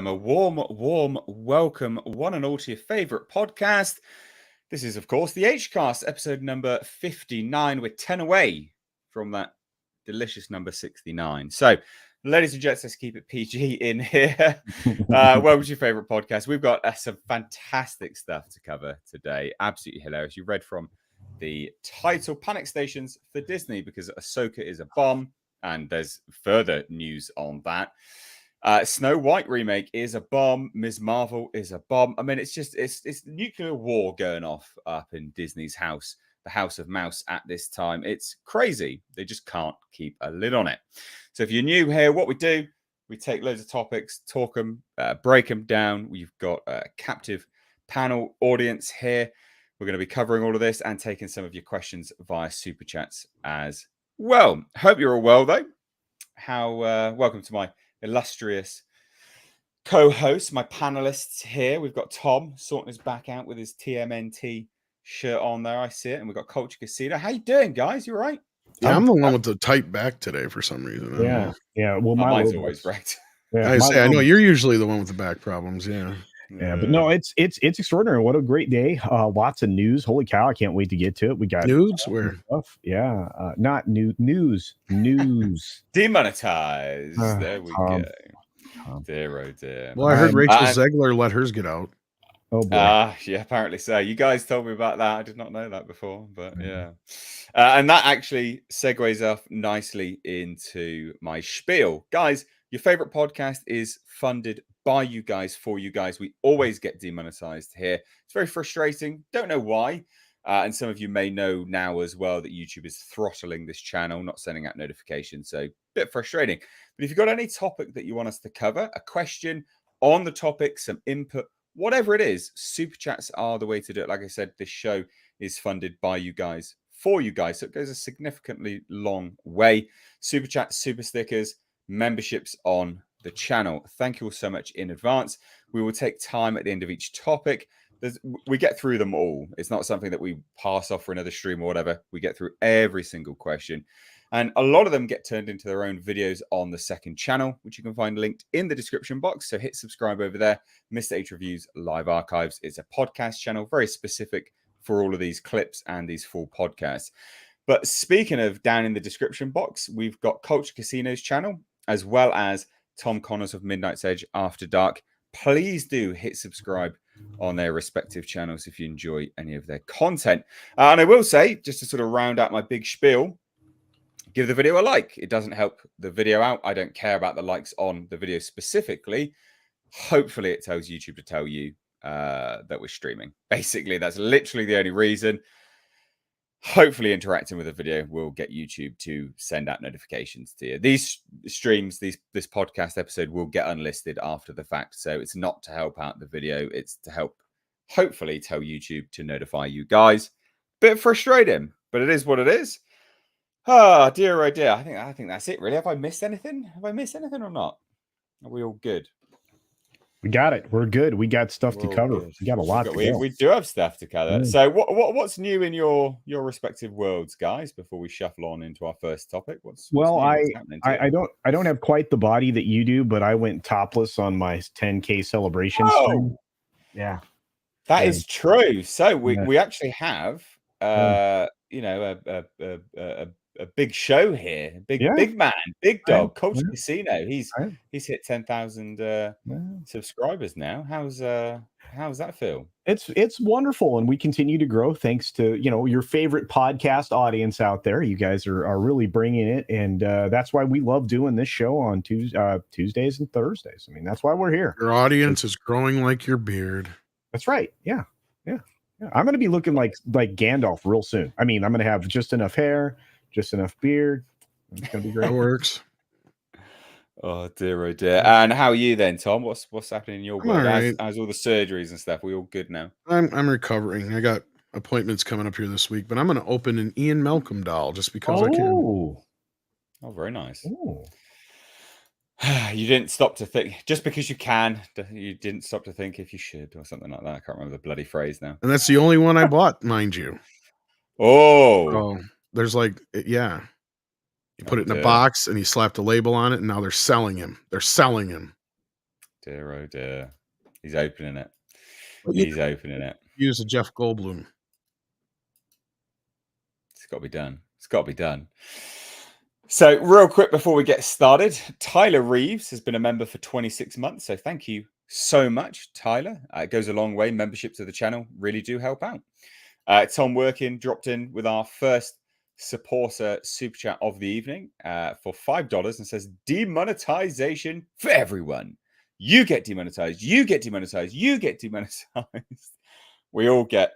a warm welcome, one and all, to your favorite podcast. This is, of course, the H-Cast, episode number 59. We're 10 away from that delicious number 69. So, ladies and gents, let's keep it PG in here. Welcome to your favorite podcast. We've got some fantastic stuff to cover today. Absolutely hilarious. You read from the title, Panic Stations for Disney, because Ahsoka is a bomb, and there's further news on that. Snow White remake is a bomb. Ms. Marvel is a bomb. I mean, it's nuclear war going off up in Disney's house, the House of Mouse, at this time. It's crazy. They just can't keep a lid on it. So if you're new here, what we do, we take loads of topics, talk them, break them down. We've got a captive panel audience here. We're going to be covering all of this and taking some of your questions via Super Chats as well. Hope you're all well, though. Welcome to my illustrious co-hosts, my panelists here. We've got Tom sorting his back out with his TMNT shirt on there. I see it. And we've got Culture Casino. How you doing, guys? You all right? Yeah, I'm the one with the tight back today for some reason. Yeah. Well, mine's always right. Yeah, I know you're usually the one with the back problems. Yeah, but no, it's extraordinary. What a great day! Lots of news. Holy cow! I can't wait to get to it. We got news where stuff. Yeah, not news. Demonetized. There we go. Dear, oh dear. Well, I heard Rachel Zegler let hers get out. Oh boy. Yeah, apparently so. You guys told me about that. I did not know that before, but yeah. And that actually segues off nicely into my spiel. Guys, your favorite podcast is funded by you guys, for you guys. We always get demonetized here. It's very frustrating. Don't know why. And some of you may know now as well that YouTube is throttling this channel, not sending out notifications. So a bit frustrating. But if you've got any topic that you want us to cover, a question on the topic, some input, whatever it is, Super Chats are the way to do it. Like I said, this show is funded by you guys, for you guys. So it goes a significantly long way. Super Chats, super stickers, memberships on the channel. Thank you all so much in advance. We will take time at the end of each topic. We get through them all. It's not something that we pass off for another stream or whatever. We get through every single question. And a lot of them get turned into their own videos on the second channel, which you can find linked in the description box. So hit subscribe over there. Mr. H Reviews Live Archives is a podcast channel, very specific for all of these clips and these full podcasts. But speaking of down in the description box, we've got Culture Casino's channel, as well as Tom Connors of Midnight's Edge After Dark. Please do hit subscribe on their respective channels if you enjoy any of their content. And I will say, just to sort of round out my big spiel, give the video a like. It doesn't help the video out. I don't care about the likes on the video specifically. Hopefully it tells YouTube to tell you that we're streaming. Basically, that's literally the only reason. Hopefully interacting with the video will get YouTube to send out notifications to you. These streams, this podcast episode will get unlisted after the fact. So it's not to help out the video. It's to help, hopefully, tell YouTube to notify you guys. Bit frustrating, but it is what it is. Oh, dear, oh dear. I think that's it, really. Have I missed anything? Have I missed anything or not? Are we all good? We got it. We're good. We got stuff to cover. We got a lot. We do have stuff to cover. So what's new in your respective worlds, guys? Before we shuffle on into our first topic, what's I don't have quite the body that you do, but I went topless on my 10K celebration. Oh, yeah, that is true. So we actually have a big show here, big man, big dog, Culture Casino. He's hit 10,000 subscribers now. How's that feel? It's wonderful, and we continue to grow thanks to your favorite podcast audience out there. You guys are really bringing it, and that's why we love doing this show on Tuesdays and Thursdays. I mean, that's why we're here. Your audience is growing like your beard. That's right. Yeah. I'm going to be looking like Gandalf real soon. I mean, I'm going to have just enough hair, just enough beard. It's going to be great. That works. Oh dear. And how are you then, Tom? What's happening in your world? Right. How's all the surgeries and stuff? We all good now? I'm recovering. I got appointments coming up here this week, but I'm going to open an Ian Malcolm doll just because I can. Oh, very nice. Ooh. You didn't stop to think, just because you can, you didn't stop to think if you should, or something like that. I can't remember the bloody phrase now. And that's the only one I bought, mind you. Oh, there's you put it in a box and he slapped a label on it, and now they're selling him. Dear, oh dear. He's opening it. But He's opening it. use a Jeff Goldblum. It's got to be done. It's got to be done. So, real quick before we get started, Tyler Reeves has been a member for 26 months. So, thank you so much, Tyler. It goes a long way. Membership to the channel really do help out. Tom Workin dropped in with our first supporter super chat of the evening for $5 and says, demonetization for everyone. You get demonetized. You get demonetized. You get demonetized. We all get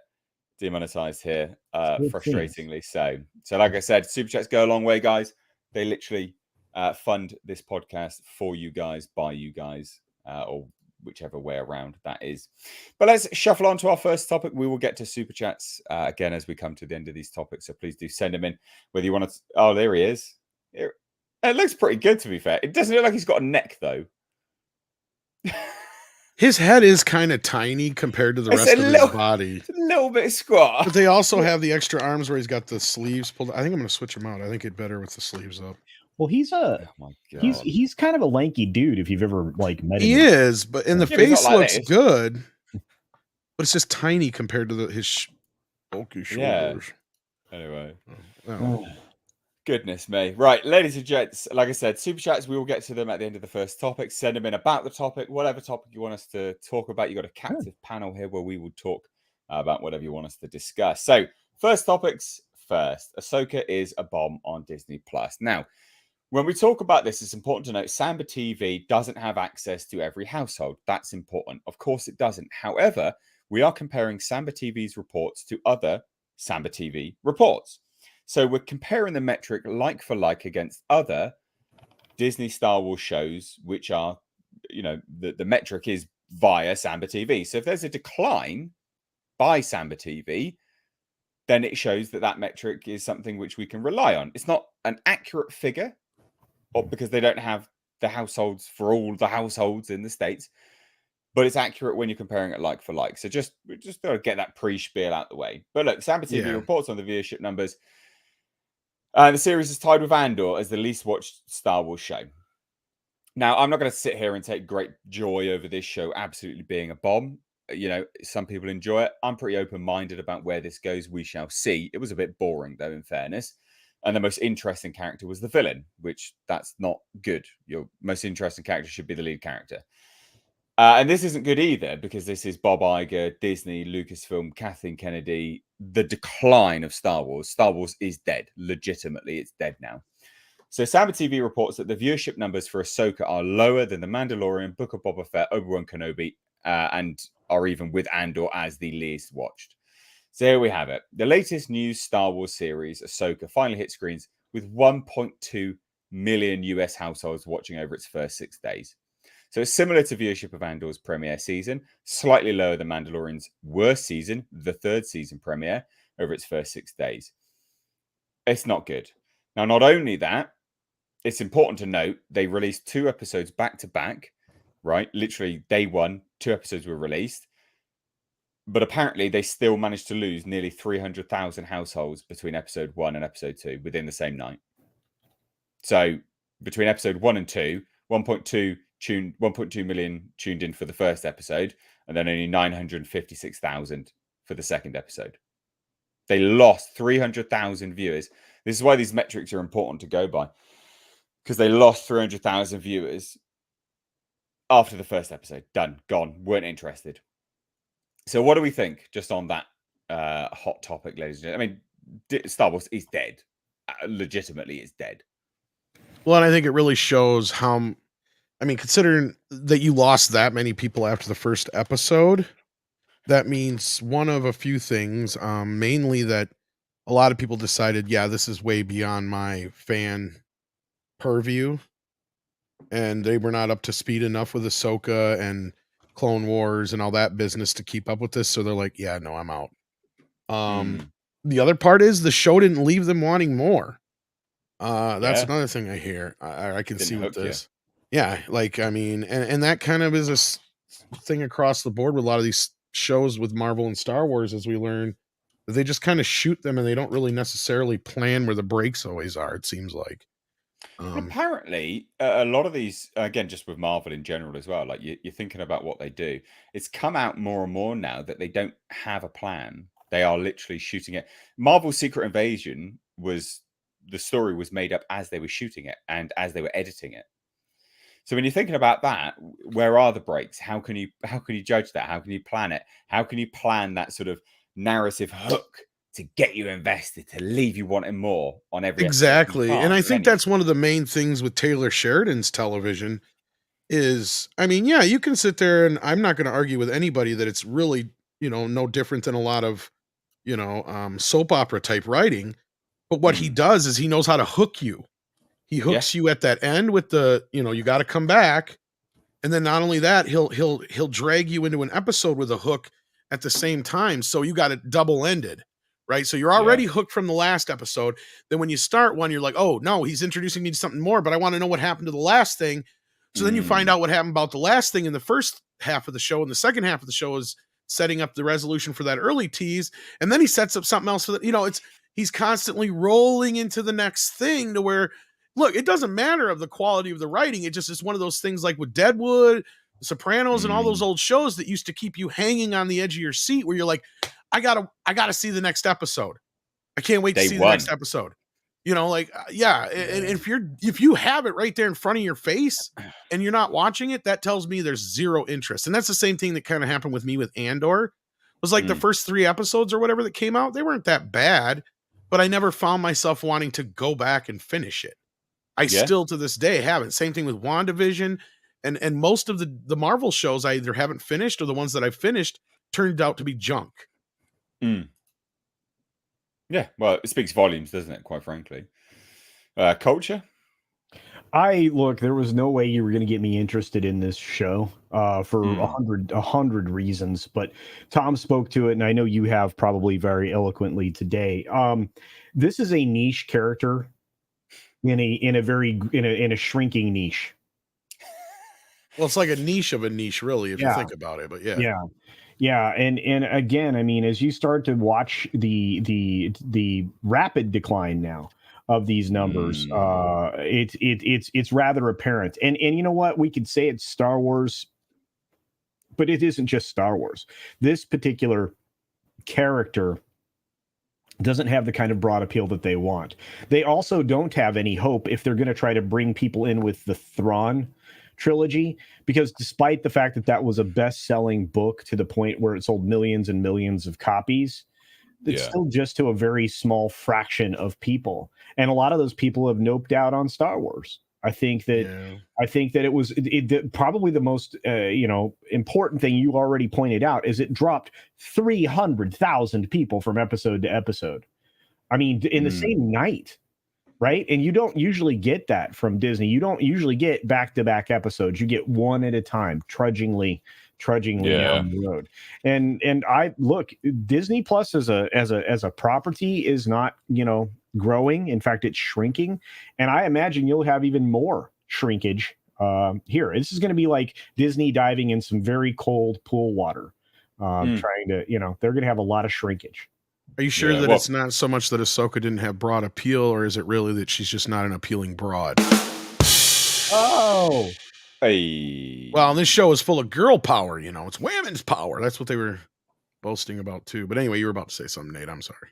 demonetized here, frustratingly so. So, like I said, super chats go a long way, guys. They literally fund this podcast for you guys, by you guys, or whichever way around that is. But let's shuffle on to our first topic. We will get to super chats again as we come to the end of these topics. So please do send them in. Whether you want to. Oh, there he is. It looks pretty good, to be fair. It doesn't look like he's got a neck, though. His head is kind of tiny compared to the rest of his body. It's a little bit squat. But they also have the extra arms where he's got the sleeves pulled. I think I'm going to switch him out. I think it's better with the sleeves up. Well, he's he's kind of a lanky dude if you've ever met him. He is, but the face looks good. But it's just tiny compared to his bulky shoulders. Yeah. Anyway. Oh. Goodness me. Right, ladies and gents, like I said, super chats, we will get to them at the end of the first topic. Send them in about the topic, whatever topic you want us to talk about. You've got a captive panel here where we will talk about whatever you want us to discuss. So, first topics first. Ahsoka is a bomb on Disney+. Now, when we talk about this, it's important to note Samba TV doesn't have access to every household. That's important. Of course it doesn't. However, we are comparing Samba TV's reports to other Samba TV reports. So we're comparing the metric like for like against other Disney Star Wars shows, which are, the metric is via Samba TV. So if there's a decline by Samba TV, then it shows that metric is something which we can rely on. It's not an accurate figure, or because they don't have the households for all the households in the States, but it's accurate when you're comparing it like for like. So we just got to get that pre-spiel out the way. But look, Samba TV reports on the viewership numbers. The series is tied with Andor as the least watched Star Wars show. Now, I'm not going to sit here and take great joy over this show absolutely being a bomb. Some people enjoy it. I'm pretty open-minded about where this goes. We shall see. It was a bit boring, though, in fairness. And the most interesting character was the villain, which that's not good. Your most interesting character should be the lead character. And this isn't good either, because this is Bob Iger, Disney, Lucasfilm, Kathleen Kennedy, the decline of Star Wars. Star Wars is dead. Legitimately, it's dead now. So Samba TV reports that the viewership numbers for Ahsoka are lower than The Mandalorian, Book of Boba Fett, Obi-Wan Kenobi, and are even with Andor as the least watched. So here we have it. The latest new Star Wars series, Ahsoka, finally hit screens with 1.2 million US households watching over its first 6 days. So it's similar to viewership of Andor's premiere season, slightly lower than Mandalorian's worst season, the third season premiere, over its first 6 days. It's not good. Now, not only that, it's important to note they released 2 episodes back to back, right? Literally day one, 2 episodes were released. But apparently they still managed to lose nearly 300,000 households between episode 1 and episode 2 within the same night. So between episode 1 and 2, 1.2 million tuned in for the first episode, and then only 956,000 for the second episode. They lost 300,000 viewers. This is why these metrics are important to go by, because they lost 300,000 viewers after the first episode. Done, gone, weren't interested. So what do we think just on that hot topic, ladies and gentlemen? I mean, Star Wars is dead. Legitimately, it's dead. Well, and I think it really shows how... considering that you lost that many people after the first episode, that means one of a few things. Mainly that a lot of people decided, this is way beyond my fan purview. And they were not up to speed enough with Ahsoka and Clone Wars and all that business to keep up with this. So they're like, no, I'm out. The other part is the show didn't leave them wanting more. That's another thing I hear. I can see with this. Yeah, and that kind of is a thing across the board with a lot of these shows with Marvel and Star Wars, as we learn, that they just kind of shoot them and they don't really necessarily plan where the breaks always are, it seems like. And apparently, a lot of these, again, just with Marvel in general as well, like you're thinking about what they do. It's come out more and more now that they don't have a plan. They are literally shooting it. Marvel's Secret Invasion the story was made up as they were shooting it and as they were editing it. So when you're thinking about that, where are the breaks? How can you judge that? How can you plan it? How can you plan that sort of narrative hook to get you invested, to leave you wanting more on every episode? You Exactly. And can't, I can think you? that's one of the main things with Taylor Sheridan's television is, I mean, yeah, you can sit there and I'm not going to argue with anybody that it's really, no different than a lot of, soap opera type writing. But what he Mm, does is he knows how to hook you. He yeah, hooks you at that end with the, you got to come back. And then not only that, he'll drag you into an episode with a hook at the same time. So you got it double ended, right? So you're yeah. already hooked from the last episode. Then when you start one, you're like, oh no, he's introducing me to something more, but I want to know what happened to the last thing. So then you find Mm, out what happened about the last thing in the first half of the show, and the second half of the show is setting up the resolution for that early tease, and then he sets up something else for that. It's he's constantly rolling into the next thing to where look, it doesn't matter of the quality of the writing. It just is one of those things like with Deadwood, The Sopranos, and all those mm. old shows that used to keep you hanging on the edge of your seat where you're like, I gotta see the next episode. I can't wait to Day see the next one. episode. Yeah. And Yeah. if you have it right there in front of your face and you're not watching it, that tells me there's zero interest. And that's the same thing that kind of happened with me with Andor. It was like the Mm, first 3 episodes or whatever that came out, they weren't that bad, but I never found myself wanting to go back and finish it. I yeah. still to this day haven't. Same thing with WandaVision and most of the Marvel shows I either haven't finished or the ones that I've finished turned out to be junk. Mm. Yeah. Well, it speaks volumes, doesn't it? Quite frankly. Culture. Look, there was no way you were going to get me interested in this show for Mm, a hundred reasons, but Tom spoke to it, and I know you have probably very eloquently today. This is a niche character in a shrinking niche. Well, it's like a niche of a niche, really, if you Yeah, think about it. But yeah. yeah. Yeah, and again, I mean, as you start to watch the rapid decline now of these numbers, mm. it's rather apparent. And you know what? We could say it's Star Wars, but it isn't just Star Wars. This particular character doesn't have the kind of broad appeal that they want. They also don't have any hope if they're going to try to bring people in with the Thrawn trilogy, because despite the fact that that was a best-selling book to the point where it sold millions and millions of copies, it's Yeah. still just to a very small fraction of people, and a lot of those people have noped out on Star Wars. Yeah. I think that it was probably the most important thing you already pointed out is it dropped 300,000 people from episode to episode. I mean, in the Mm, same night, right? And you don't usually get that from Disney. You don't usually get back-to-back episodes. You get one at a time, trudgingly yeah. down the road. And I look, Disney Plus as a property is not, growing. In fact, it's shrinking. And I imagine you'll have even more shrinkage here. This is going to be like Disney diving in some very cold pool water, Mm, trying to, they're going to have a lot of shrinkage. Are you sure yeah. that Well, it's not so much that Ahsoka didn't have broad appeal, or is it really that she's just not an appealing broad? Oh, Well, and hey. this show is full of girl power, it's women's power. That's what they were boasting about too. But anyway, you were about to say something, Nate. I'm sorry.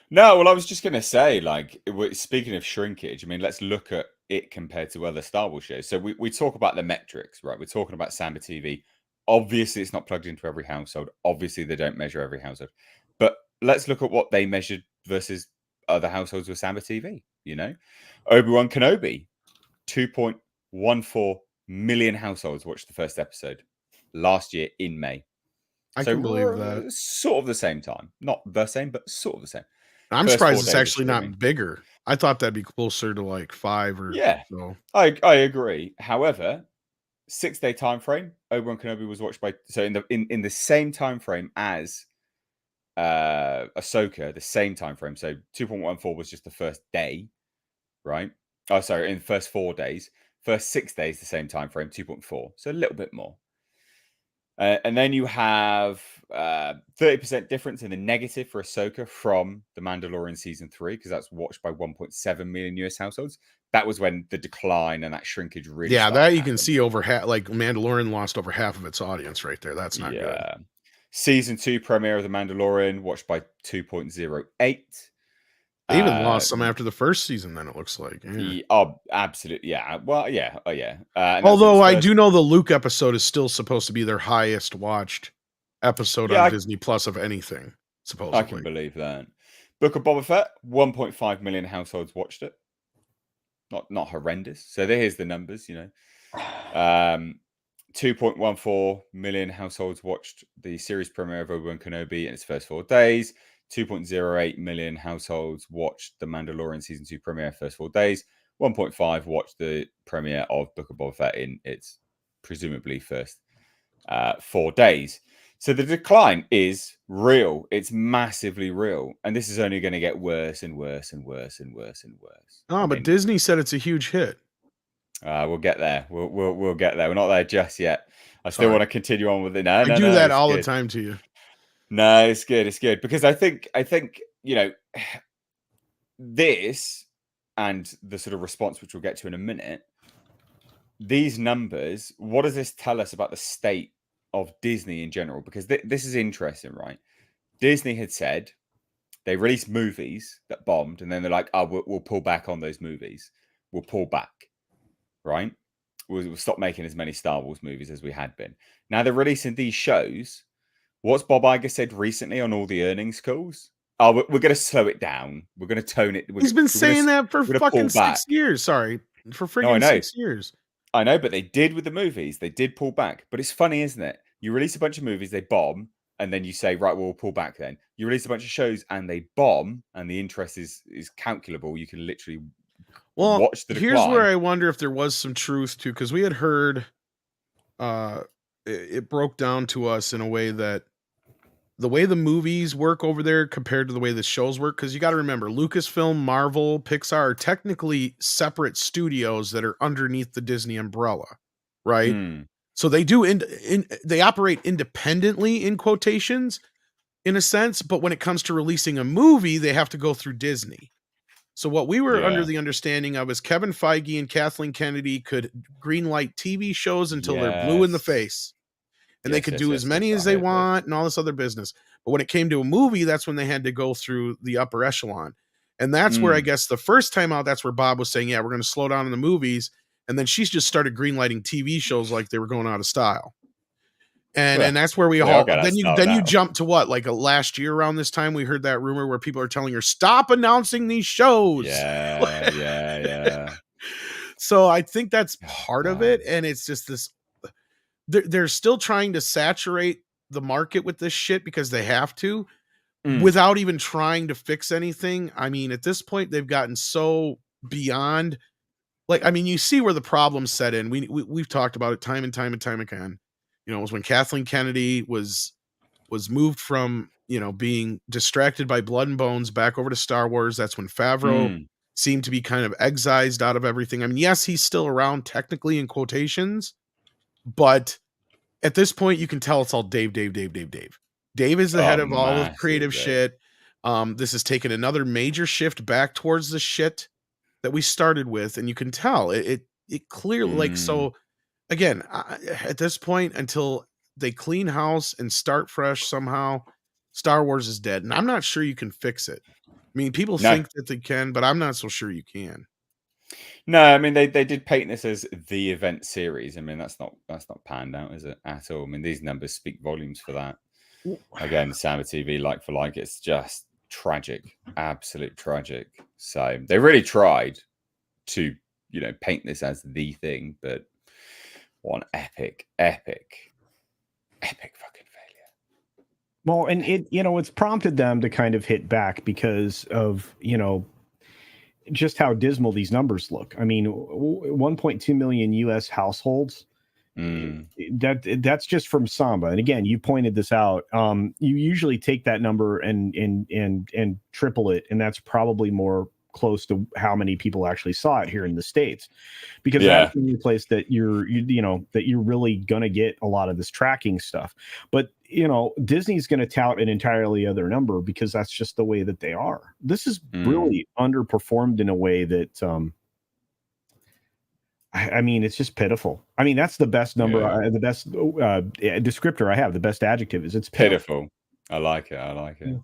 No, well, I was just going to say, like, speaking of shrinkage, I mean, let's look at it compared to other Star Wars shows. So we talk about the metrics, right? We're talking about Samba TV. Obviously, it's not plugged into every household. Obviously, they don't measure every household. But let's look at what they measured versus other households with Samba TV. Obi-Wan Kenobi, 2.14 million households watched the first episode last year in May. I So can believe that. sort of the same time. Not the same, but sort of the same. I'm First surprised 4 it's days of actually streaming. not bigger. I thought that'd be closer to like 5 or Yeah, so. I agree. However, 6-day time frame, Obi-Wan Kenobi was watched by in the same time frame as Ahsoka, the same time frame. So 2.14 was just the first day, right? Oh, sorry, in the first 4 days. First 6 days, the same time frame, 2.4. So a little bit more. And then you have 30% difference in the negative for Ahsoka from The Mandalorian Season 3, because that's watched by 1.7 million US households. That was when the decline and that shrinkage really Yeah, started that you can happening. see over half. Like Mandalorian lost over half of its audience right there. That's not good. Yeah. Season 2 premiere of The Mandalorian watched by 2.08. They even lost some after the first season. Then it looks like. Yeah. Absolutely. Yeah. Well, yeah. Oh, yeah. And Although I do know the Luke episode is still supposed to be their highest watched episode on Disney Plus of anything, supposedly. I can believe that. Book of Boba Fett, 1.5 million households watched it. Not horrendous. So here's the numbers, 2.14 million households watched the series premiere of Obi-Wan Kenobi in its first 4 days. 2.08 million households watched the Mandalorian Season 2 premiere first 4 days. 1.5 watched the premiere of Book of Boba Fett in its presumably first 4 days. So the decline is real. It's massively real. And this is only going to get worse and worse and worse and worse and worse. Oh, but Disney said it's a huge hit. We'll get there. We'll get there. We're not there just yet. I still want to continue on with it. I do that all the time to you. No, it's good. It's good because I think this and the sort of response, which we'll get to in a minute. These numbers. What does this tell us about the state of Disney in general? Because this is interesting, right? Disney had said they released movies that bombed, and then they're like, "Oh, we'll pull back on those movies. We'll pull back." Right? We'll stop making as many Star Wars movies as we had been. Now they're releasing these shows. What's Bob Iger said recently on all the earnings calls? Oh, we're going to slow it down. We're going to tone it. He's been saying that for fucking 6 years. Sorry. For freaking 6 years. I know, but they did with the movies. They did pull back. But it's funny, isn't it? You release a bunch of movies, they bomb, and then you say, right, we'll pull back then. You release a bunch of shows and they bomb, and the interest is calculable. You can literally watch the decline. Here's where I wonder if there was some truth to, because we had heard it broke down to us in a way that the way the movies work over there compared to the way the shows work, because you got to remember, Lucasfilm, Marvel, Pixar are technically separate studios that are underneath the Disney umbrella, right? So they do they operate independently in quotations, in a sense, but when it comes to releasing a movie, they have to go through Disney. So what we were under the understanding of is Kevin Feige and Kathleen Kennedy could greenlight TV shows until they're blue in the face. And they could do as many as they want and all this other business. But when it came to a movie, that's when they had to go through the upper echelon. And that's where I guess the first time out, that's where Bob was saying, yeah, we're going to slow down in the movies. And then she's just started greenlighting TV shows like they were going out of style. And that's where we all then you jump to what, like last year around this time we heard that rumor where people are telling her, stop announcing these shows. Yeah. So I think that's part of it. And it's just this, they're still trying to saturate the market with this shit because they have to without even trying to fix anything. I mean, at this point they've gotten so beyond, like, I mean, you see where the problems set in. We've talked about it time and time again. It was when Kathleen Kennedy was moved from, being distracted by Blood and Bones back over to Star Wars. That's when Favreau seemed to be kind of excised out of everything. I mean, yes, he's still around technically in quotations, but at this point you can tell it's all Dave. Dave is the head of all of creative shit. This has taken another major shift back towards the shit that we started with. And you can tell it clearly, like, so again, at this point, until they clean house and start fresh somehow, Star Wars is dead. And I'm not sure you can fix it. I mean, people think that they can, but I'm not so sure you can. No, I mean, they did paint this as the event series. I mean, that's not panned out, is it, at all? I mean, these numbers speak volumes for that. Again, Samba TV, like for like, it's just tragic, absolute tragic. So they really tried to, paint this as the thing, but one epic fucking failure. Well, and it's prompted them to kind of hit back because of, just how dismal these numbers look. I mean, 1.2 million US households. That's just from Samba. And again, you pointed this out. You usually take that number and triple it, and that's probably more close to how many people actually saw it here in the States, because Yeah. that's the only place that you're really going to get a lot of this tracking stuff. But Disney's going to tout an entirely other number because that's just the way that they are. This is really underperformed in a way that I mean, it's just pitiful. I mean, that's the best number, the best descriptor I have. The best adjective is it's pitiful. I like it. Yeah.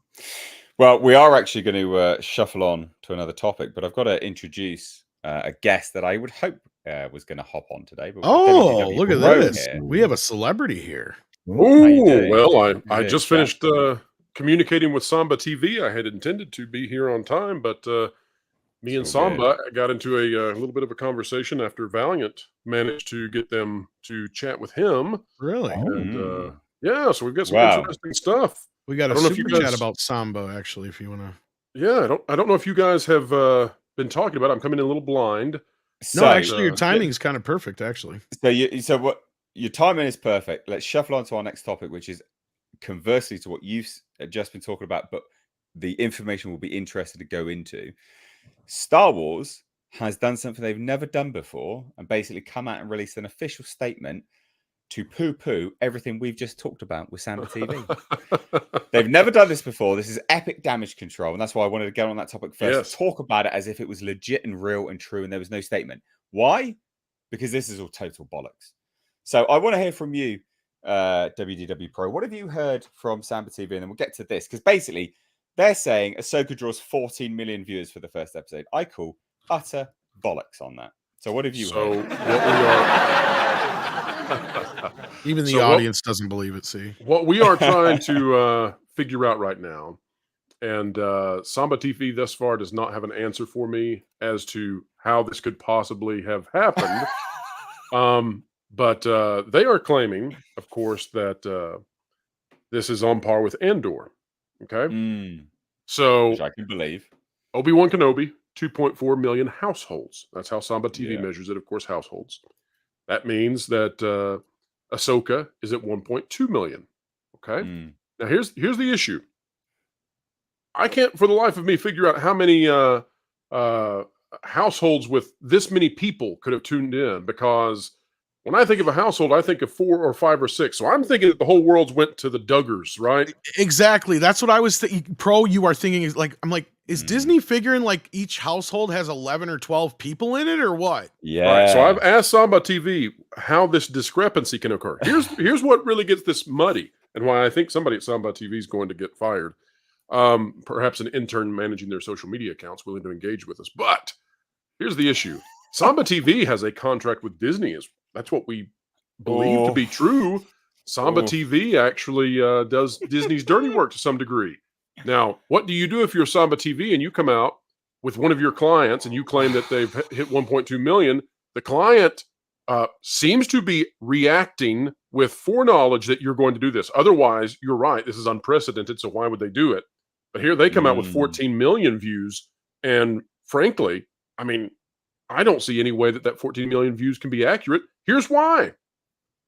Well, we are actually going to shuffle on to another topic, but I've got to introduce a guest that I would hope was going to hop on today. But look at this. We have a celebrity here. Oh, well, I just finished communicating with Samba TV. I had intended to be here on time, but me and Samba got into a little bit of a conversation after Valiant managed to get them to chat with him. Really? And yeah, so we've got some interesting stuff. We got a super chat about Samba, actually, if you want to. Yeah, I don't know if you guys have been talking about it. I'm coming in a little blind. No, actually, your timing is kind of perfect, actually. So what your timing is perfect. Let's shuffle on to our next topic, which is conversely to what you've just been talking about, but the information will be interested to go into. Star Wars has done something they've never done before and basically come out and released an official statement to poo-poo everything we've just talked about with Samba TV. They've never done this before. This is epic damage control, and that's why I wanted to get on that topic first. To talk about it as if it was legit and real and true and there was no statement. Why? Because this is all total bollocks. So I want to hear from you, WDW Pro. What have you heard from Samba TV? And then we'll get to this, because basically they're saying Ahsoka draws 14 million viewers for the first episode. I call utter bollocks on that. So what have you heard? Even the audience doesn't believe it, see? What we are trying to figure out right now, and Samba TV thus far does not have an answer for me as to how this could possibly have happened. But they are claiming, of course, that this is on par with Andor. Okay? So, which I can believe. Obi-Wan Kenobi, 2.4 million households. That's how Samba TV measures it, of course, households. That means that Ahsoka is at 1.2 million. Okay? Now, here's the issue. I can't, for the life of me, figure out how many households with this many people could have tuned in, because when I think of a household, I think of 4 or 5 or 6. So I'm thinking that the whole world's went to the Duggars, right? Exactly. That's what I was thinking. Pro, you are thinking is Disney figuring like each household has 11 or 12 people in it, or what? Yeah. Right, so I've asked Samba TV how this discrepancy can occur. Here's what really gets this muddy, and why I think somebody at Samba TV is going to get fired. Perhaps an intern managing their social media accounts willing to engage with us. But here's the issue. Samba TV has a contract with Disney. That's what we believe to be true. Samba TV actually does Disney's dirty work to some degree. Now, what do you do if you're Samba TV and you come out with one of your clients and you claim that they've hit 1.2 million? The client seems to be reacting with foreknowledge that you're going to do this. Otherwise, you're right. This is unprecedented. So why would they do it? But here they come out with 14 million views. And frankly, I mean, I don't see any way that 14 million views can be accurate. Here's why.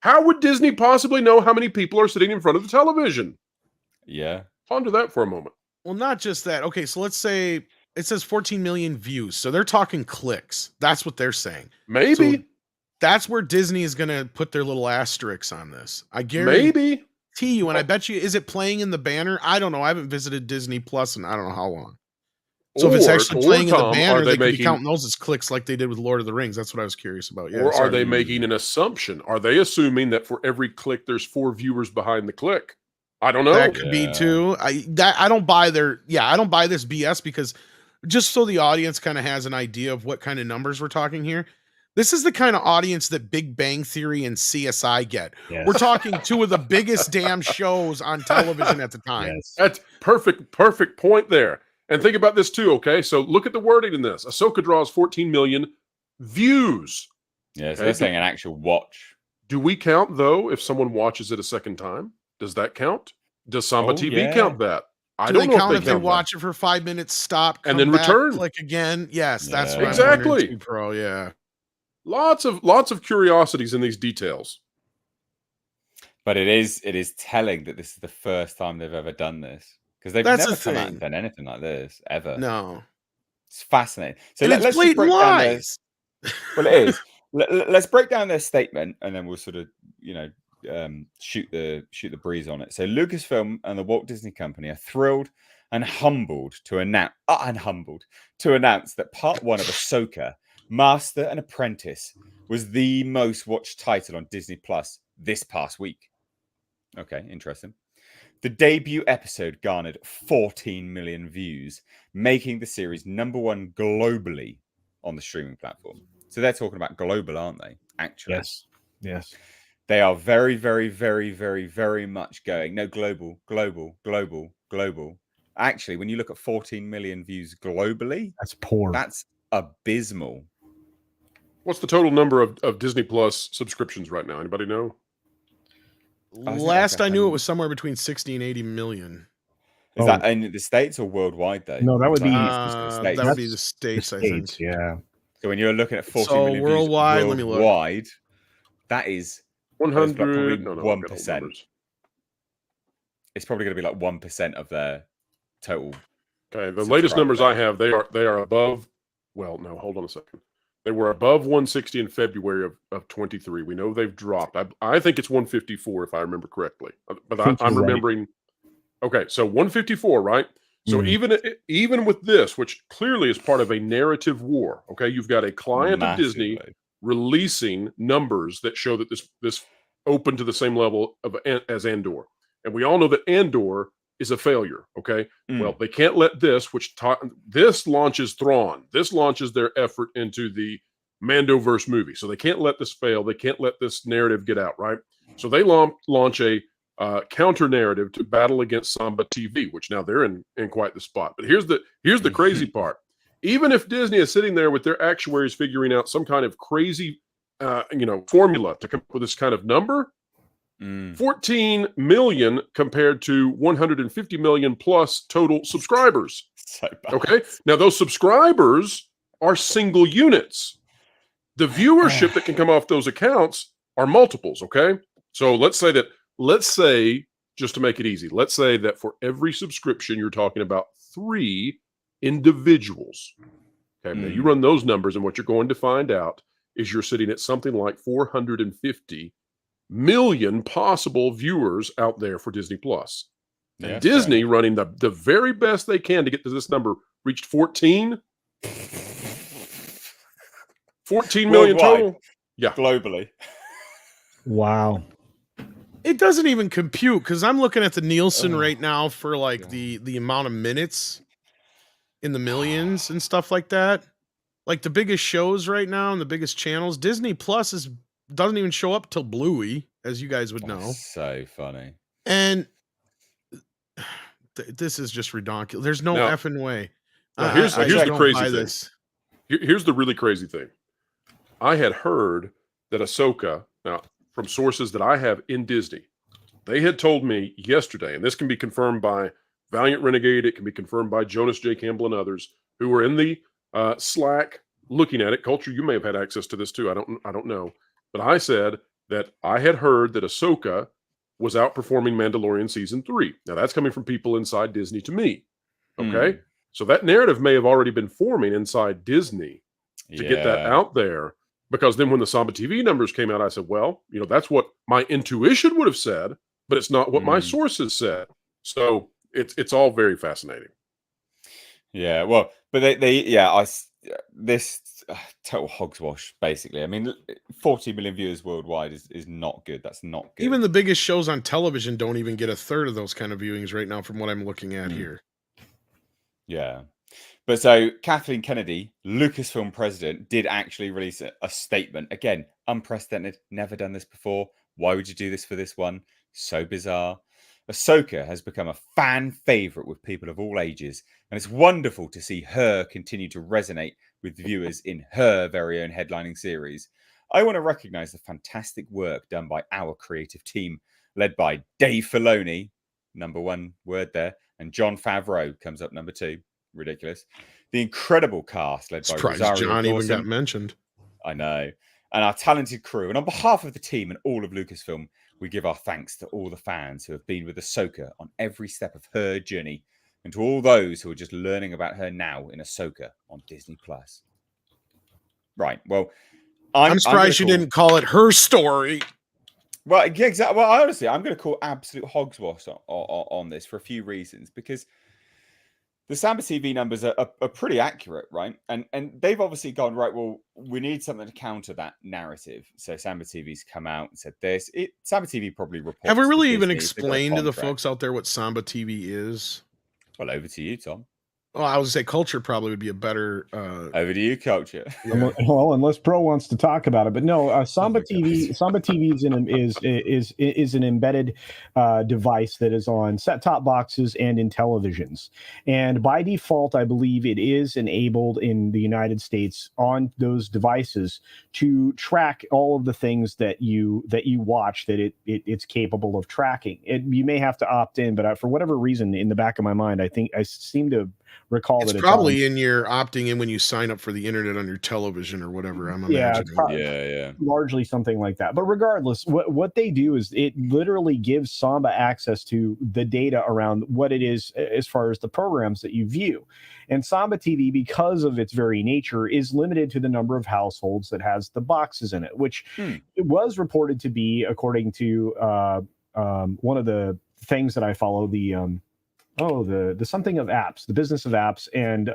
How would Disney possibly know how many people are sitting in front of the television? Yeah. Ponder that for a moment. Well, not just that. Okay, so let's say it says 14 million views. So they're talking clicks. That's what they're saying. Maybe. So that's where Disney is going to put their little asterisks on this. I guarantee you, and I bet you, is it playing in the banner? I don't know. I haven't visited Disney Plus in I don't know how long. So if it's actually playing in the banner, they could be counting those as clicks like they did with Lord of the Rings. That's what I was curious about. Yeah, or are they making an assumption? Are they assuming that for every click, there's 4 viewers behind the click? I don't know. That could be too. I don't buy I don't buy this BS, because just so the audience kind of has an idea of what kind of numbers we're talking here. This is the kind of audience that Big Bang Theory and CSI get. Yes. We're talking 2 of the biggest damn shows on television at the time. Yes. That's perfect point there. And think about this too, okay? So look at the wording in this. Ahsoka draws 14 million views. Yeah, so they're saying an actual watch. Do we count, though, if someone watches it a second time? Does that count? Does Samba TV count that? I don't know count if they watch it for 5 minutes, stop, and then return, click again. Yes, that's what exactly. I'm Pro. Yeah, lots of curiosities in these details. But it is telling that this is the first time they've ever done this, because they've never come out and done anything like this ever. No. It's fascinating. So And it's let's just blatant break down their. lies. Well, it is. Let's break down their statement, and then we'll sort of, shoot the breeze on it. So Lucasfilm and the Walt Disney Company are thrilled and humbled to announce that Part 1 of Ahsoka, Master and Apprentice, was the most watched title on Disney Plus this past week. Okay, interesting. The debut episode garnered 14 million views, making the series #1 globally on the streaming platform. So they're talking about global, aren't they? Actually, Yes. they are very, very, very, very, very much going. No, global. Actually, when you look at 14 million views globally, That's poor. that's abysmal. What's the total number of Disney Plus subscriptions right now? Anybody know? Last I knew, it was somewhere between 60 and 80 million. Is that in the States or worldwide, though? No, that would be that would be the States, I think. Yeah. So when you're looking at 14 So million worldwide, views let me look. worldwide, that is 100. No, I've got all 1%. numbers. It's probably going to be like 1% of their total. Okay, the latest numbers I have, they are above. Well, no, hold on a second. They were above 160 in February of 23. We know they've dropped. I think it's 154 if I remember correctly. But I'm remembering. Okay, so 154, right? So even with this, which clearly is part of a narrative war, okay, you've got a client of Disney releasing numbers that show that this opened to the same level as Andor, and we all know that Andor is a failure. Okay, well, they can't let this, this launches Thrawn, this launches their effort into the Mandoverse movie, so they can't let this fail. They can't let this narrative get out, right? So they launch a counter narrative to battle against Samba TV, which now they're in quite the spot. But here's the crazy part. Even if Disney is sitting there with their actuaries figuring out some kind of crazy formula to come up with this kind of number, 14 million compared to 150 million plus total subscribers. So bad. Okay, now those subscribers are single units. The viewership that can come off those accounts are multiples. Okay, so let's say, just to make it easy, let's say that for every subscription, you're talking about 3 individuals. Okay, now you run those numbers, and what you're going to find out is you're sitting at something like 450 million possible viewers out there for Disney Plus. And Yeah, Disney running the very best they can to get to this number reached 14 million total. Yeah, globally. Wow. It doesn't even compute because I'm looking at the Nielsen right now for like the amount of minutes in the millions and stuff like that. Like the biggest shows right now and the biggest channels, Disney Plus doesn't even show up till Bluey, as you guys would know. So funny. And this is just ridiculous. There's no effing way. Here's the crazy thing. This. Here's the really crazy thing. I had heard that Ahsoka, now from sources that I have in Disney, they had told me yesterday, and this can be confirmed by Valiant Renegade, it can be confirmed by Jonas J. Campbell and others who were in the Slack looking at it. Culture, you may have had access to this too. I don't know. But I said that I had heard that Ahsoka was outperforming Mandalorian season 3. Now that's coming from people inside Disney to me. Okay. So that narrative may have already been forming inside Disney to get that out there. Because then when the Samba TV numbers came out, I said, well, that's what my intuition would have said, but it's not what my sources said. So it's all very fascinating. Yeah, well, but this total hogswash, basically. I mean, 40 million viewers worldwide is not good. That's not good. Even the biggest shows on television don't even get a third of those kind of viewings right now from what I'm looking at here. Yeah. But so Kathleen Kennedy, Lucasfilm president, did actually release a statement. Again, unprecedented, never done this before. Why would you do this for this one? So bizarre. Ahsoka has become a fan favorite with people of all ages, and it's wonderful to see her continue to resonate with viewers in her very own headlining series. I want to recognize the fantastic work done by our creative team, led by Dave Filoni, #1 word there, and Jon Favreau comes up #2. Ridiculous. The incredible cast led by Rosario John Dawson. even got mentioned. I know. And our talented crew. And on behalf of the team and all of Lucasfilm, we give our thanks to all the fans who have been with Ahsoka on every step of her journey and to all those who are just learning about her now in Ahsoka on Disney Plus. Right. Well, I'm surprised you didn't call it her story. Well, yeah, exactly. Well, honestly, I'm going to call absolute hogswash on this for a few reasons, because the Samba TV numbers are pretty accurate, right? And they've obviously gone, right, well, we need something to counter that narrative. So Samba TV's come out and said this. Samba TV probably reports. Have we really to even Disney. explained to the folks out there what Samba TV is? Well, over to you, Tom. Well, I would say culture probably would be a better. Over to you, culture. Yeah. Well, unless Pro wants to talk about it, but no, Samba TV. Samba TV is an embedded device that is on set-top boxes and in televisions, and by default, I believe it is enabled in the United States on those devices to track all of the things that you watch that it's capable of tracking. You may have to opt in, but for whatever reason, in the back of my mind, I think I seem to recall that it's probably in your opting in when you sign up for the internet on your television or whatever. I'm imagining. Yeah. Largely something like that. But regardless, what they do is it literally gives Samba access to the data around what it is as far as the programs that you view. And Samba TV, because of its very nature, is limited to the number of households that has the boxes in it, which it was reported to be, according to one of the things that I follow, the something of apps, the business of apps, and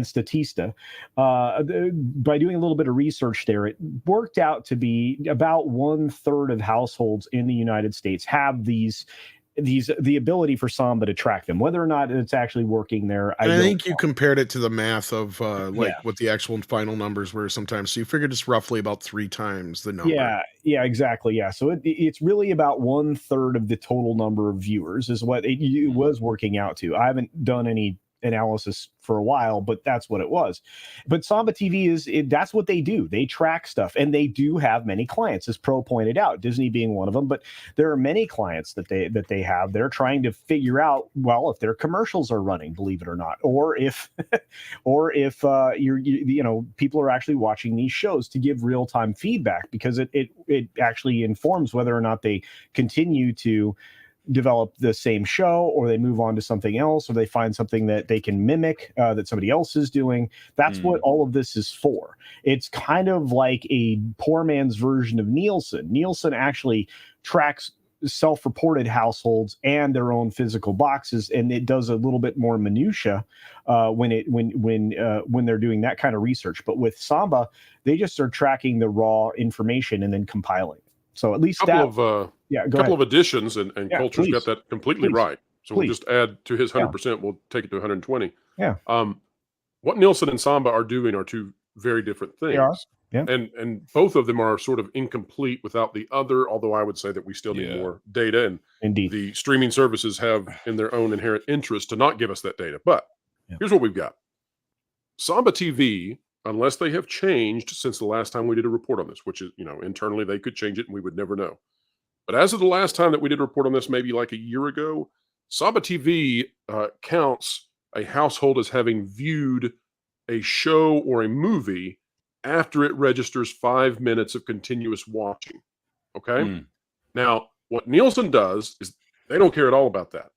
Statista. By doing a little bit of research there, it worked out to be about 1/3 of households in the United States have the ability for Samba to track them. Whether or not it's actually working there, I think you compared it to the math of what the actual final numbers were sometimes. So you figured it's roughly about 3 times the number. Yeah, exactly. Yeah. So it's really about 1/3 of the total number of viewers is what it was working out to. I haven't done any analysis for a while, but that's what it was. But Samba TV that's what they do. They track stuff, and they do have many clients, as Pro pointed out, Disney being one of them. But there are many clients that they have. They're trying to figure out, well, if their commercials are running, believe it or not, or if people are actually watching these shows, to give real-time feedback, because it actually informs whether or not they continue to develop the same show, or they move on to something else, or they find something that they can mimic that somebody else is doing. That's what all of this is for. It's kind of like a poor man's version of Nielsen. Nielsen actually tracks self-reported households and their own physical boxes, and it does a little bit more minutia when they're doing that kind of research. But with Samba, they just are tracking the raw information and then compiling it. So at least couple of additions, and Culture's got that completely right. So we'll just add to his 100%. We'll take it to 120. Yeah. What Nielsen and Samba are doing are two very different things. They are. Yeah. And both of them are sort of incomplete without the other, although I would say that we still need more data, and indeed, the streaming services have in their own inherent interest to not give us that data. But here's what we've got. Samba TV, unless they have changed since the last time we did a report on this, which is, internally they could change it and we would never know. But as of the last time that we did a report on this, maybe like a year ago, Samba TV counts a household as having viewed a show or a movie after it registers 5 minutes of continuous watching. Okay? Now, what Nielsen does is they don't care at all about that.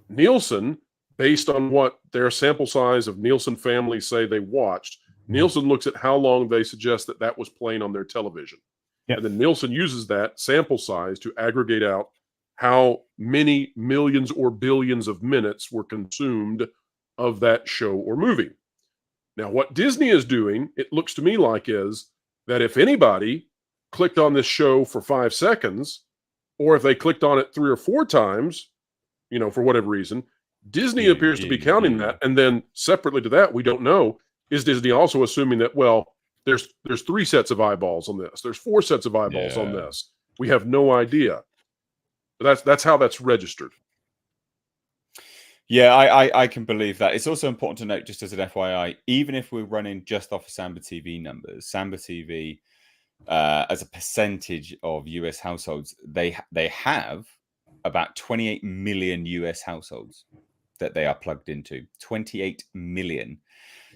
Nielsen, based on what their sample size of Nielsen families say they watched, Nielsen looks at how long they suggest that was playing on their television. Yep. And then Nielsen uses that sample size to aggregate out how many millions or billions of minutes were consumed of that show or movie. Now, what Disney is doing, it looks to me like, is that if anybody clicked on this show for 5 seconds, or if they clicked on it 3 or 4 times, for whatever reason, Disney appears to be counting that. And then separately to that, we don't know, is Disney also assuming that, well, there's 3 sets of eyeballs on this, there's 4 sets of eyeballs on this. We have no idea. But that's how that's registered. Yeah, I can believe that. It's also important to note, just as an FYI, even if we're running just off of Samba TV numbers, Samba TV, as a percentage of US households, they have about 28 million US households that they are plugged into. 28 million.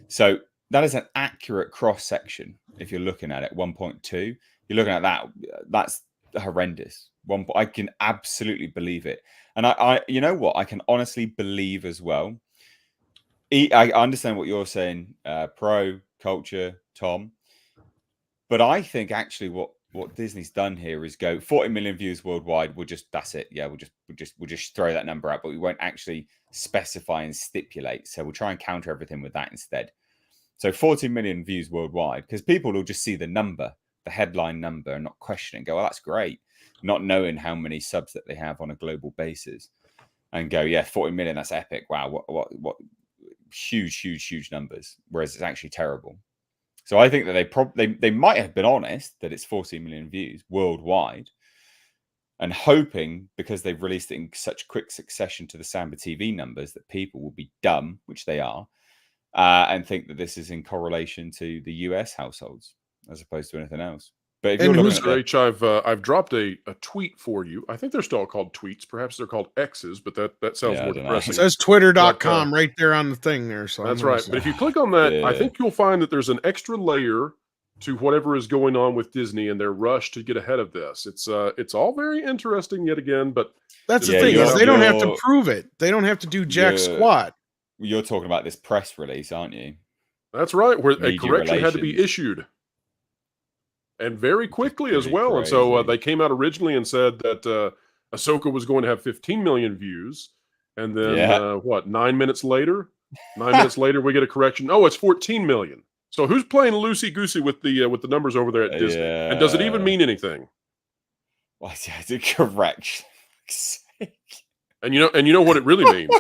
So that is an accurate cross-section. If you're looking at it, 1.2, you're looking at that. That's horrendous. I can absolutely believe it. And I you know what? I can honestly believe as well. I understand what you're saying, pro culture, Tom. But I think actually what Disney's done here is go 40 million views worldwide. That's it. Yeah, we'll just throw that number out, but we won't actually specify and stipulate. So we'll try and counter everything with that instead. So 40 million views worldwide, because people will just see the number, the headline number, and not question it and go, "Oh, that's great," not knowing how many subs that they have on a global basis, and go, "Yeah, 40 million, that's epic. Wow, what huge numbers." Whereas it's actually terrible. So I think that they might have been honest that it's 14 million views worldwide, and hoping because they've released it in such quick succession to the Samba TV numbers that people will be dumb, which they are, and think that this is in correlation to the US households as opposed to anything else. But if you're And looking at Mr. H, I've dropped a tweet for you. I think they're still called tweets. Perhaps they're called X's, but that sounds Yeah, I more don't know. it depressing. says twitter.com right there on the thing there. So That's right. But if you click on that, I think you'll find that there's an extra layer to whatever is going on with Disney and their rush to get ahead of this. It's all very interesting yet again, but that's the Yeah, thing, is you're- they don't have to you're- prove it. They don't have to do jack you're- squat. you're talking about this press release, aren't you? that's right, where a Media correction had to be relations. issued. And very quickly as pretty well. And so crazy. they came out originally and said that Ahsoka was going to have 15 million views. And then, Yeah. 9 minutes later? 9 minutes later, we get a correction. Oh, it's 14 million. So who's playing loosey-goosey with the numbers over there at Disney? And does it even Yeah. mean anything? Well, it's a correction. And you know what it really means?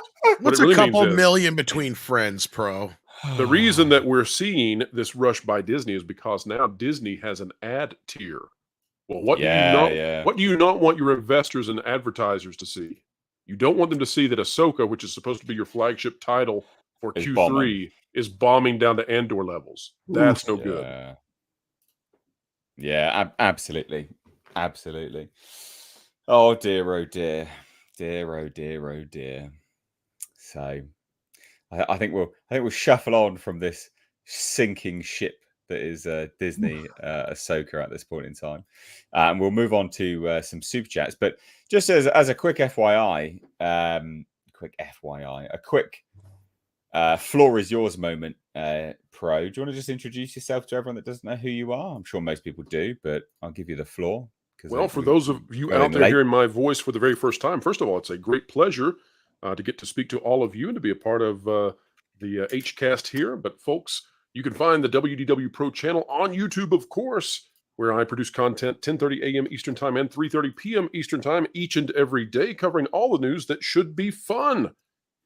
What's it really a couple means is- million between friends, pro? The reason that we're seeing this rush by Disney is because now Disney has an ad tier. Well, what do you not want your investors and advertisers to see? You don't want them to see that Ahsoka, which is supposed to be your flagship title for Is Q3, bombing. is bombing down to Andor levels. That's no good. Yeah, absolutely. Absolutely. Oh dear, oh dear. Dear, oh dear, oh dear. So I think we'll shuffle on from this sinking ship that is Disney Ahsoka at this point in time, and we'll move on to some super chats. But just as a quick FYI, a quick floor is yours moment, Pro. Do you want to just introduce yourself to everyone that doesn't know who you are? I'm sure most people do, but I'll give you the floor. Well, for those of you out there hearing my voice for the very first time, first of all, it's a great pleasure to get to speak to all of you and to be a part of the HCast here. But folks, you can find the WDW Pro channel on YouTube, of course, where I produce content 10:30 a.m. Eastern Time and 3:30 p.m. Eastern Time each and every day, covering all the news that should be fun.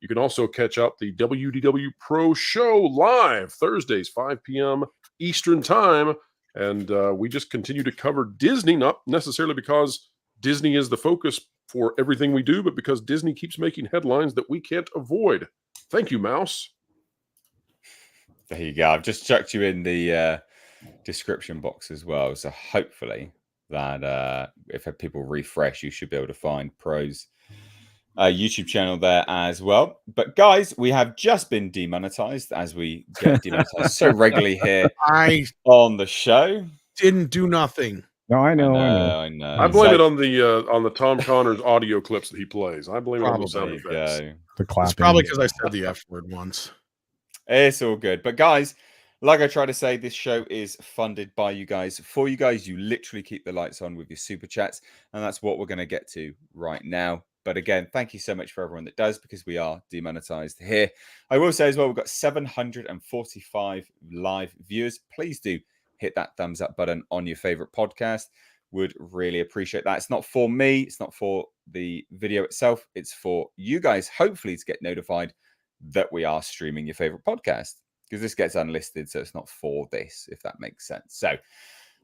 You can also catch up the WDW Pro show live Thursdays, 5 p.m. Eastern Time. And we just continue to cover Disney, not necessarily because Disney is the focus for everything we do, but because Disney keeps making headlines that we can't avoid. Thank you, Mouse. There you go. I've just chucked you in the description box as well. So hopefully that if people refresh, you should be able to find Pro's YouTube channel there as well. But guys, we have just been demonetized, as we get demonetized so regularly here on the show. Didn't do nothing. No, I know. I know. I blame it on the Tom Connors audio clips that he plays. I blame it on those sound Probably. effects. The clapping. It's probably because I said the F word once. It's all good. But guys, like I try to say, this show is funded by you guys. For you guys, you literally keep the lights on with your super chats. And that's what we're going to get to right now. But again, thank you so much for everyone that does, because we are demonetized here. I will say as well, we've got 745 live viewers. Please do hit that thumbs up button on your favorite podcast. Would really appreciate that. It's not for me. It's not for the video itself. It's for you guys, hopefully, to get notified that we are streaming your favorite podcast, because this gets unlisted. So it's not for this, if that makes sense. So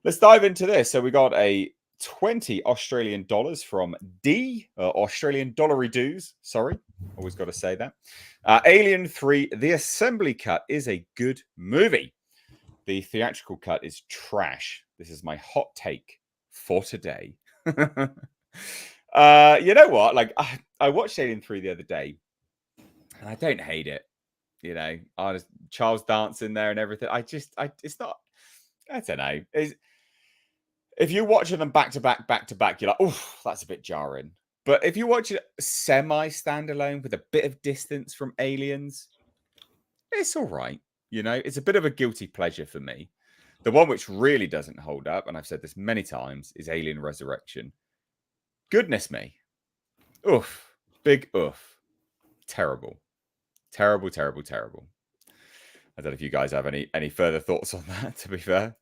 let's dive into this. So we got a 20 Australian dollars from D, Australian dollary dues. Sorry, always got to say that. Alien 3, the assembly cut is a good movie. The theatrical cut is trash. This is my hot take for today. You know what? Like, I watched Alien 3 the other day, and I don't hate it. You know, Charles dancing there and everything. It's not, I don't know. if you're watching them back to back, you're like, oh, that's a bit jarring. But if you watch it semi-standalone with a bit of distance from Aliens, it's all right. You know, it's a bit of a guilty pleasure for me. The one which really doesn't hold up, and I've said this many times, is Alien Resurrection. Goodness me. Oof. Big oof. Terrible. Terrible, terrible, terrible. I don't know if you guys have any further thoughts on that, to be fair.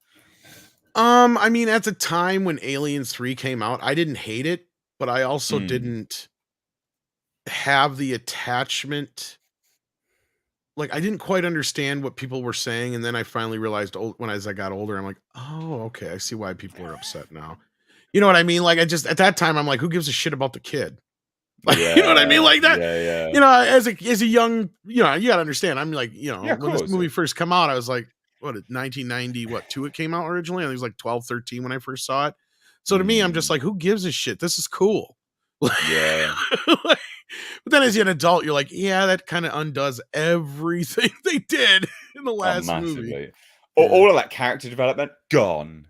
I mean, at the time when Aliens 3 came out, I didn't hate it, but I also didn't have the attachment. Like, I didn't quite understand what people were saying, and then I finally realized as I got older, I'm like, oh, okay, I see why people are upset now. You know what I mean? Like, at that time, I'm like, who gives a shit about the kid? Like, you know what I mean? Like that, you know, as a young, you know, you gotta understand, I'm like, you know, when this movie first come out, I was like, what, 1992 it came out originally? I think it was like 12, 13 when I first saw it. So to me, I'm just like, who gives a shit? This is cool. Yeah. But then as an adult, you're like, yeah, that kind of undoes everything they did in the last movie. All of that character development, gone.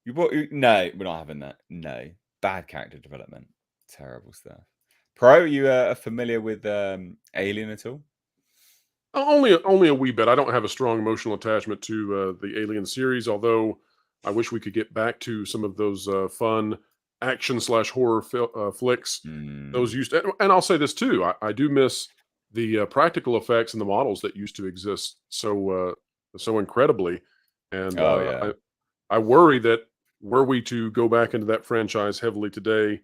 No, we're not having that. No. Bad character development. Terrible stuff. Pro, are you familiar with Alien at all? Only a wee bit. I don't have a strong emotional attachment to the Alien series, although I wish we could get back to some of those fun action/horror flicks. Those used to, and I'll say this too, I do miss the practical effects and the models that used to exist so incredibly. And I worry that were we to go back into that franchise heavily today,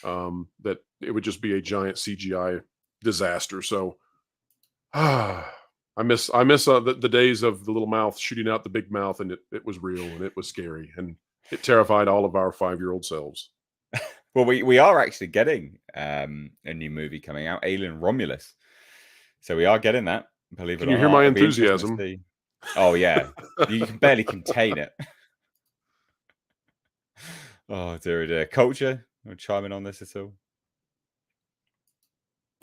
that it would just be a giant CGI disaster. So I miss the days of the little mouth shooting out the big mouth, and it was real and it was scary and it terrified all of our 5-year-old selves. Well, we are actually getting a new movie coming out, Alien Romulus. So we are getting that. Believe it or not. Can you hear my enthusiasm? Oh yeah, you can barely contain it. Oh dear. Culture, want to chime in on this at all?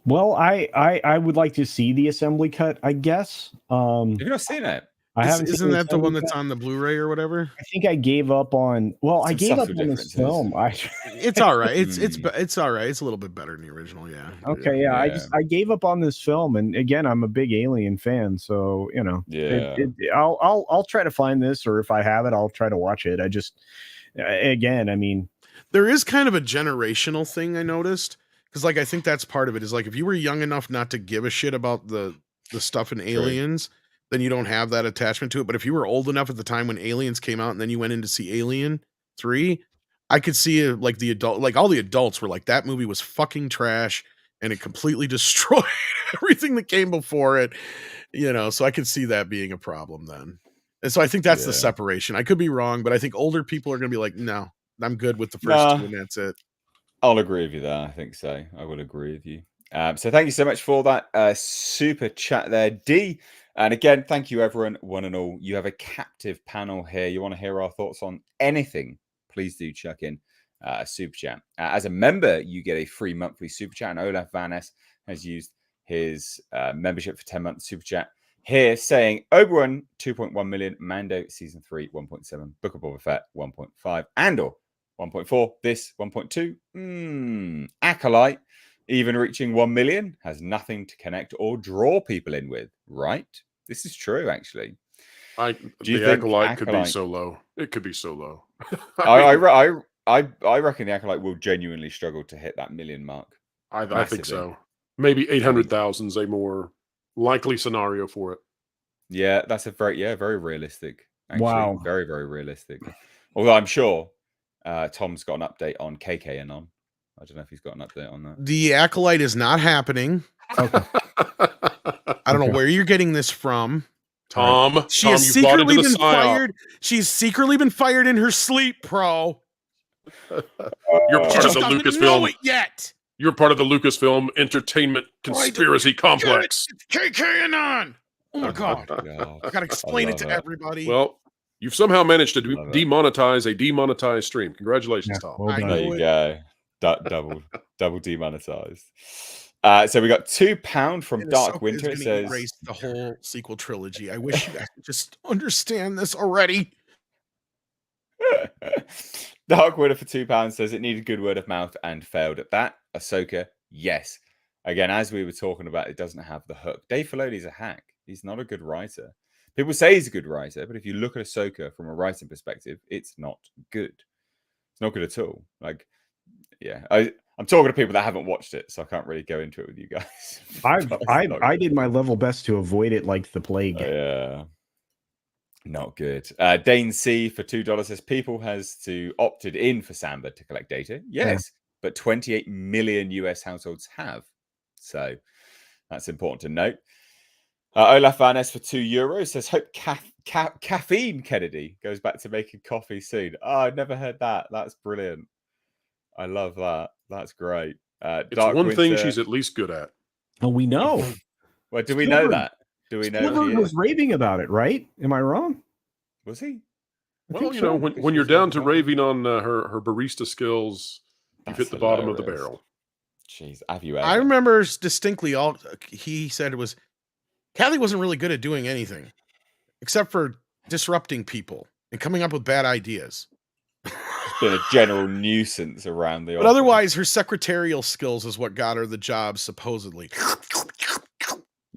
Well, I would like to see the assembly cut, I guess. Have you not seen it? I haven't. Isn't that the one that's on the Blu-ray or whatever? I think I gave up on. Well, I gave up on this film. It's all right. It's all right. It's a little bit better than the original. Yeah. Okay. Yeah. I gave up on this film, and again, I'm a big Alien fan, so you know. Yeah. I'll try to find this, or if I have it, I'll try to watch it. I just, again, I mean, there is kind of a generational thing I noticed, because like I think that's part of it. Is like if you were young enough not to give a shit about the stuff in Aliens. Right. Then you don't have that attachment to it. But if you were old enough at the time when Aliens came out and then you went in to see Alien 3, I could see like all the adults were like, that movie was fucking trash and it completely destroyed everything that came before it, you know, so I could see that being a problem then. And so I think that's the separation. I could be wrong, but I think older people are going to be like, no, I'm good with the first two and that's it. I'll agree with you there. I think so. I will agree with you. So thank you so much for that super chat there, D. And again, thank you, everyone, one and all. You have a captive panel here. You want to hear our thoughts on anything, please do chuck in a super chat. As a member, you get a free monthly super chat. And Olaf Van Ness has used his membership for 10 months super chat here, saying Obi-Wan 2.1 million, Mando season 3 1.7, Book of Boba Fett 1.5, Andor 1.4, this 1.2. Acolyte even reaching 1 million has nothing to connect or draw people in with, right? This is true, actually. The Acolyte could be so low. It could be so low. I reckon the Acolyte will genuinely struggle to hit that million mark. I think so. Maybe 800,000 is a more likely scenario for it. Yeah, that's very realistic. Actually. Wow. Very, very realistic. Although I'm sure Tom's got an update on KKanon. I don't know if he's got an update on that. The Acolyte is not happening. Okay. I don't know where you're getting this from, Tom. She has secretly been fired. She's secretly been fired in her sleep, Pro. You're part of the Lucasfilm. Know it yet. You're part of the Lucasfilm Entertainment Conspiracy Complex. It's KKanon. Oh my god! I gotta explain it to everybody. Well, you've somehow managed to demonetize a demonetized stream. Congratulations, Tom. Well there you go. Double demonetized. So we got £2 from Dark Winter. It says erase the whole sequel trilogy. I wish you guys could just understand this already. Dark Widow for £2 says it needed good word of mouth and failed at that. Ahsoka, yes. Again, as we were talking about, it doesn't have the hook. Dave Filoni's a hack. He's not a good writer. People say he's a good writer, but if you look at Ahsoka from a writing perspective, it's not good. It's not good at all. Like, yeah, I'm talking to people that haven't watched it, so I can't really go into it with you guys. I did my level best to avoid it like the plague. Yeah. Not good. Dane C for $2 says people has to opted in for Samba to collect data. Yes, but 28 million US households have. So that's important to note. Olaf Van S for €2 says hope caffeine Kennedy goes back to making coffee soon. Oh, I've never heard that. That's brilliant. I love that. That's great. It's Dark one thing Winter. she's at least good at. Oh, we know. Well, do we know that? Do we know Spielberg she was is? raving about it, right? Am I wrong? Was he? Well, you know, when you're down to raving on her barista skills, you've hit the bottom of the barrel. Jeez, have you ever? I remember distinctly he said it was Kathy wasn't really good at doing anything except for disrupting people and coming up with bad ideas. Been a general nuisance around the But otherwise, her secretarial skills is what got her the job, supposedly.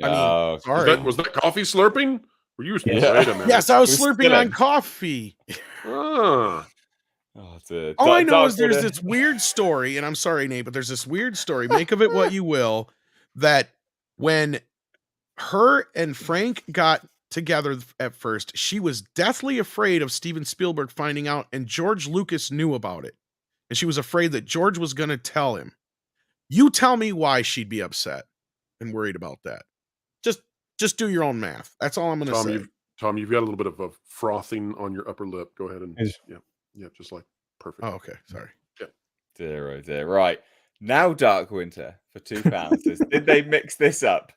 I mean, sorry. Was that coffee slurping? Were you? Yeah. Wait a minute. Yes, I was slurping on coffee. Ah. All I know is there's this weird story, and I'm sorry, Nate, but there's this weird story. Make of it what you will. That when her and Frank got together at first, she was deathly afraid of Steven Spielberg finding out, and George Lucas knew about it. And she was afraid that George was going to tell him. You tell me why she'd be upset and worried about that. Just do your own math. That's all I'm going to say. Tom, you've got a little bit of a frothing on your upper lip. Go ahead and yeah, just like perfect. Oh, okay. Sorry. Yeah. Dear. Right. Now Dark Winter for £2 says, did they mix this up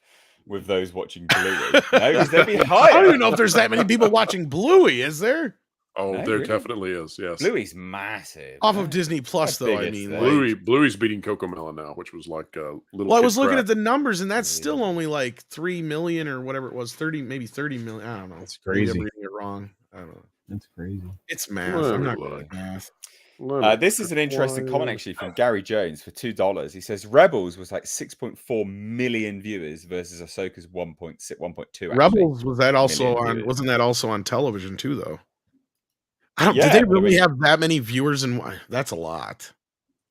with those watching Bluey? No, because they'd be higher. I don't even know if there's that many people watching Bluey, is there? Oh, No, there really? Definitely is. Yes, Bluey's massive. Off of Disney Plus, though. I mean, Bluey's beating Cocomelon now, which was like a little. Well, I was looking at the numbers, and that's still only like 3 million or whatever it was, 30 million. I don't know. It's crazy. I'm reading it wrong. I don't know. That's crazy. It's math. I'm not good at math. This is an interesting comment actually from Gary Jones for $2. He says Rebels was like 6.4 million viewers versus Ahsoka's 1.2. Rebels wasn't that also on television too though? Did they really have that many viewers? And that's a lot.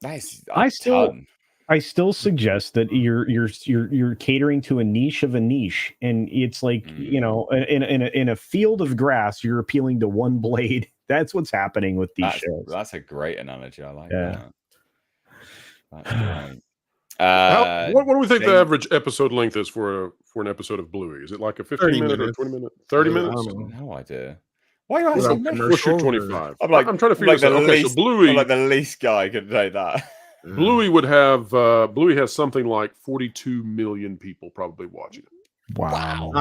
Nice. I still suggest that you're catering to a niche of a niche, and it's like in a field of grass, you're appealing to one blade. That's what's happening with these shows. That's a great analogy. I like that. That's great. What do we think the average episode length is for an episode of Bluey? Is it like a 15-minute or 20-minute? 30 minutes? No idea. Why are you asking me? What's your 25? I'm trying to figure this out. Okay, so Bluey, I'm like the least guy could know that. Bluey would have Bluey has something like 42 million people probably watching it. Wow.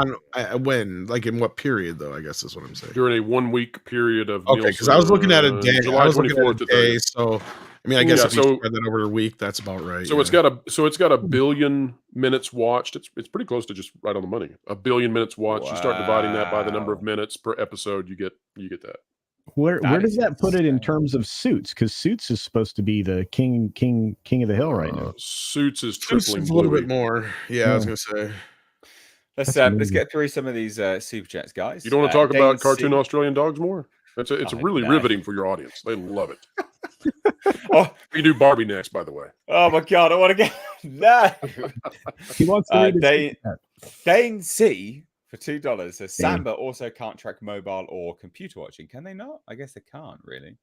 When? Like in what period though? I guess is what I'm saying. During a 1 week period of okay, because I was looking at a day. July 24th to 30th. So I mean, I guess if you spread that over a week, that's about right. So it's got a billion minutes watched. It's pretty close to just right on the money. 1 billion minutes watched. Wow. You start dividing that by the number of minutes per episode, you get that. Where does that put it in terms of Suits? Because Suits is supposed to be the king of the hill right now. Suits is tripling a little bit more. Yeah, I was gonna say. Let's get through some of these super chats, guys. You don't want to talk about cartoon Australian dogs more? It's really riveting for your audience. They love it. We do Barbie next, by the way. Oh my god, I want to get no. He wants to read Dane C for $2 says Samba also can't track mobile or computer watching. Can they not? I guess they can't really.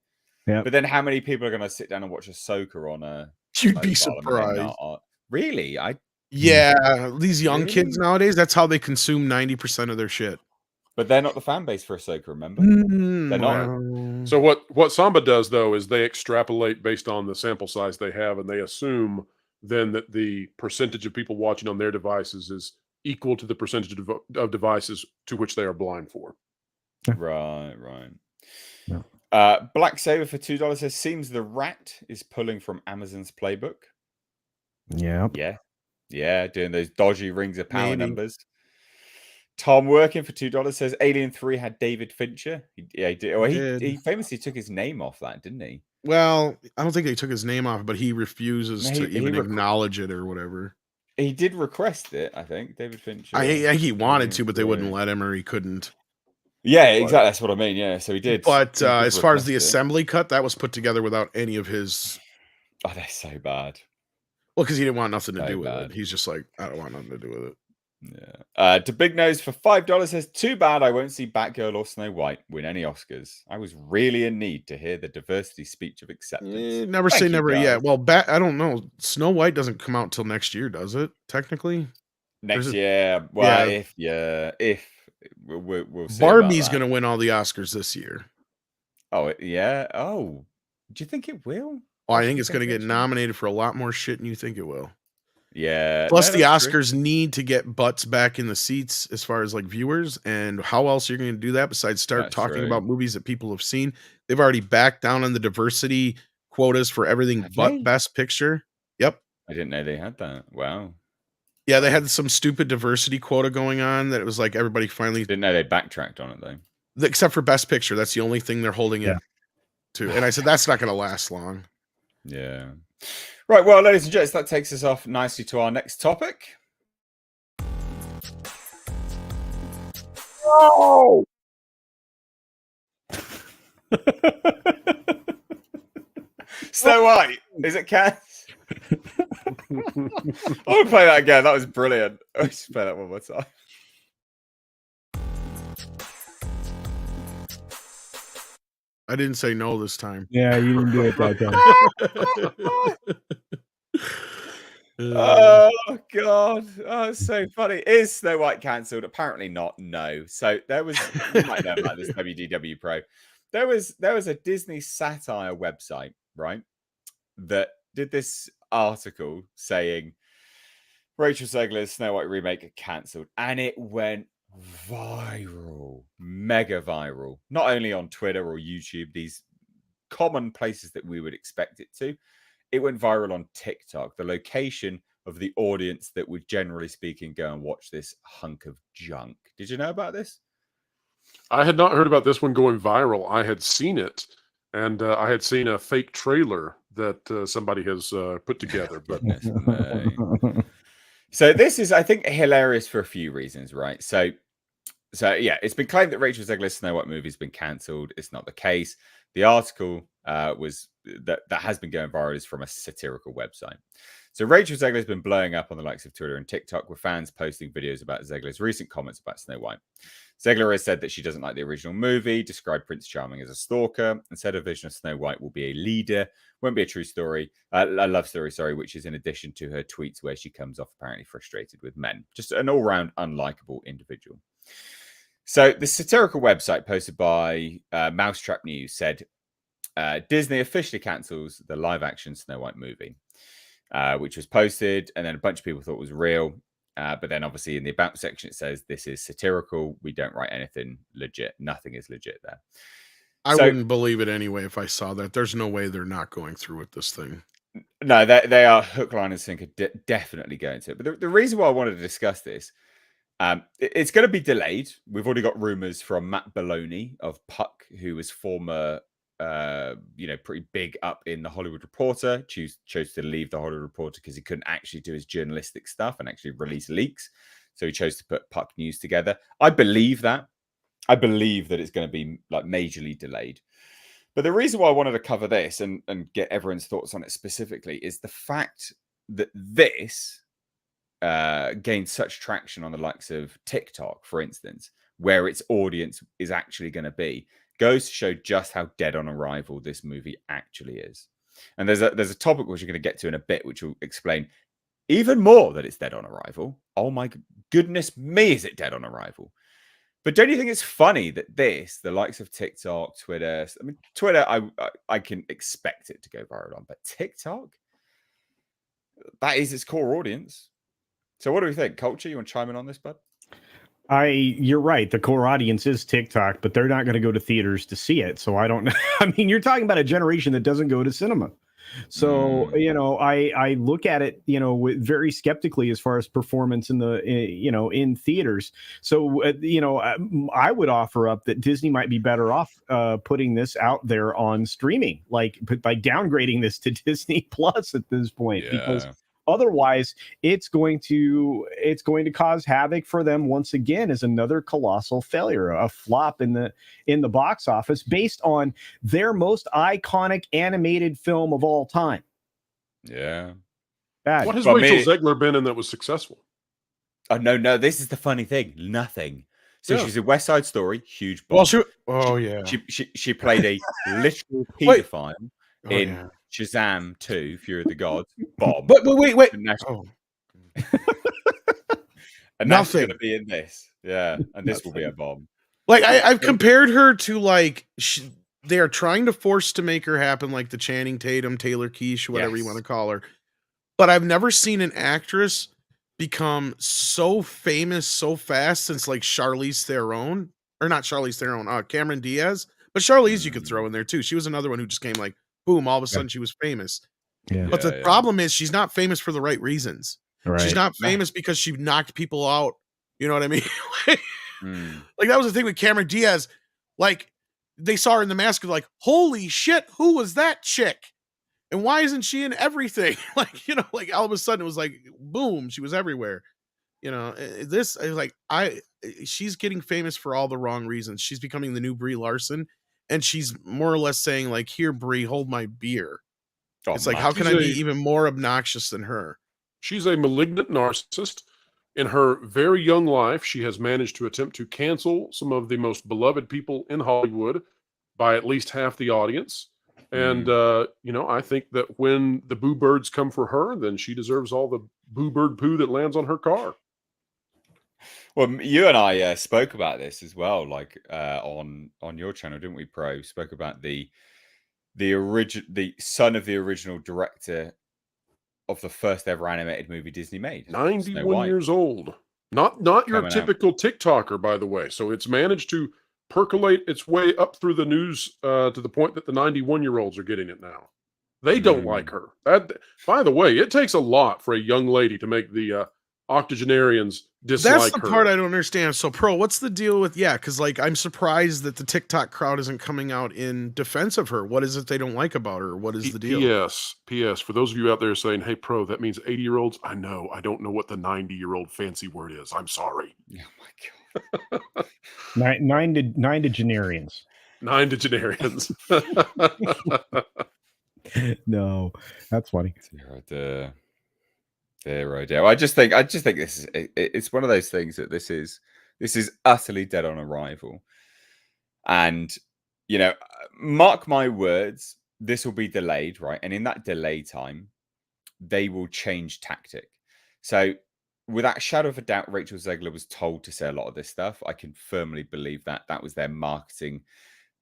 Yeah. But then how many people are going to sit down and watch Ahsoka on a? You'd be surprised. Really? Yeah, these young kids nowadays, that's how they consume 90% of their shit. But they're not the fan base for Ahsoka, remember? They're not. So what Samba does, though, is they extrapolate based on the sample size they have, and they assume then that the percentage of people watching on their devices is equal to the percentage of devices to which they are blind for. Right. Yeah. Black Saber for $2 says, seems the rat is pulling from Amazon's playbook. Yeah. Yeah, doing those dodgy rings of power numbers. Tom working for $2 says Alien 3 had David Fincher. He did. Well, did. he famously took his name off that, didn't he? Well, I don't think they took his name off, but he refuses No, to even acknowledge it or whatever. He did request it, I think, David Fincher. I think he wanted to, but they wouldn't let him, or he couldn't. Yeah, exactly. That's what I mean. Yeah, so he did. But he did as far as the request it. assembly cut, that was put together without any of his. Oh, they're so bad. Well, because he didn't want nothing to So do with bad. it. He's just like, I don't want nothing to do with it. Yeah. To Big Nose for $5 says, too bad I won't see Batgirl or Snow White win any Oscars. I was really in need to hear the diversity speech of acceptance. Never Thank say you, never. guys. Yeah. Well, I don't know. Snow White doesn't come out till next year, does it? Technically, Next year. Well, if we'll see. Barbie's going to win all the Oscars this year. Oh yeah. Oh, do you think it will? Oh, I think it's going to get nominated for a lot more shit than you think it will. Yeah. Plus, the Oscars need to get butts back in the seats as far as like viewers. And how else are you going to do that besides start talking about movies that people have seen? They've already backed down on the diversity quotas for everything but Best Picture. Yep. I didn't know they had that. Wow. Yeah, they had some stupid diversity quota going on that it was like everybody finally didn't know they backtracked on it though. Except for Best Picture. That's the only thing they're holding it to. And I said, that's not going to last long. Yeah. Right, well, ladies and gents, that takes us off nicely to our next topic. Oh! Snow White, is it Cass? I want to play that again. That was brilliant. Let's play that one more time. I didn't say no this time. Yeah, you didn't do it that time. Oh god, oh, it's so funny. Is Snow White cancelled? Apparently not. No. So there was, you might know about this WDW Pro. There was a Disney satire website, right, that did this article saying Rachel Zegler's Snow White remake cancelled, and it went viral, mega viral. Not only on Twitter or YouTube, these common places that we would expect it to. It went viral on TikTok, the location of the audience that would, generally speaking, go and watch this hunk of junk. Did you know about this? I had not heard about this one going viral. I had seen it, and I had seen a fake trailer that somebody has put together. But so this is, I think, hilarious for a few reasons, right? So yeah, it's been claimed that Rachel Zegler's Snow White movie has been cancelled. It's not the case. The article was that has been going viral is from a satirical website. So Rachel Zegler has been blowing up on the likes of Twitter and TikTok, with fans posting videos about Zegler's recent comments about Snow White. Zegler has said that she doesn't like the original movie, described Prince Charming as a stalker, and said her vision of Snow White will be a leader, won't be a true story, a love story, sorry, which is in addition to her tweets where she comes off apparently frustrated with men. Just an all-round unlikable individual. So the satirical website posted by Mousetrap News said, Disney officially cancels the live-action Snow White movie, which was posted, and then a bunch of people thought it was real. But then obviously in the about section, it says this is satirical. We don't write anything legit. Nothing is legit there. I wouldn't believe it anyway if I saw that. There's no way they're not going through with this thing. No, they are hook, line, and sinker, definitely going to it. But the reason why I wanted to discuss this, it's going to be delayed. We've already got rumors from Matt Belloni of Puck, who was former, pretty big up in the Hollywood Reporter. Chose to leave the Hollywood Reporter because he couldn't actually do his journalistic stuff and actually release leaks. So he chose to put Puck News together. I believe that. I believe that it's going to be like majorly delayed. But the reason why I wanted to cover this and get everyone's thoughts on it specifically is the fact that this gained such traction on the likes of TikTok, for instance, where its audience is actually going to be, goes to show just how dead on arrival this movie actually is. And there's a topic which we're going to get to in a bit, which will explain even more that it's dead on arrival. Oh my goodness me, is it dead on arrival? But don't you think it's funny that the likes of TikTok, Twitter, I mean, Twitter, I can expect it to go viral on, but TikTok, that is its core audience. So what do we think? Culture, you want to chime in on this, bud? You're right. The core audience is TikTok, but they're not going to go to theaters to see it. So I don't know. I mean, you're talking about a generation that doesn't go to cinema. So, I look at it, very skeptically as far as performance in the, in theaters. So, I would offer up that Disney might be better off putting this out there on streaming, like by downgrading this to Disney Plus at this point, because Yeah. otherwise it's going to cause havoc for them once again as another colossal failure, a flop in the box office based on their most iconic animated film of all time. Yeah. Bad. What has But Rachel me- Zegler been in that was successful? Oh no, this is the funny thing. Nothing. So Yeah. she's in West Side Story, huge bomb. Well, yeah. She played a literal Wait. paedophile Oh, in yeah. Shazam 2, Fury of the Gods, bomb. But wait. And now, Oh, and now she's nothing. gonna be in this. Yeah, and this will be a bomb. Like I've compared her to like they are trying to force to make her happen like the Channing Tatum, Taylor Quiche, whatever you Yes. want to call her. But I've never seen an actress become so famous so fast since like Charlize Theron, or not Charlize Theron, Cameron Diaz. But Charlize you could throw in there too. She was another one who just came like boom, all of a sudden she was famous. Yeah. But the problem is she's not famous for the right reasons. Right. She's not famous because she knocked people out. You know what I mean? Mm. Like that was the thing with Cameron Diaz. Like they saw her in The Mask, like, holy shit, who was that chick? And why isn't she in everything? Like, like all of a sudden it was like, boom, she was everywhere. This is like she's getting famous for all the wrong reasons. She's becoming the new Brie Larson, and she's more or less saying like, here, Brie, hold my beer. Oh, It's like, man. how can I be even more obnoxious than her? She's a malignant narcissist. In her very young life, she has managed to attempt to cancel some of the most beloved people in Hollywood by at least half the audience. And, I think that when the boo birds come for her, then she deserves all the boo bird poo that lands on her car. Well, you and I spoke about this as well, like on your channel, didn't we, Pro? Spoke about the son of the original director of the first ever animated movie Disney made. 91 years old. Not your Coming out. typical TikToker, by the way. So it's managed to percolate its way up through the news to the point that the 91-year-olds are getting it now. They don't like her. By the way, it takes a lot for a young lady to make the octogenarians dislike her. That's the part I don't understand. So, Pro, what's the deal with because like I'm surprised that the TikTok crowd isn't coming out in defense of her. What is it they don't like about her? What is the deal? P.S. For those of you out there saying, "Hey, Pro, that means 80-year-olds." I know. I don't know what the 90-year-old fancy word is. I'm sorry. Oh my god. Nine to Genarians. 9-genarians. No, that's funny. There, I just think this is it's one of those things that this is utterly dead on arrival, and mark my words, this will be delayed, right? And in that delay time, they will change tactic. So, without a shadow of a doubt, Rachel Zegler was told to say a lot of this stuff. I can firmly believe that was their marketing.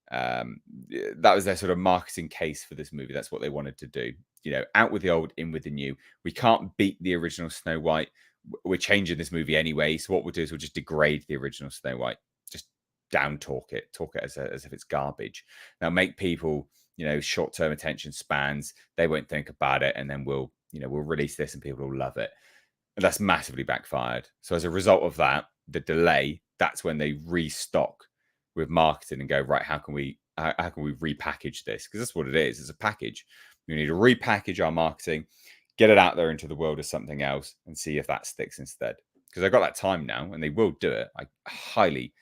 That was their sort of marketing case for this movie. That's what they wanted to do. Out with the old, in with the new. We can't beat the original Snow White. We're changing this movie anyway. So what we'll do is we'll just degrade the original Snow White. Just talk it as if it's garbage. Now make people, short-term attention spans. They won't think about it, and then we'll release this and people will love it. And that's massively backfired. So as a result of that, the delay, that's when they restock with marketing and go, right, how can we repackage this? Because that's what it is. It's a package. We need to repackage our marketing, get it out there into the world as something else, and see if that sticks instead. Because they've got that time now, and they will do it. I highly,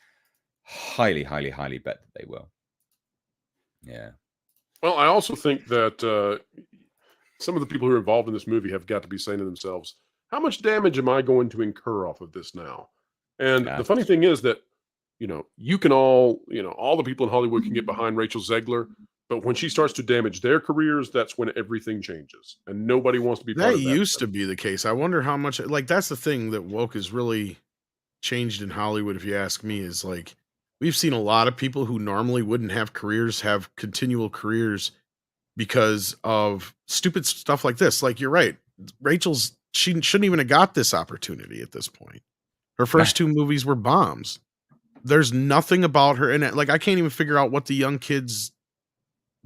highly, highly, highly bet that they will. Yeah. Well, I also think that some of the people who are involved in this movie have got to be saying to themselves, how much damage am I going to incur off of this now? And the funny thing is that, you can all the people in Hollywood can get behind Rachel Zegler, but when she starts to damage their careers, that's when everything changes, and nobody wants to be part of that. That used to be the case. I wonder how much, like, that's the thing that woke has really changed in Hollywood, if you ask me, is like, we've seen a lot of people who normally wouldn't have careers have continual careers because of stupid stuff like this. Like, you're right. She shouldn't even have got this opportunity at this point. Her first two movies were bombs. There's nothing about her. And like, I can't even figure out what the young kids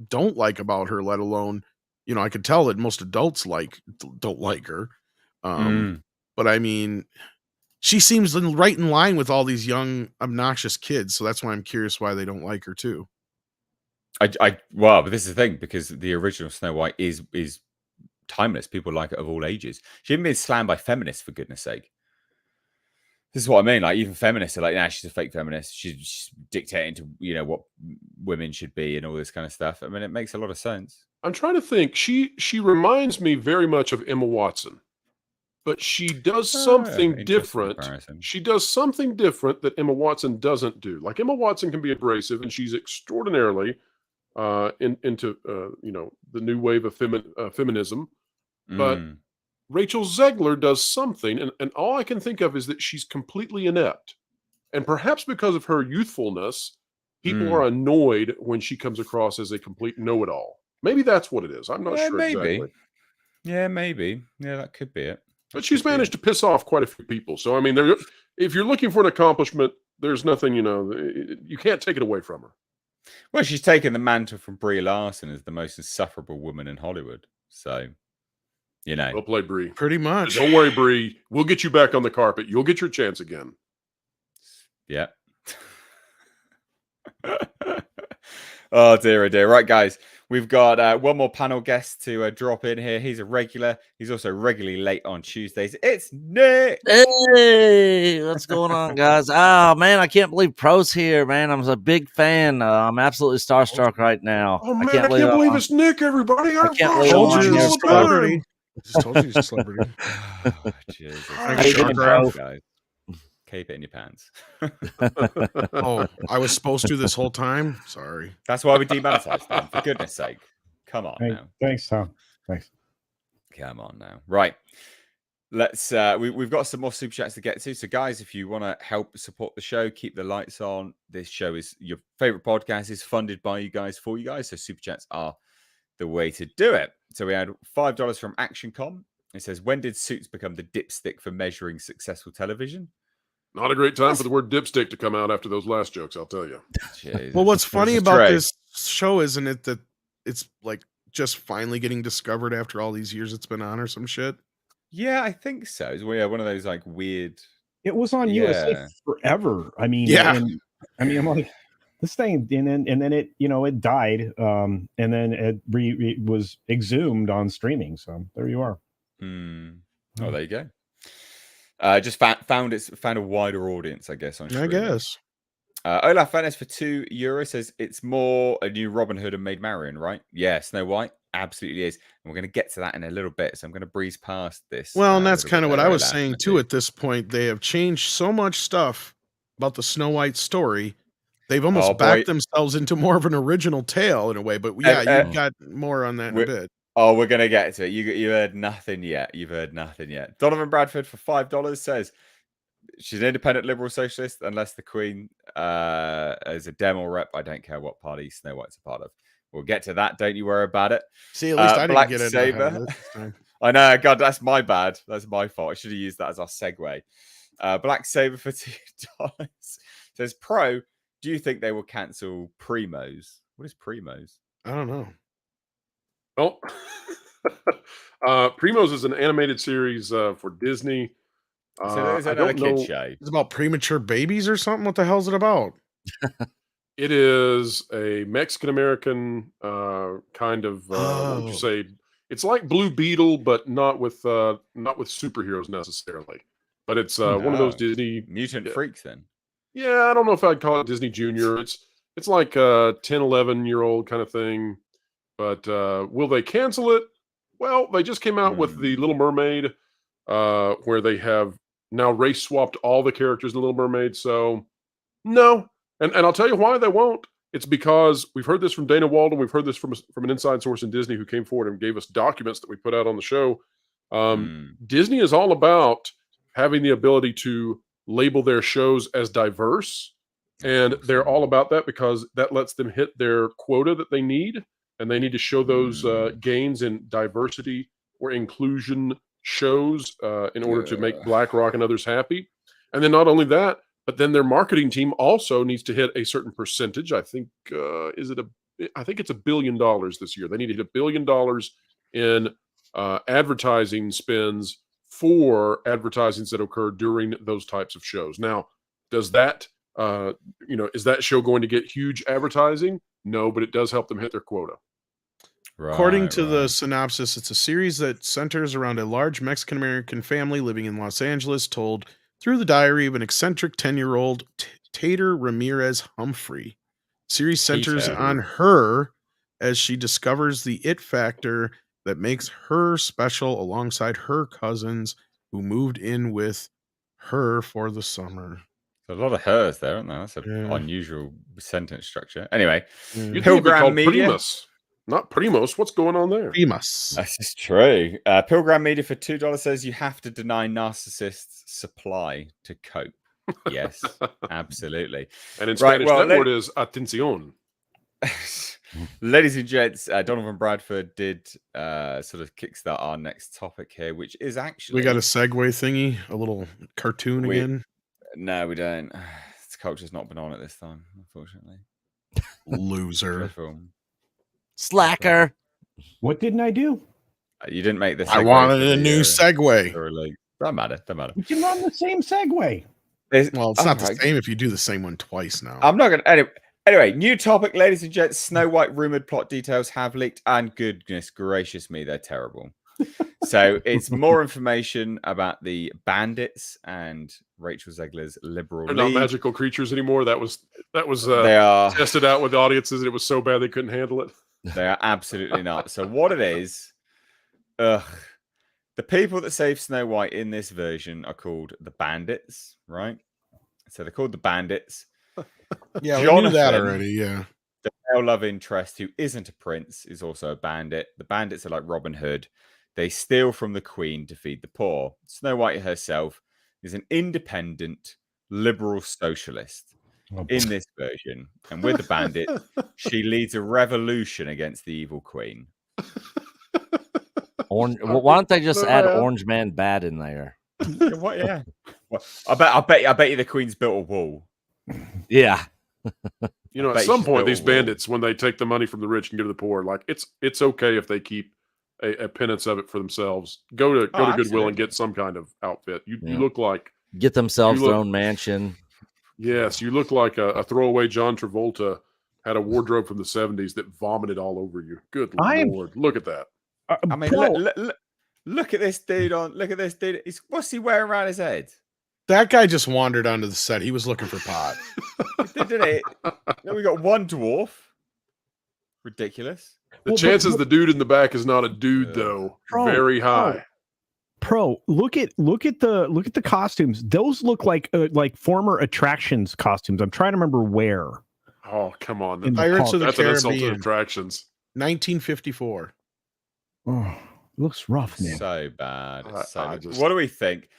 don't like about her, let alone you know, I could tell that most adults don't like her. But I mean, she seems right in line with all these young, obnoxious kids. So that's why I'm curious why they don't like her too. Well, but this is the thing, because the original Snow White is timeless. People like it of all ages. She even been slammed by feminists, for goodness sake. This is what I mean. Like, even feminists are like, nah, she's a fake feminist. She's dictating to, you know, what women should be and all this kind of stuff. I mean, it makes a lot of sense. I'm trying to think. She reminds me very much of Emma Watson, but she does something Interesting different. comparison. She does something different that Emma Watson doesn't do. Like, Emma Watson can be abrasive, and she's extraordinarily into you know, the new wave of feminism. But Rachel Zegler does something, and all I can think of is that she's completely inept. And perhaps because of her youthfulness, people are annoyed when she comes across as a complete know-it-all. Maybe that's what it is. I'm not sure exactly. Yeah, maybe. Yeah, that could be it. But she's managed to piss off quite a few people. So, I mean, if you're looking for an accomplishment, there's nothing, you know, you can't take it away from her. Well, she's taken the mantle from Brie Larson as the most insufferable woman in Hollywood. So, you know. Well played, Brie. Pretty much. Don't worry, Brie. We'll get you back on the carpet. You'll get your chance again. Yeah. Oh dear, oh dear. Right, guys, we've got one more panel guest to drop in here. He's a regular. He's also regularly late on Tuesdays. It's Nick. Hey, what's going on, guys? Oh man, I can't believe Pro's here, man. I'm a big fan. I'm absolutely starstruck right now. Oh man, I can't believe it's Nick, everybody. I can't believe Told I'm you here, he's a Pro. celebrity. Just told you he's a celebrity. Oh, Jesus. How you doing, Pro? Guys. Keep it in your pants. Oh, I was supposed to this whole time. Sorry. That's why we demonetized them. For goodness sake. Come on now. Thanks, Tom. Thanks. Come on now. Right. Let's we've got some more super chats to get to. So guys, if you want to help support the show, keep the lights on. This show is your favorite podcast, is funded by you guys for you guys. So super chats are the way to do it. So we had $5 from ActionCom. It says, when did Suits become the dipstick for measuring successful television? Not a great time for the word dipstick to come out after those last jokes, I'll tell you. Jesus. Well, what's funny about this show, isn't it, that it's like just finally getting discovered after all these years it's been on or some shit? Yeah, I think so. It's one of those like weird. It was on USA forever. I mean, I'm like, this thing, and then it, you know, it died, and then it was exhumed on streaming. So there you are. Oh, there you go. Just found a wider audience, I guess. On streaming. I guess. Olaf Venice for €2 says it's more a new Robin Hood and Maid Marian, right? Yeah, Snow White absolutely is, and we're going to get to that in a little bit. So I'm going to breeze past this. Well, and that's kind of what I was saying too. At this point, they have changed so much stuff about the Snow White story. They've almost backed themselves into more of an original tale in a way. But yeah, you got more on that in a bit. Oh, we're going to get to it. You heard nothing yet. You've heard nothing yet. Donovan Bradford for $5 says she's an independent liberal socialist unless the Queen is a Dem or rep. I don't care what party Snow White's a part of. We'll get to that. Don't you worry about it. See, at least I didn't get it. Saber. I know. God, that's my bad. That's my fault. I should have used that as our segue. Black Saber for $2 says, Pro, do you think they will cancel Primos? What is Primos? I don't know. Well, Primos is an animated series for Disney. So is another kid show. It's about premature babies or something. What the hell is it about? It is a Mexican-American kind of, what would you say? It's like Blue Beetle, but not with superheroes necessarily. But it's one of those Disney... Mutant freaks then. Yeah, I don't know if I'd call it Disney Junior. It's like a 10, 11-year-old kind of thing. But will they cancel it? Well, they just came out with The Little Mermaid, where they have now race swapped all the characters in The Little Mermaid. So, no. And I'll tell you why they won't. It's because we've heard this from Dana Walden. We've heard this from an inside source in Disney who came forward and gave us documents that we put out on the show. Disney is all about having the ability to label their shows as diverse. And they're all about that because that lets them hit their quota that they need. And they need to show those gains in diversity or inclusion shows in order to make BlackRock and others happy. And then not only that, but then their marketing team also needs to hit a certain percentage. I think I think it's $1 billion this year. They need to hit $1 billion in advertising spends for advertisings that occur during those types of shows. Now, does that, is that show going to get huge advertising? No, but it does help them hit their quota. According to the synopsis, it's a series that centers around a large Mexican-American family living in Los Angeles, told through the diary of an eccentric 10-year-old Tater Ramirez Humphrey. Series centers on her as she discovers the it factor that makes her special alongside her cousins who moved in with her for the summer. There's a lot of hers there, aren't there? That's an unusual sentence structure. Anyway, You'd think it'd be called Primus, not Primos. What's going on there? Primus. This is true. Pilgram Media for $2 says you have to deny narcissists supply to cope. Yes, absolutely. And in Spanish, that word is atención. Ladies and gents, Donovan Bradford did sort of kickstart our next topic here, which is actually... We got a segue thingy, a little cartoon again. No, we don't. This culture's not been on it this time, unfortunately. Loser. Slacker. What didn't I do? You didn't make this. I wanted a new segue. Don't matter. We can run the same segue. Well, it's not the same if you do the same one twice now. I'm not going to... Anyway, new topic, ladies and gents. Snow White rumored plot details have leaked, and goodness gracious me, they're terrible. So it's more information about the bandits and Rachel Zegler's liberal They're league. not magical creatures anymore. That was they are tested out with audiences, and it was so bad they couldn't handle it. They are absolutely not. So what it is, the people that save Snow White in this version are called the bandits, right? So they're called the bandits. Yeah, we knew that already, yeah. The male love interest, who isn't a prince, is also a bandit. The bandits are like Robin Hood. They steal from the queen to feed the poor. Snow White herself is an independent, liberal socialist in this version. And with the bandit, she leads a revolution against the evil queen. Why don't they just add Orange Man Bad in there? What? Yeah. I bet you the queen's built a wall. Yeah. At some point, these bandits, when they take the money from the rich and give to the poor, like it's okay if they keep a penance of it for themselves. Go to Goodwill and get some kind of outfit. You look like get themselves their own mansion. Yes, you look like a throwaway John Travolta had a wardrobe from the 70s that vomited all over you. Good Lord, look at that. I mean, look at this dude Look at this dude. What's he wearing around his head? That guy just wandered onto the set. He was looking for pot. Didn't he? We got one dwarf. Ridiculous. The chances the dude in the back is not a dude, though, very high. Look at the costumes. Those look like former attractions costumes. I'm trying to remember where. Oh, come on! Pirates of the Caribbean. An insult to attractions. 1954. Oh, it looks rough, man. So bad. What do we think?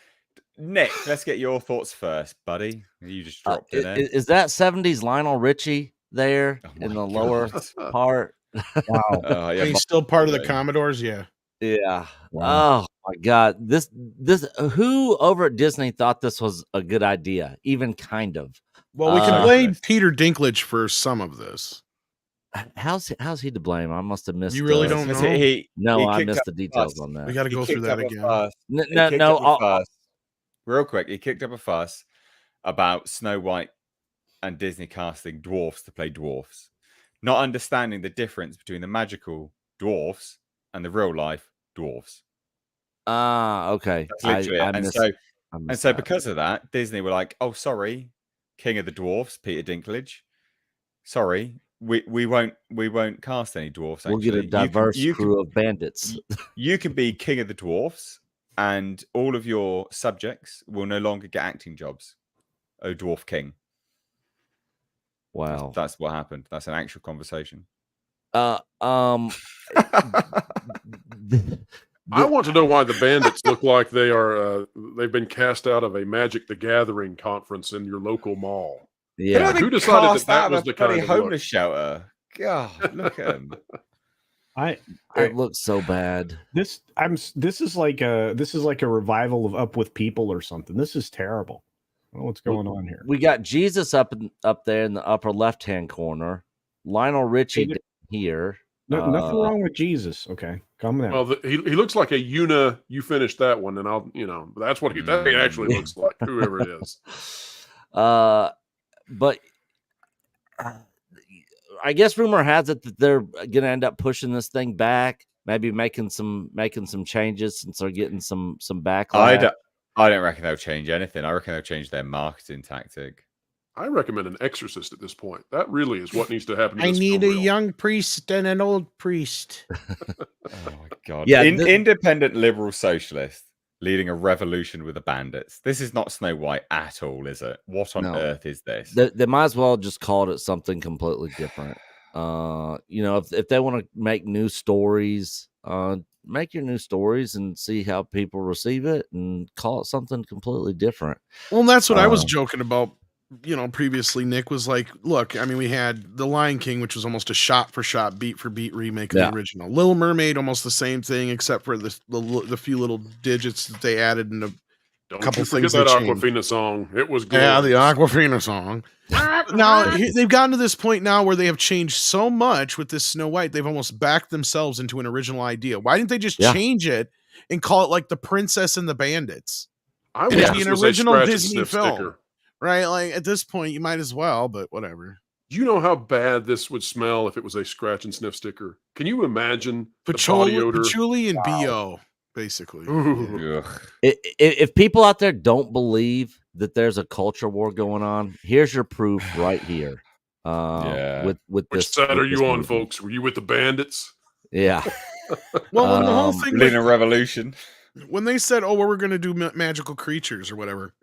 Nick, let's get your thoughts first, buddy. You just dropped in there. Is that 70s Lionel Richie there in the lower part? Wow. He's still part of the Commodores, yeah. Yeah. Wow. Oh my God. This who over at Disney thought this was a good idea, even kind of. Well, we can blame Peter Dinklage for some of this. How's he to blame? I must have missed. You really don't know? I missed the details on that. We got to go through that again. No. Real quick, he kicked up a fuss about Snow White and Disney casting dwarfs to play dwarfs, not understanding the difference between the magical dwarfs and the real life dwarfs. Okay. So because of that, Disney were like, "Oh, sorry, King of the Dwarfs, Peter Dinklage. Sorry, we won't cast any dwarfs. We'll get a diverse crew of bandits. You can be King of the Dwarfs, and all of your subjects will no longer get acting jobs. Oh, Dwarf King." Wow, that's what happened. That's an actual conversation. I want to know why the bandits look like they've been cast out of a Magic the Gathering conference in your local mall. Yeah, who decided that was the kind of homeless shelter? God, look at them. It looks so bad. This is like a revival of Up with People or something. This is terrible. I don't know what's going on here. We got Jesus up there in the upper left hand corner. Lionel Richie here. Nothing wrong with Jesus. Okay, calm down. Well, he looks like a Una. You finished that one, and that's what he actually looks like. Whoever it is. But I guess rumor has it that they're going to end up pushing this thing back, maybe making some changes since they're getting some backlash. I don't reckon they'll change anything. I reckon they'll change their marketing tactic. I recommend an exorcist at this point. That really is what needs to happen. I need a young priest and an old priest. Oh my god! Yeah, independent liberal socialist leading a revolution with the bandits. This is not Snow White at all, is it? What on earth is this? They might as well just call it something completely different. If they want to make new stories, make your new stories and see how people receive it, and call it something completely different. Well, that's what I was joking about. Previously, Nick was like, look, I mean, we had The Lion King, which was almost a shot-for-shot, beat-for-beat remake of the original. Little Mermaid, almost the same thing, except for the few little digits that they added in a couple things. That Aquafina song. It was good. Yeah, the Aquafina song. Now, they've gotten to this point now where they have changed so much with this Snow White, they've almost backed themselves into an original idea. Why didn't they just change it and call it like The Princess and the Bandits? I would be an original Disney film. Sticker. Right, like at this point, you might as well, but whatever. Do you know how bad this would smell if it was a scratch and sniff sticker? Can you imagine patchouli and BO, basically? If people out there don't believe that there's a culture war going on, here's your proof right here. With which side are you on, folks? Were you with the bandits? Yeah. Well, the whole thing leading a revolution. When they said, "Oh, we're going to do magical creatures or whatever,"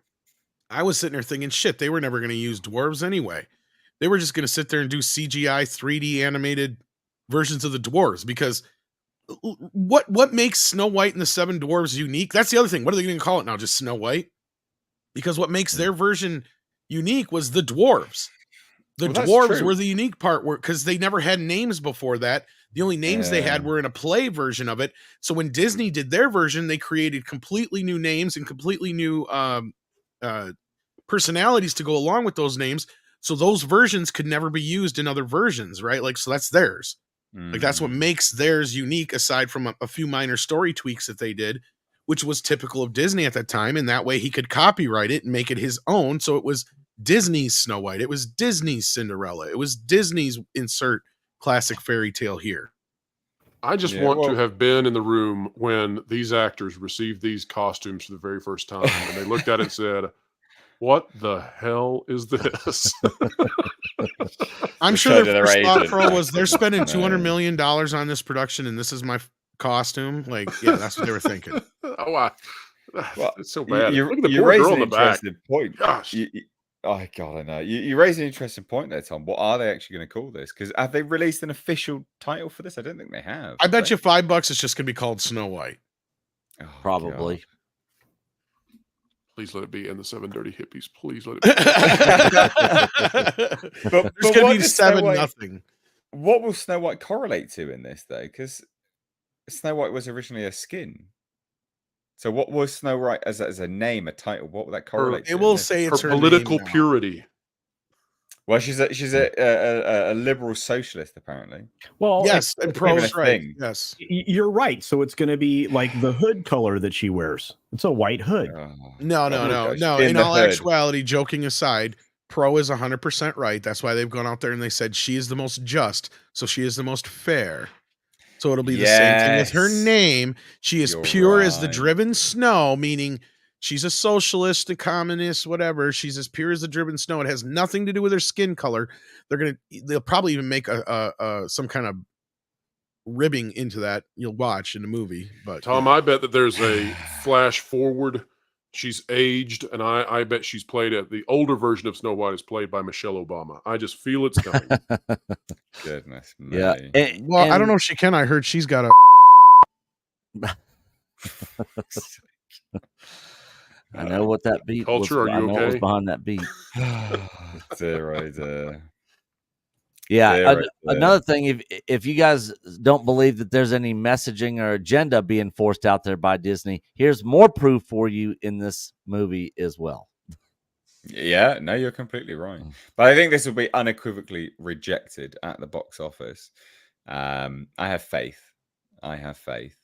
I was sitting there thinking, shit, they were never going to use dwarves anyway. They were just going to sit there and do CGI 3D animated versions of the dwarves, because what makes Snow White and the Seven Dwarves unique? That's the other thing. What are they going to call it now? Just Snow White? Because what makes their version unique was the dwarves. The dwarves were the unique part, because they never had names before that. The only names they had were in a play version of it. So when Disney did their version, they created completely new names and completely new personalities to go along with those names, so those versions could never be used in other versions, right? Like, so that's theirs. Like, that's what makes theirs unique, aside from a few minor story tweaks that they did, which was typical of Disney at that time. And that way he could copyright it and make it his own. So it was Disney's Snow White, it was Disney's Cinderella, it was Disney's insert classic fairy tale here. I just want to have been in the room when these actors received these costumes for the very first time, and they looked at it and said, "What the hell is this?" I'm sure their first thought pro was, they're spending $200 million on this production, and this is my costume. Like, yeah, that's what they were thinking. It's so bad. You raise an interesting point. Gosh. Oh God, I know. You raise an interesting point there, Tom. What are they actually going to call this? Because have they released an official title for this? I don't think they have. I bet you $5 it's just going to be called Snow White. Oh, probably. God. Please let it be. And the Seven Dirty Hippies. Please let it be. but there's going to be 7-0. What will Snow White correlate to in this, though? Because Snow White was originally a skin. So what was Snow White as a name, a title? What would that correlate to? It will say it's her political purity. Well, she's a liberal socialist, apparently. Well, yes, and pro's right. Yes, you're right. So it's going to be like the hood color that she wears. It's a white hood. No. In all actuality, joking aside, pro is 100% right. That's why they've gone out there and they said she is the most just, so she is the most fair. So it'll be the same thing with her name. She is pure as the driven snow, meaning she's a socialist, a communist, whatever. She's as pure as the driven snow. It has nothing to do with her skin color. They'll probably even make some kind of ribbing into that. You'll watch in the movie. But Tom, I bet that there's a flash forward. She's aged, and I bet she's played at the older version of Snow White is played by Michelle Obama. I just feel it's coming. Goodness me. Yeah. I don't know if she can. I heard she's got a. I know what that beat culture. Was. Are you I know okay? what was behind that beat. Yeah. Another thing, if you guys don't believe that there's any messaging or agenda being forced out there by Disney, here's more proof for you in this movie as well. Yeah, no, you're completely right. But I think this will be unequivocally rejected at the box office I have faith. I have faith.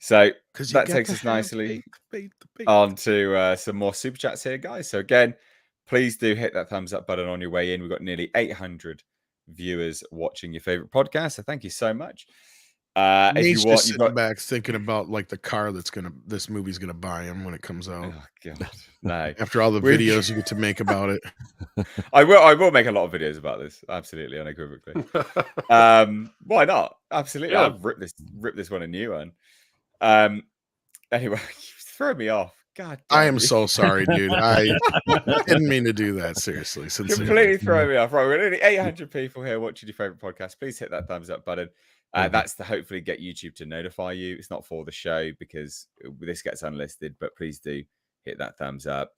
So that takes us nicely on to some more super chats here, guys. So again, please do hit that thumbs up button on your way in. We've got nearly 800 viewers watching your favorite podcast, so thank you so much. If you want, you've got back thinking about like the car this movie's gonna buy him when it comes out. Oh god, no! After all the videos you get to make about it, I will make a lot of videos about this. Absolutely, unequivocally. Why not? Absolutely, Yeah. I've ripped this one a new one. Anyway, you throw me off. God, I am so sorry, dude. I didn't mean to do that. Seriously, sincerely. Completely throw me off. Right, we're only 800 people here watching your favorite podcast. Please hit that thumbs up button. That's to hopefully get YouTube to notify you. It's not for the show because this gets unlisted, but please do hit that thumbs up.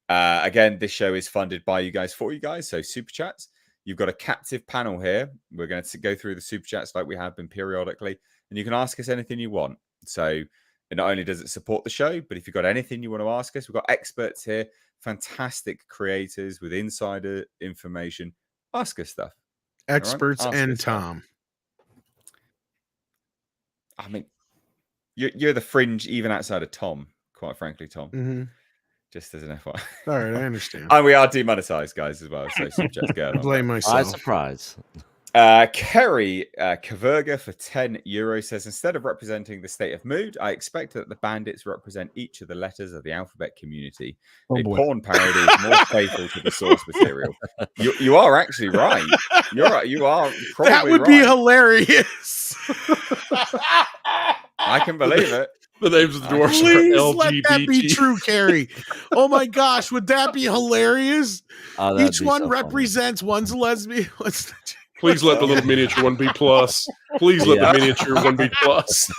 Again, this show is funded by you guys for you guys. So super chats. You've got a captive panel here. We're going to go through the super chats like we have been periodically, and you can ask us anything you want. So not only does it support the show, but if you've got anything you want to ask us, we've got experts here, fantastic creators with insider information. Ask us stuff. Experts Ask and us stuff. Tom. I mean, you're the fringe even outside of Tom, quite frankly, Tom. Mm-hmm. Just as an FYI. All right, I understand. And we are demonetized, guys, as well. So just go. Blame myself. Surprise. Kerry Kaverga for €10 says, instead of representing the state of mood, I expect that the bandits represent each of the letters of the alphabet community. A porn parody is more faithful to the source material. You are actually right. You're right. You are probably that would be hilarious. I can believe it. The names of the dwarves are Please LGBT. let that be true, Carrie. Oh my gosh, would that be hilarious? Each one so represents one's a lesbian. Please let the little miniature one be plus. Please let the miniature one be plus.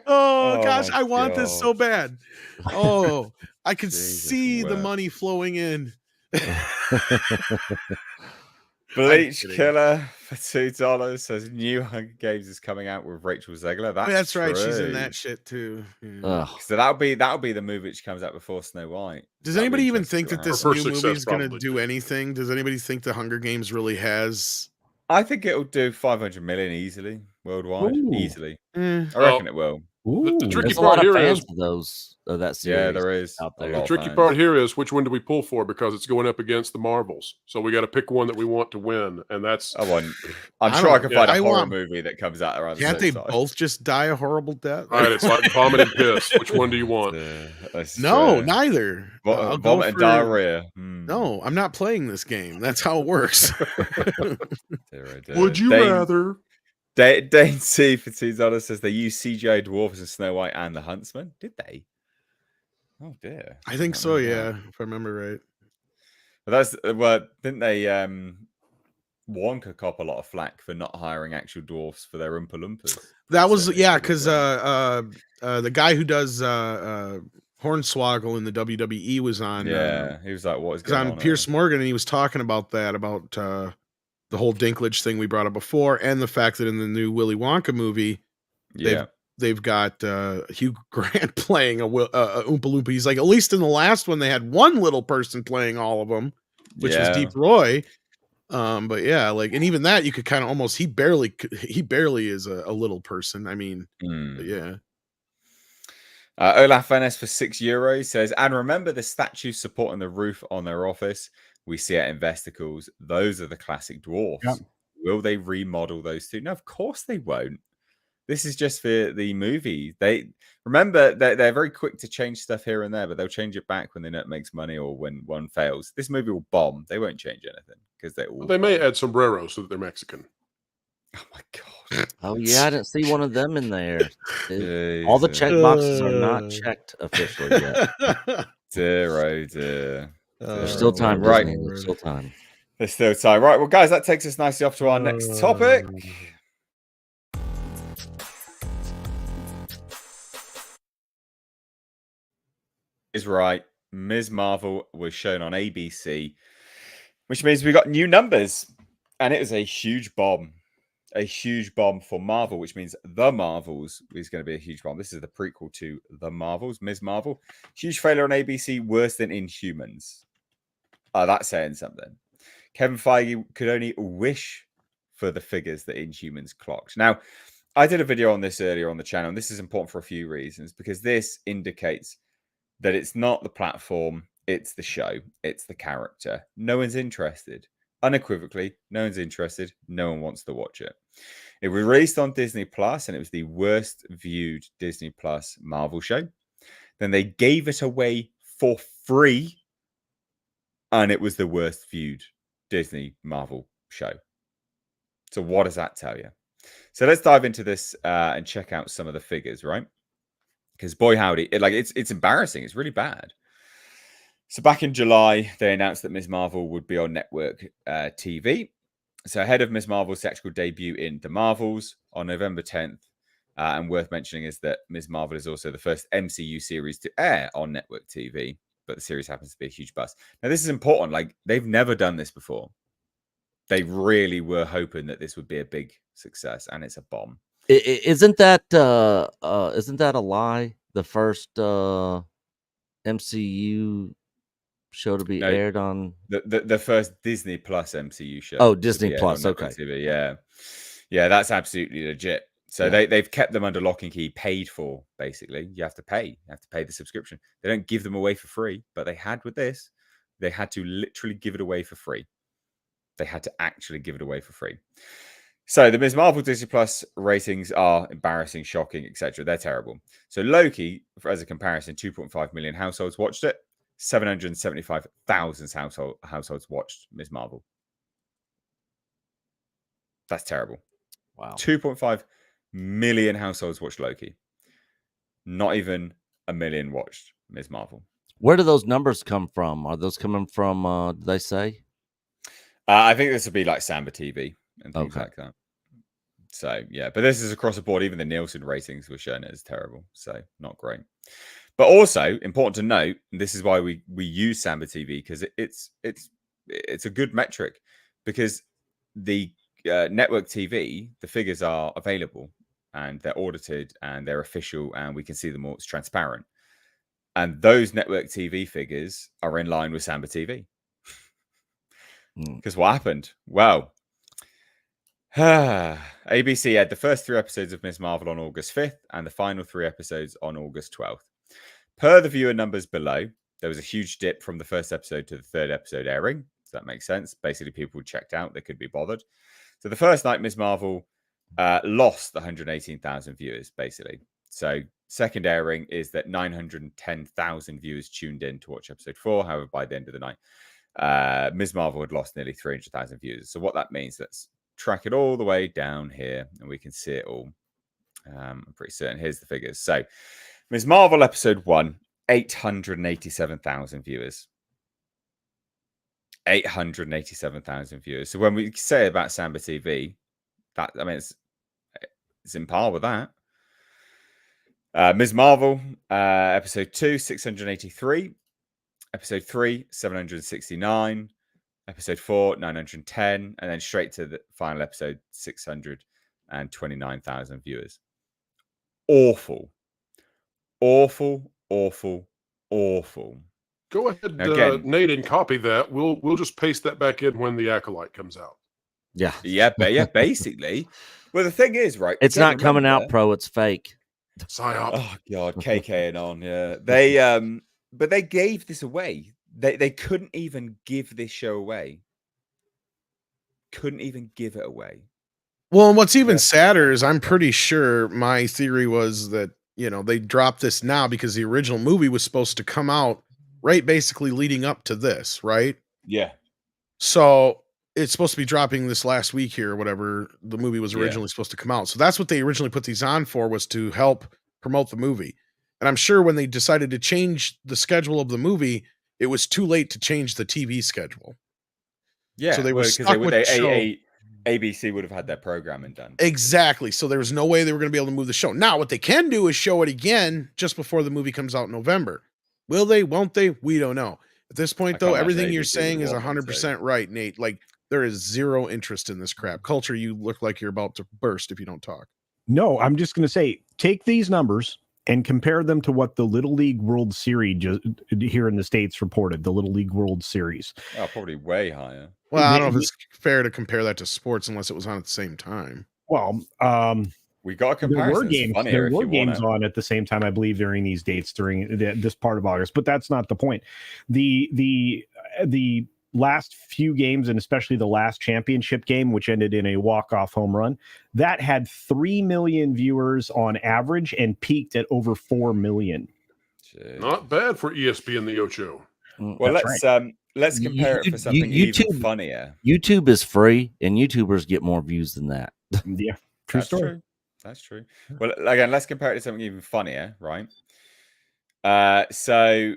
Oh gosh, I want this so bad. Oh, I could see the money flowing in. Bleach Killer for $2 says new Hunger Games is coming out with Rachel Zegler. That's right. She's in that shit too. Yeah. So that'll be the movie which comes out before Snow White. Does anybody even think that this new movie is going to probably. do anything? Does anybody think the Hunger Games really has? I think it'll do 500 million easily worldwide. Ooh. Easily, I reckon it will. The tricky There's a part lot of here fans is of that series. Yeah, there is out there. a lot the of tricky fans. part here is which one do we pull for, because it's going up against the Marvels. So we got to pick one that we want to win, and that's. I'm sure I can find a horror want- movie that comes out around. Can't the they same time. both just die a horrible death? All right, it's like vomit and piss. Which one do you want? No, neither. I'll go Vomit and for- diarrhea. No, I'm not playing this game. That's how it works. Would you rather? Dane C for $2 says they used CGI dwarves in Snow White and the Huntsman. Did they? Oh dear. I think so. Yeah, if I remember right. But didn't they? Wonka cop a lot of flack for not hiring actual dwarfs for their Oompa Loompas. That was because the guy who does Hornswoggle in the WWE was on. He was like, "What is going on?" Pierce Morgan, and he was talking about the whole Dinklage thing we brought up before, and the fact that in the new Willy Wonka movie, they've got Hugh Grant playing a Oompa Loompa. He's like, at least in the last one, they had one little person playing all of them, which was Deep Roy. But yeah, and even that you could kind of almost he barely is a little person. I mean, yeah. Olaf Venice for €6 says, and remember the statues supporting the roof on their office we see at Investicles? Those are the classic dwarfs. Yep. Will they remodel those two? No, of course they won't. This is just for the movie. They remember that they're very quick to change stuff here and there, but they'll change it back when the net makes money or when one fails. This movie will bomb. They won't change anything because they may add sombreros so that they're Mexican. Oh my god! Oh yeah, I didn't see one of them in there. All the check boxes are not checked officially yet. Dear. There's still time, right? There's still time. There's still time, right? Well, guys, that takes us nicely off to our next topic. Is right. Ms. Marvel was shown on ABC, which means we got new numbers, and it was a huge bomb. A huge bomb for Marvel, which means The Marvels is going to be a huge bomb. This is the prequel to The Marvels, Ms. Marvel. Huge failure on ABC, worse than Inhumans. That's saying something. Kevin Feige could only wish for the figures that Inhumans clocked. Now, I did a video on this earlier on the channel, and this is important for a few reasons, because this indicates that it's not the platform, it's the show, it's the character. No one's interested. Unequivocally, no one's interested. No one wants to watch it. It was released on Disney Plus, and it was the worst viewed Disney Plus Marvel show. Then they gave it away for free, and it was the worst viewed Disney Marvel show. So what does that tell you? So let's dive into this and check out some of the figures, right? Because boy howdy, it's embarrassing. It's really bad. So back in July, they announced that Ms. Marvel would be on network TV. So ahead of Ms. Marvel's theatrical debut in The Marvels on November 10th, and worth mentioning is that Ms. Marvel is also the first MCU series to air on network TV, but the series happens to be a huge bust. Now, this is important. Like, they've never done this before. They really were hoping that this would be a big success, and it's a bomb. Isn't that a lie? The first MCU show to be aired on the first Disney Plus MCU show. Oh, Disney Plus. Okay. TV. Yeah, that's absolutely legit. So they've kept them under lock and key, paid for, basically. You have to pay. You have to pay the subscription. They don't give them away for free, but they had with this. They had to literally give it away for free. They had to actually give it away for free. So the Ms. Marvel Disney Plus ratings are embarrassing, shocking, etc. They're terrible. So Loki, as a comparison, 2.5 million households watched it. 775,000 households watched Ms. Marvel. That's terrible. Wow. 2.5 million households watched Loki. Not even a million watched Ms. Marvel. Where do those numbers come from? Are those coming from, did they say? I think this would be like Samba TV and things like that. So, yeah. But this is across the board. Even the Nielsen ratings were shown it as terrible. So, not great. But also, important to note, and this is why we use Samba TV, because it's a good metric, because the network TV, the figures are available and they're audited and they're official and we can see them all. It's transparent. And those network TV figures are in line with Samba TV. Because what happened? Well, ABC had the first 3 episodes of Ms. Marvel on August 5th and the final 3 episodes on August 12th. Per the viewer numbers below, there was a huge dip from the first episode to the 3rd episode airing. So that makes sense. Basically, people checked out. They could be bothered. So the first night, Ms. Marvel lost 118,000 viewers, basically. So second airing is that 910,000 viewers tuned in to watch episode 4. However, by the end of the night, Ms. Marvel had lost nearly 300,000 viewers. So what that means, let's track it all the way down here and we can see it all. I'm pretty certain. Here's the figures. So Ms. Marvel episode 1, 887,000 viewers. 887,000 viewers. So when we say about Samba TV, that, I mean, it's in par with that. Ms. Marvel, episode 2, 683. Episode 3, 769. Episode 4, 910. And then straight to the final episode, 629,000 viewers. Awful. Awful. Go ahead, Again, Nate, and copy that. We'll just paste that back in when the Acolyte comes out. Yeah, basically. Well, the thing is, right? It's not coming out pro. It's fake. PsyOp. Oh God, KKing on. Yeah, but they gave this away. They couldn't even give this show away. Couldn't even give it away. Well, and what's even sadder is I'm pretty sure my theory was that, they dropped this now because the original movie was supposed to come out right basically leading up to this, right? Yeah. So it's supposed to be dropping this last week here or whatever. The movie was originally supposed to come out. So that's what they originally put these on for, was to help promote the movie. And I'm sure when they decided to change the schedule of the movie, it was too late to change the TV schedule. Yeah. So they were stuck with the show. ABC would have had their programming done. Exactly. So there was no way they were going to be able to move the show. Now, what they can do is show it again just before the movie comes out in November. Will they? Won't they? We don't know. At this point, though, everything you're saying is 100% right, Nate. Like, there is zero interest in this crap. Culture, you look like you're about to burst if you don't talk. No, I'm just going to say, take these numbers and compare them to what the Little League World Series here in the States reported, the Little League World Series. Oh, probably way higher. Well, I don't know if it's fair to compare that to sports unless it was on at the same time. Well, We got a there were comparison. It's games. funnier There if were you want games it. on at the same time, I believe, during these dates during this part of August. But that's not the point. The last few games, and especially the last championship game, which ended in a walk-off home run, that had 3 million viewers on average and peaked at over 4 million. Jeez. Not bad for ESPN the Ocho. Well, let's compare it for something even funnier. YouTube is free, and YouTubers get more views than that. Yeah, That's true. That's true. Well, again, let's compare it to something even funnier, right? So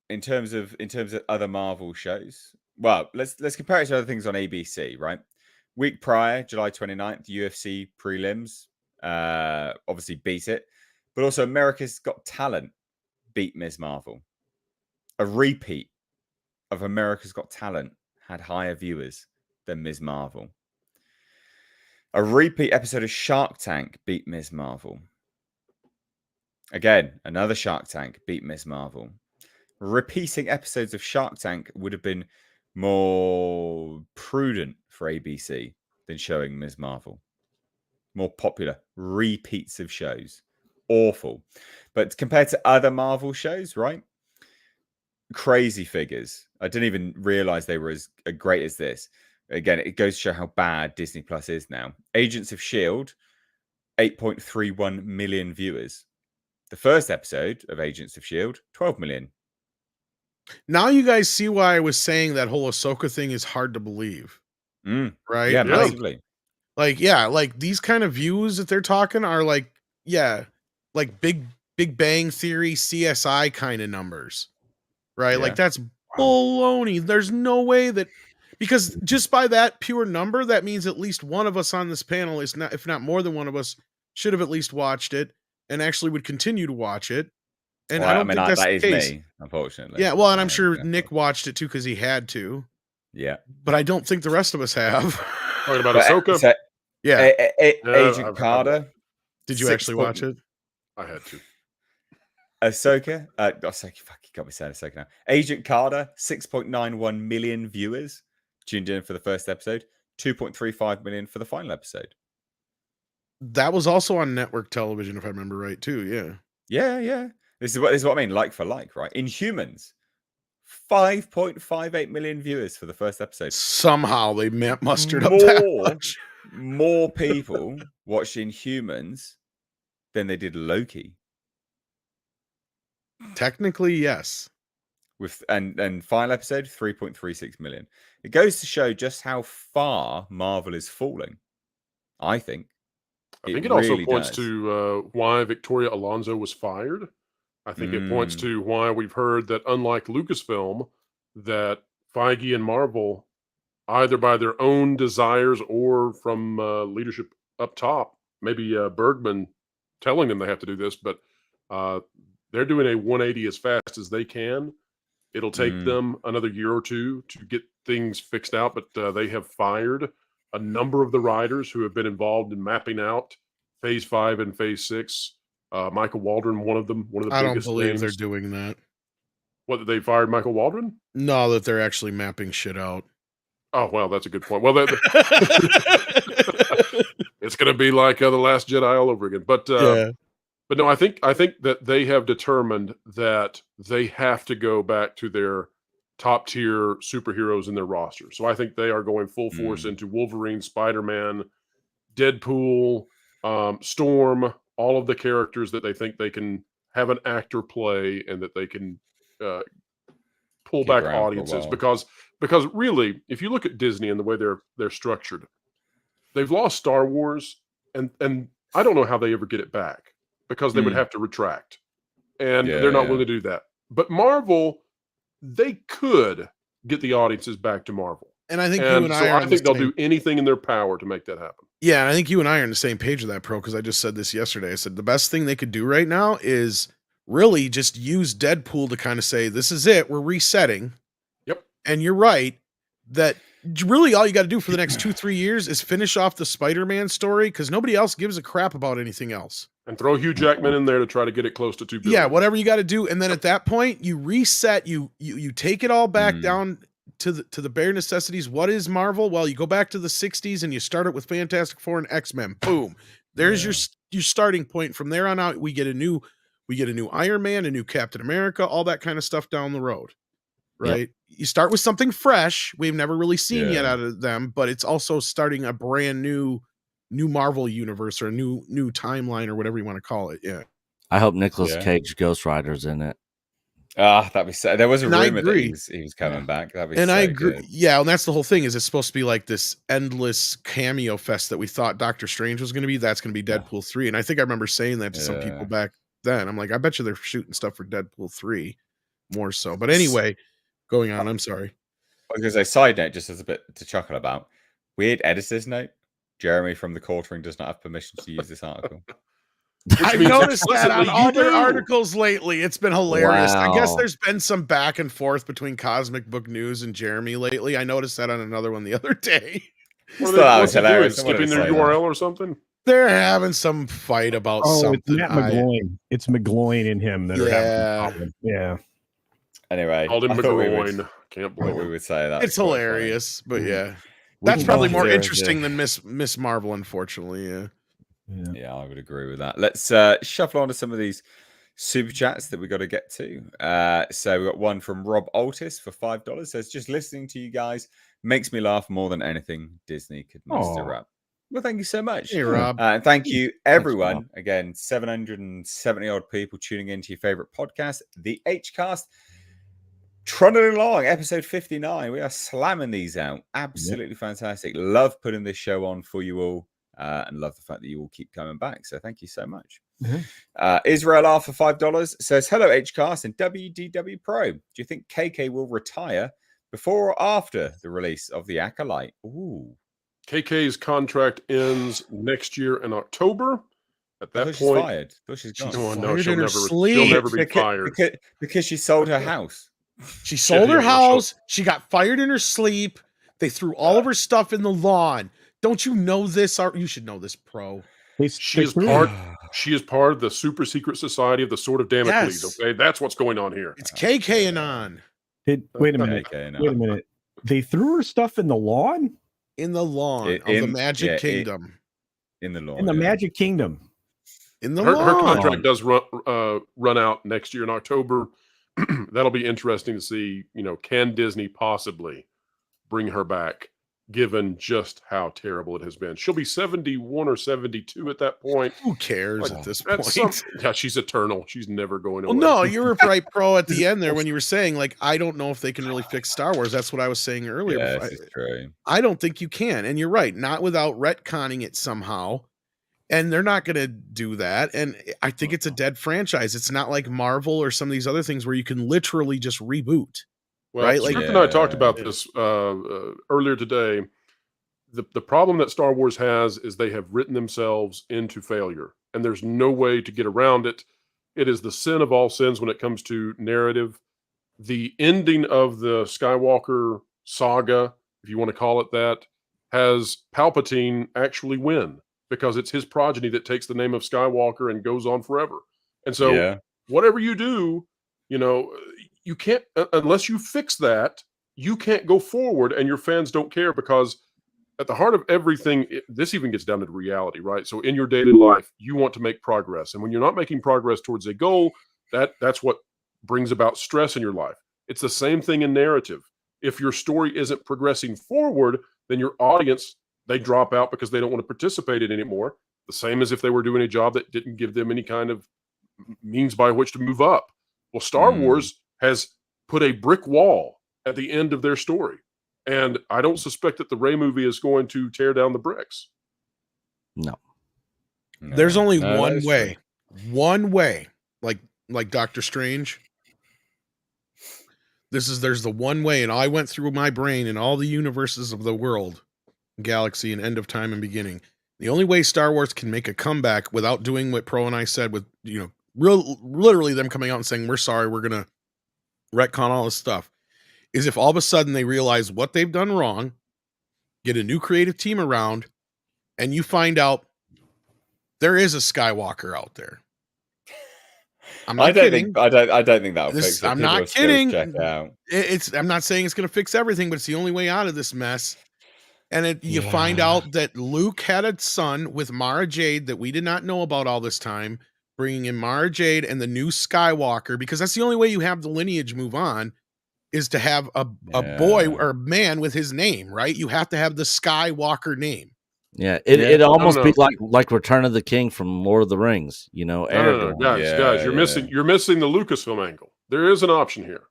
in terms of other Marvel shows, well, let's compare it to other things on ABC, right? Week prior, July 29th, UFC prelims, obviously beat it, but also America's Got Talent beat Ms. Marvel. A repeat of America's Got Talent had higher viewers than Ms. Marvel. A repeat episode of Shark Tank beat Ms. Marvel. Again, another Shark Tank beat Ms. Marvel. Repeating episodes of Shark Tank would have been more prudent for ABC than showing Ms. Marvel. More popular. Repeats of shows. Awful. But compared to other Marvel shows, right? Crazy figures. I didn't even realize they were as great as this. Again, it goes to show how bad Disney Plus is now. Agents of S.H.I.E.L.D., 8.31 million viewers. The first episode of Agents of S.H.I.E.L.D., 12 million. Now you guys see why I was saying that whole Ahsoka thing is hard to believe. Right? Yeah, massively. Like these kind of views that they're talking are like Big Bang Theory, CSI kind of numbers. Right? Yeah. Like that's baloney. There's no way that, because just by that pure number, that means at least one of us on this panel, is not, if not more than one of us, should have at least watched it and actually would continue to watch it. And Well, I don't think that's that the is case. me, unfortunately. Yeah, well, and I'm sure Nick watched it too because he had to. Yeah. But I don't think the rest of us have. Talking about Ahsoka? So, yeah. Agent Carter. Did you actually watch it? I had to. Ahsoka. Ahsoka. Fuck, you got me saying Ahsoka now. Agent Carter, 6.91 million viewers tuned in for the first episode, 2.35 million for the final episode. That was also on network television, if I remember right, too. Yeah. Yeah. This is what I mean, like for like, right? Inhumans, 5.58 million viewers for the first episode. Somehow they mustered up that much. More people watched Inhumans than they did Loki. Technically, yes. With and final episode, 3.36 million. It goes to show just how far Marvel is falling. I think. I think it also points to why Victoria Alonso was fired. I think it points to why we've heard that, unlike Lucasfilm, that Feige and Marvel, either by their own desires or from leadership up top, maybe Bergman telling them they have to do this, but they're doing a 180 as fast as they can. It'll take them another year or two to get things fixed out, but they have fired a number of the writers who have been involved in mapping out Phase 5 and Phase 6. Michael Waldron, one of the biggest I don't believe names. they're doing that. What, that they fired Michael Waldron? No, that they're actually mapping shit out. Oh, well, that's a good point. Well, it's going to be like The Last Jedi all over again. But but no, I think that they have determined that they have to go back to their top tier superheroes in their roster. So I think they are going full force into Wolverine, Spider-Man, Deadpool, Storm, all of the characters that they think they can have an actor play and that they can pull back audiences, because really, if you look at Disney and the way they're structured, they've lost Star Wars, and I don't know how they ever get it back, because they would have to retract, and they're not willing to do that. But Marvel, they could get the audiences back to Marvel. And I think I think they'll do anything in their power to make that happen. Yeah, and I think you and I are on the same page of that, Pro, because I just said this yesterday. I said the best thing they could do right now is really just use Deadpool to kind of say, this is it, we're resetting. Yep. And you're right that really all you got to do for the next 2-3 years is finish off the Spider-Man story, because nobody else gives a crap about anything else. And throw Hugh Jackman in there to try to get it close to $2 billion. Yeah, whatever you got to do, and then at that point you reset. You take it all back Mm. down to the bare necessities. What is Marvel? Well, you go back to the 60s and you start it with Fantastic Four and X-Men. Boom. There's your starting point. From there on out, we get a new Iron Man, a new Captain America, all that kind of stuff down the road. Right? You start with something fresh we've never really seen yet out of them, but it's also starting a brand new Marvel universe, or a new timeline, or whatever you want to call it. Yeah. I hope Nicolas Yeah. Cage Ghost Rider's in it. That'd be so. There was a And I rumor that agree. he was coming back. That'd be And so I agree. good. Yeah, and that's the whole thing, is it's supposed to be like this endless cameo fest that we thought Doctor Strange was going to be. That's going to be Deadpool 3. And I think I remember saying that to some people back then. I'm like, I bet you they're shooting stuff for Deadpool 3 more so. But anyway, going on, I'm sorry. I was going to say, side note, just as a bit to chuckle about. Weird editor's note. Jeremy from the Quartering does not have permission to use this article. I've means noticed that on explicitly you other do. articles lately. It's been hilarious. I guess Wow. there's been some back and forth between Cosmic Book News and Jeremy lately. I noticed that on another one the other day. What Still, that was what's he doing? hilarious. I wanted Skipping to their say that. URL or something? They're having some fight about Oh, something. it's Matt McGloin. It's McGloin and him that are having Yeah. a problem. Yeah. Anyway, Called him I thought we McGloin. Can't thought blame we him. would say that. It's quite funny. hilarious, but yeah. We That's can probably go more zero, interesting than Miss Marvel, unfortunately. Yeah. Yeah, I would agree with that. Let's shuffle on to some of these super chats that we got to get to. So we got one from Rob Altis for $5. Says, just listening to you guys makes me laugh more than anything Disney could muster Aw. up. Well, thank you so much. Hey, Rob. And thank you, everyone. Rob. Again, 770 odd people tuning into your favorite podcast, the Hcast. Trundling along, episode 59. We are slamming these out. Absolutely fantastic. Love putting this show on for you all, and love the fact that you all keep coming back. So thank you so much. Israel R for $5 says, hello, Hcast and WDW Pro. Do you think KK will retire before or after the release of The Acolyte? Ooh. KK's contract ends next year in October. At I that thought she's point, fired. I thought she's gone. oh, no, Fired she'll in her never sleep. be fired. Because she sold her house. She sold her yeah, house. She got fired in her sleep. They threw all of her stuff in the lawn. Don't you know this? You should know this, Pro. She is part of the super secret society of the Sword of Damocles. Yes. Okay, that's what's going on here. It's KK and on Wait a minute. KK, no. Wait a minute. They threw her stuff in the lawn? in the lawn of the Magic Kingdom. In the lawn. In the Magic Kingdom. In the Her lawn. contract does run out next year in October. That'll be interesting to see. Can Disney possibly bring her back, given just how terrible it has been? She'll be 71 or 72 at that point. Who cares at this point? Yeah, she's eternal. She's never going away. Well, no, you were right, Pro, at the end there when you were saying, like, I don't know if they can really fix Star Wars. That's what I was saying earlier. Yeah, this is true. I don't think you can. And you're right. Not without retconning it somehow. And they're not going to do that. And I think it's a dead franchise. It's not like Marvel or some of these other things where you can literally just reboot. Well, right? Script and I talked about this earlier today. The problem that Star Wars has is they have written themselves into failure, and there's no way to get around it. It is the sin of all sins when it comes to narrative. The ending of the Skywalker saga, if you want to call it that, has Palpatine actually win, because it's his progeny that takes the name of Skywalker and goes on forever. And so whatever you do, you can't, unless you fix that, you can't go forward, and your fans don't care, because at the heart of everything, this even gets down to reality, right? So in your daily life, you want to make progress. And when you're not making progress towards a goal, that's what brings about stress in your life. It's the same thing in narrative. If your story isn't progressing forward, then your audience, they drop out because they don't want to participate in it anymore. The same as if they were doing a job that didn't give them any kind of means by which to move up. Well, Star Wars has put a brick wall at the end of their story. And I don't suspect that the Rey movie is going to tear down the bricks. No. There's only one way. One way. Like Doctor Strange. There's the one way, and I went through my brain in all the universes of the world, galaxy, and end of time and beginning. The only way Star Wars can make a comeback without doing what Pro and I said, with literally them coming out and saying, we're sorry, we're gonna retcon all this stuff, is if all of a sudden they realize what they've done wrong, get a new creative team around, and you find out there is a Skywalker out there. I'm not kidding. I don't think that'll fix it. I'm People not will still kidding. check out. I'm not saying it's going to fix everything, but it's the only way out of this mess. And you find out that Luke had a son with Mara Jade that we did not know about all this time, bringing in Mara Jade and the new Skywalker, because that's the only way you have the lineage move on, is to have a boy or man with his name, right? You have to have the Skywalker name. Yeah, it almost be like Return of the King from Lord of the Rings, Aragorn. No, guys, you're missing the Lucasfilm angle. There is an option here.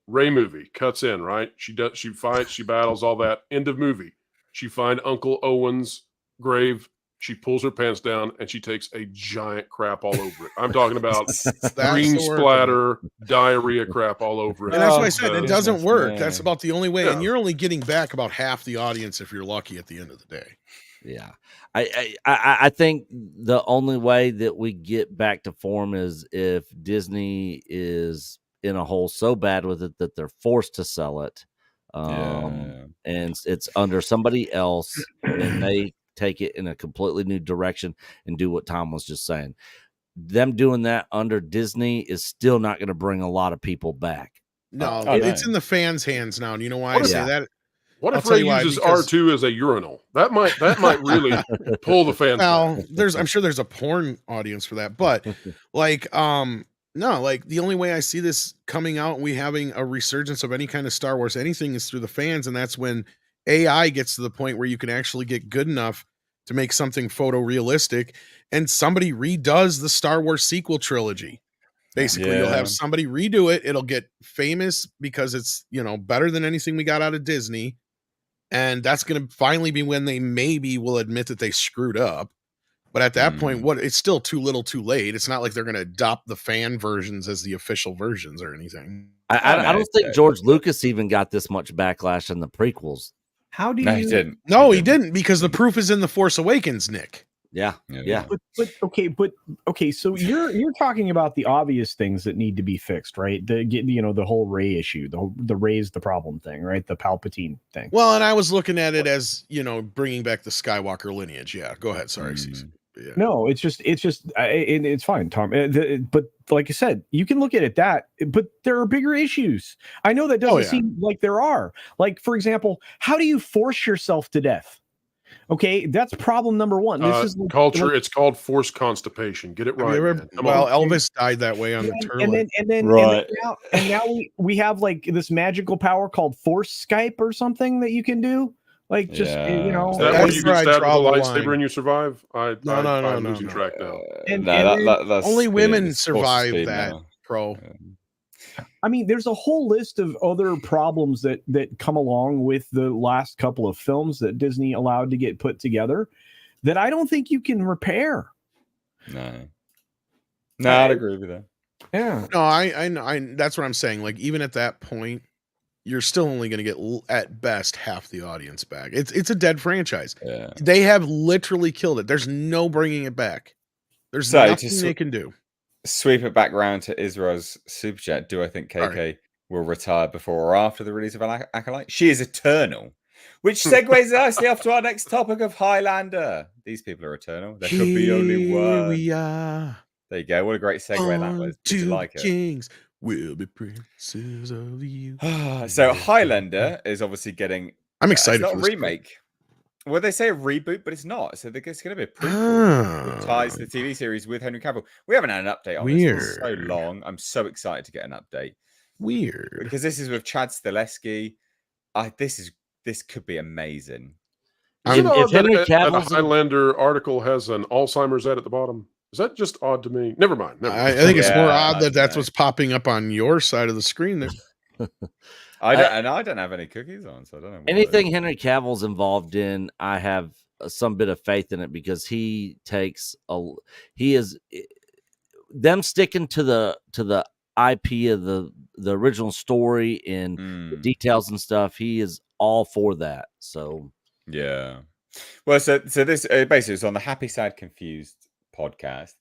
Rey movie cuts in, right? She fights, she battles, all that. End of movie. She finds Uncle Owen's grave. She pulls her pants down and she takes a giant crap all over it. I'm talking about green splatter, diarrhea crap all over it. And that's why I said it doesn't work. Man. That's about the only way. Yeah. And you're only getting back about half the audience if you're lucky at the end of the day. Yeah. I think the only way that we get back to form is if Disney is in a hole so bad with it that they're forced to sell it. And it's under somebody else and they take it in a completely new direction and do what Tom was just saying. Them doing that under Disney is still not going to bring a lot of people back. No, it's in the fans' hands now. And you know why I say that? What if Ray uses R2 as a urinal? That might really pull the fans. Well, I'm sure there's a porn audience for that, but no, like the only way I see this coming out and we having a resurgence of any kind of Star Wars anything is through the fans, and that's when AI gets to the point where you can actually get good enough to make something photorealistic, and somebody redoes the Star Wars sequel trilogy. Basically, you'll have somebody redo it. It'll get famous because it's, better than anything we got out of Disney. And that's going to finally be when they maybe will admit that they screwed up. But at that point, it's still too little too late. It's not like they're going to adopt the fan versions as the official versions or anything. I don't think George Lucas even got this much backlash in the prequels. How do you? He didn't. No, he didn't, because the proof is in The Force Awakens, Nick. Yeah. But okay. So you're talking about the obvious things that need to be fixed, right? The whole Rey issue, the Rey's the problem thing, right? The Palpatine thing. Well, and I was looking at it as bringing back the Skywalker lineage. Yeah, go ahead. Sorry, Yeah. No, it's fine, Tom. But like I said, you can look at it but there are bigger issues. I know that doesn't seem like there are. Like, for example, how do you force yourself to death? Okay, that's problem number one. This is culture. It's called forced constipation. Get it right. Elvis died that way on the toilet. And now we have like this magical power called Force Skype or something that you can do. Like, just, Is that where you get stabbed with a lightsaber and you survive? I'm losing track now. That's only women survive that, Pro. I mean, there's a whole list of other problems that come along with the last couple of films that Disney allowed to get put together that I don't think you can repair. No, I'd agree with that. Yeah. No, I that's what I'm saying. Like, even at that point, you're still only going to get at best half the audience back. It's a dead franchise. Yeah. They have literally killed it. There's no bringing it back. There's nothing they can do. Sweep it back round to Israel's super chat. Do I think KK will retire before or after the release of Acolyte? She is eternal, which segues nicely off to our next topic of Highlander. These people are eternal. There could be only one. We are. There you go. What a great segue that was. Did you like it? Kings will be princes of you. So Highlander is obviously getting. I'm excited for this. Not a remake. Well, they say a reboot, but it's not. So it's going to be a prequel that ties the TV series with Henry Cavill. We haven't had an update on this for so long. I'm so excited to get an update. Weird. Because this is with Chad Stileski. This could be amazing. If Henry Cavill's Highlander article has an Alzheimer's at the bottom, is that just odd to me? Never mind. I think it's more odd that's what's popping up on your side of the screen there. I don't have any cookies on, so I don't know. Anything Henry Cavill's involved in, I have some bit of faith in it because he is them sticking to the IP of the original story and the details and stuff. He is all for that. So yeah. Well, so this basically is on the Happy Sad Confused podcast.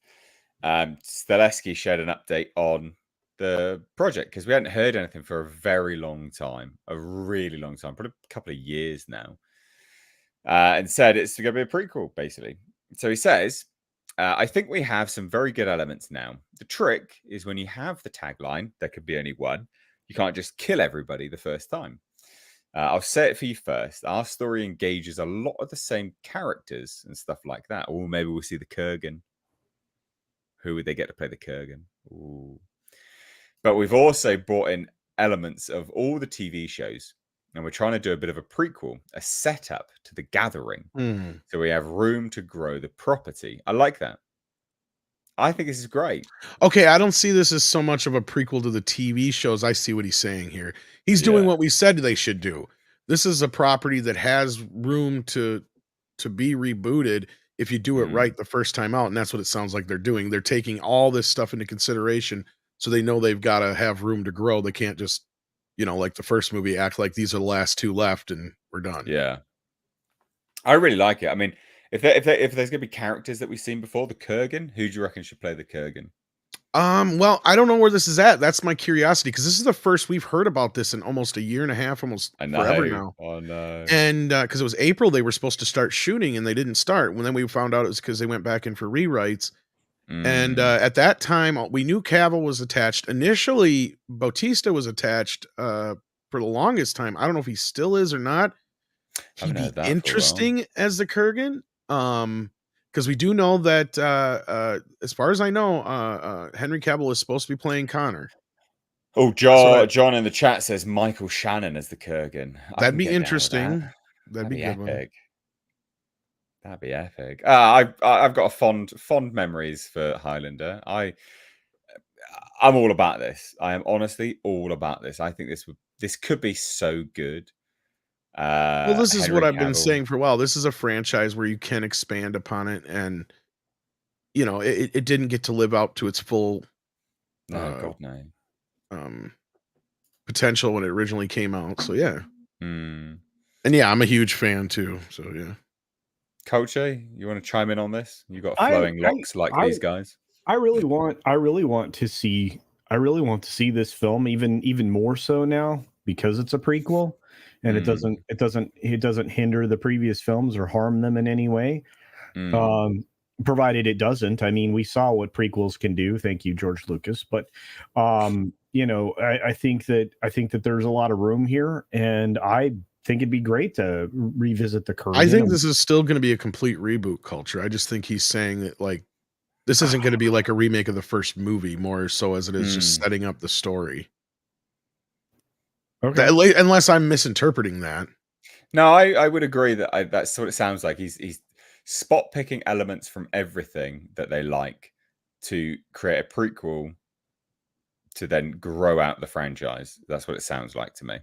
Stileski shared an update on the project because we hadn't heard anything for a very long time, a really long time, probably a couple of years now. and said it's going to be a prequel, basically. So he says, I think we have some very good elements now. The trick is when you have the tagline, there could be only one, you can't just kill everybody the first time. I'll say it for you first. Our story engages a lot of the same characters and stuff like that. Or maybe we'll see the Kurgan. Who would they get to play the Kurgan? Ooh. But we've also brought in elements of all the TV shows. And we're trying to do a bit of a prequel, a setup to The Gathering. Mm. So we have room to grow the property. I like that. I think this is great. Okay, I don't see this as so much of a prequel to the TV shows. I see what he's saying here. He's doing Yeah. what we said they should do. This is a property that has room to be rebooted if you do it right the first time out, and that's what it sounds like they're doing. They're taking all this stuff into consideration, so they know they've got to have room to grow. They can't just, like the first movie, act like these are the last two left and we're done. Yeah. I really like it. I mean, if there's going to be characters that we've seen before, the Kurgan, who do you reckon should play the Kurgan? Well, I don't know where this is at. That's my curiosity, because this is the first we've heard about this in almost a year and a half, almost forever now. Oh no! And because it was April, they were supposed to start shooting, and they didn't start. When then we found out it was because they went back in for rewrites. And at that time, we knew Cavill was attached. Initially, Bautista was attached for the longest time. I don't know if he still is or not. He'd be interesting as the Kurgan. Because we do know that, as far as I know, Henry Cavill is supposed to be playing Connor. Oh, John in the chat says Michael Shannon as the Kurgan. That'd be interesting. That'd be good. Epic. That'd be epic. I've got fond memories for Highlander. I'm all about this. I am honestly all about this. I think this could be so good. Well, this is what I've been saying for a while. This is a franchise where you can expand upon it, and it didn't get to live out to its full potential when it originally came out. So yeah, and yeah, I'm a huge fan too. So yeah, Culture, you want to chime in on this? You got flowing locks like these guys. I really want to see this film even more so now, because it's a prequel. And it doesn't hinder the previous films or harm them in any way. Provided it doesn't. I mean, we saw what prequels can do. Thank you, George Lucas. But I think that there's a lot of room here, and I think it'd be great to revisit the current. I think this is still going to be a complete reboot, Culture. I just think he's saying that, like, this isn't going to be like a remake of the first movie, more so as it is just setting up the story. Okay. Unless I'm misinterpreting that. No, I would agree that that's what it sounds like. He's spot picking elements from everything that they like to create a prequel to then grow out the franchise. That's what it sounds like to me.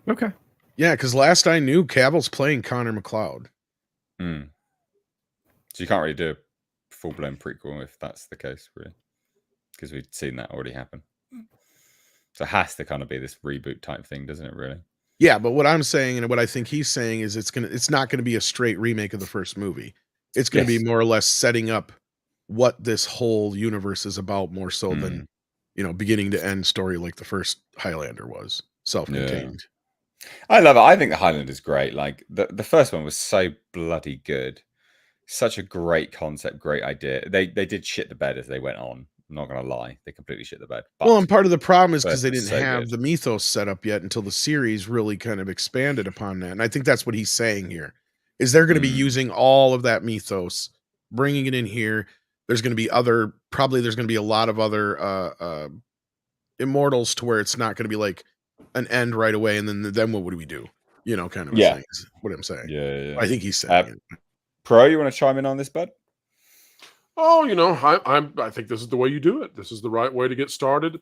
Okay. Yeah, because last I knew, Cavill's playing Connor McLeod. So you can't really do a full-blown prequel if that's the case, really, because we've seen that already happen. So it has to kind of be this reboot type thing, doesn't it, really? Yeah, but what I'm saying and what I think he's saying is it's not going to be a straight remake of the first movie. It's going to be more or less setting up what this whole universe is about, more so than, beginning to end story like the first Highlander was, self-contained. Yeah. I love it. I think the Highlander is great. Like the first one was so bloody good. Such a great concept, great idea. They did shit the bed as they went on. I'm not gonna lie, they completely shit the bed. Well, and part of the problem is because they didn't have the mythos set up yet until the series really kind of expanded upon that. And I think that's what he's saying here, is they're going to be using all of that mythos, bringing it in here. There's going to be a lot of other immortals to where it's not going to be like an end right away. And then what would we do? Kind of a thing is what I'm saying. Yeah. I think he's saying it. Pro, you want to chime in on this, bud? Oh, I think this is the way you do it. This is the right way to get started,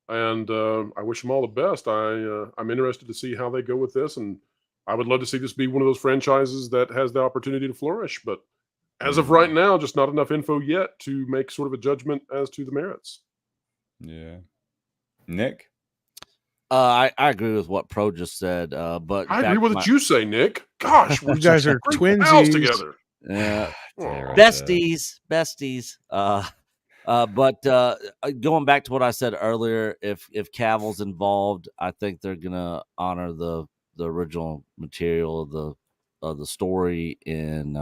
and I wish them all the best. I'm interested to see how they go with this, and I would love to see this be one of those franchises that has the opportunity to flourish. But as of right now, just not enough info yet to make sort of a judgment as to the merits. Yeah, Nick. I agree with what Pro just said, but I agree with what you say, Nick. Gosh, you guys are twinsies together. Yeah, besties. But going back to what I said earlier, if Cavill's involved, I think they're gonna honor the original material of the story, and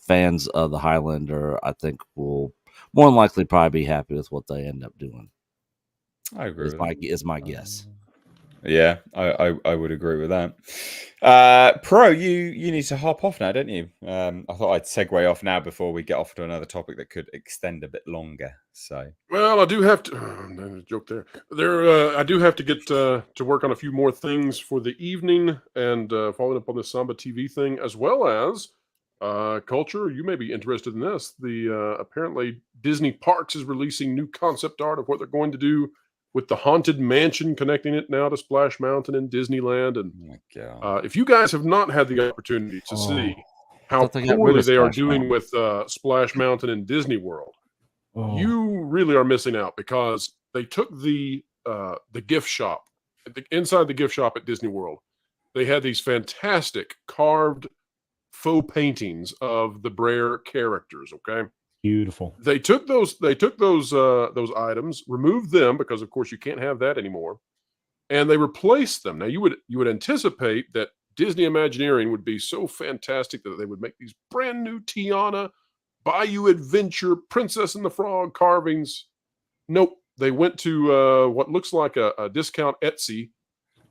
fans of the Highlander, I think, will more than likely probably be happy with what they end up doing. I agree with that. Is my guess. Yeah, I would agree with that. Pro, you need to hop off now, don't you? I thought I'd segue off now before we get off to another topic that could extend a bit longer. So, Well, I do have to. No, joke there. I do have to get to work on a few more things for the evening, and following up on the Samba TV thing, as well as culture. You may be interested in this. The apparently Disney Parks is releasing new concept art of what they're going to do with the Haunted Mansion, connecting it now to Splash Mountain and Disneyland. And oh my God. if you guys have not had the opportunity to see how thought they got rid poorly of they are Splash doing Mountain. with Splash Mountain and Disney World, Oh. you really are missing out, because they took the gift shop, inside the gift shop at Disney World. They had these fantastic carved faux paintings of the Brer characters. Okay, Beautiful. they took those items, removed them, because of course you can't have that anymore, and they replaced them. Now you would anticipate that Disney Imagineering would be so fantastic that they would make these brand new Tiana, Bayou Adventure, Princess and the Frog carvings. Nope, they went to what looks like a discount Etsy,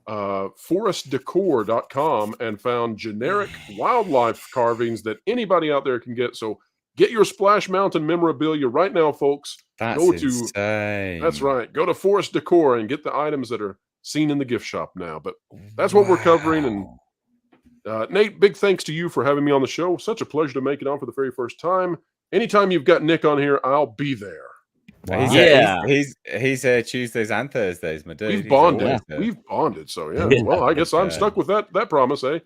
forestdecor.com, and found generic wildlife carvings that anybody out there can get. So get your Splash Mountain memorabilia right now, folks. That's Go to insane. That's right. Go to Forest Decor and get the items that are seen in the gift shop now. But that's what we're covering. And Nate, big thanks to you for having me on the show. Such a pleasure to make it on for the very first time. Anytime you've got Nick on here, I'll be there. Wow. He's here Tuesdays and Thursdays, my dude. We've He's bonded. always there. We've bonded. So yeah. Yeah. Well, I guess I'm Okay. stuck with that promise, eh?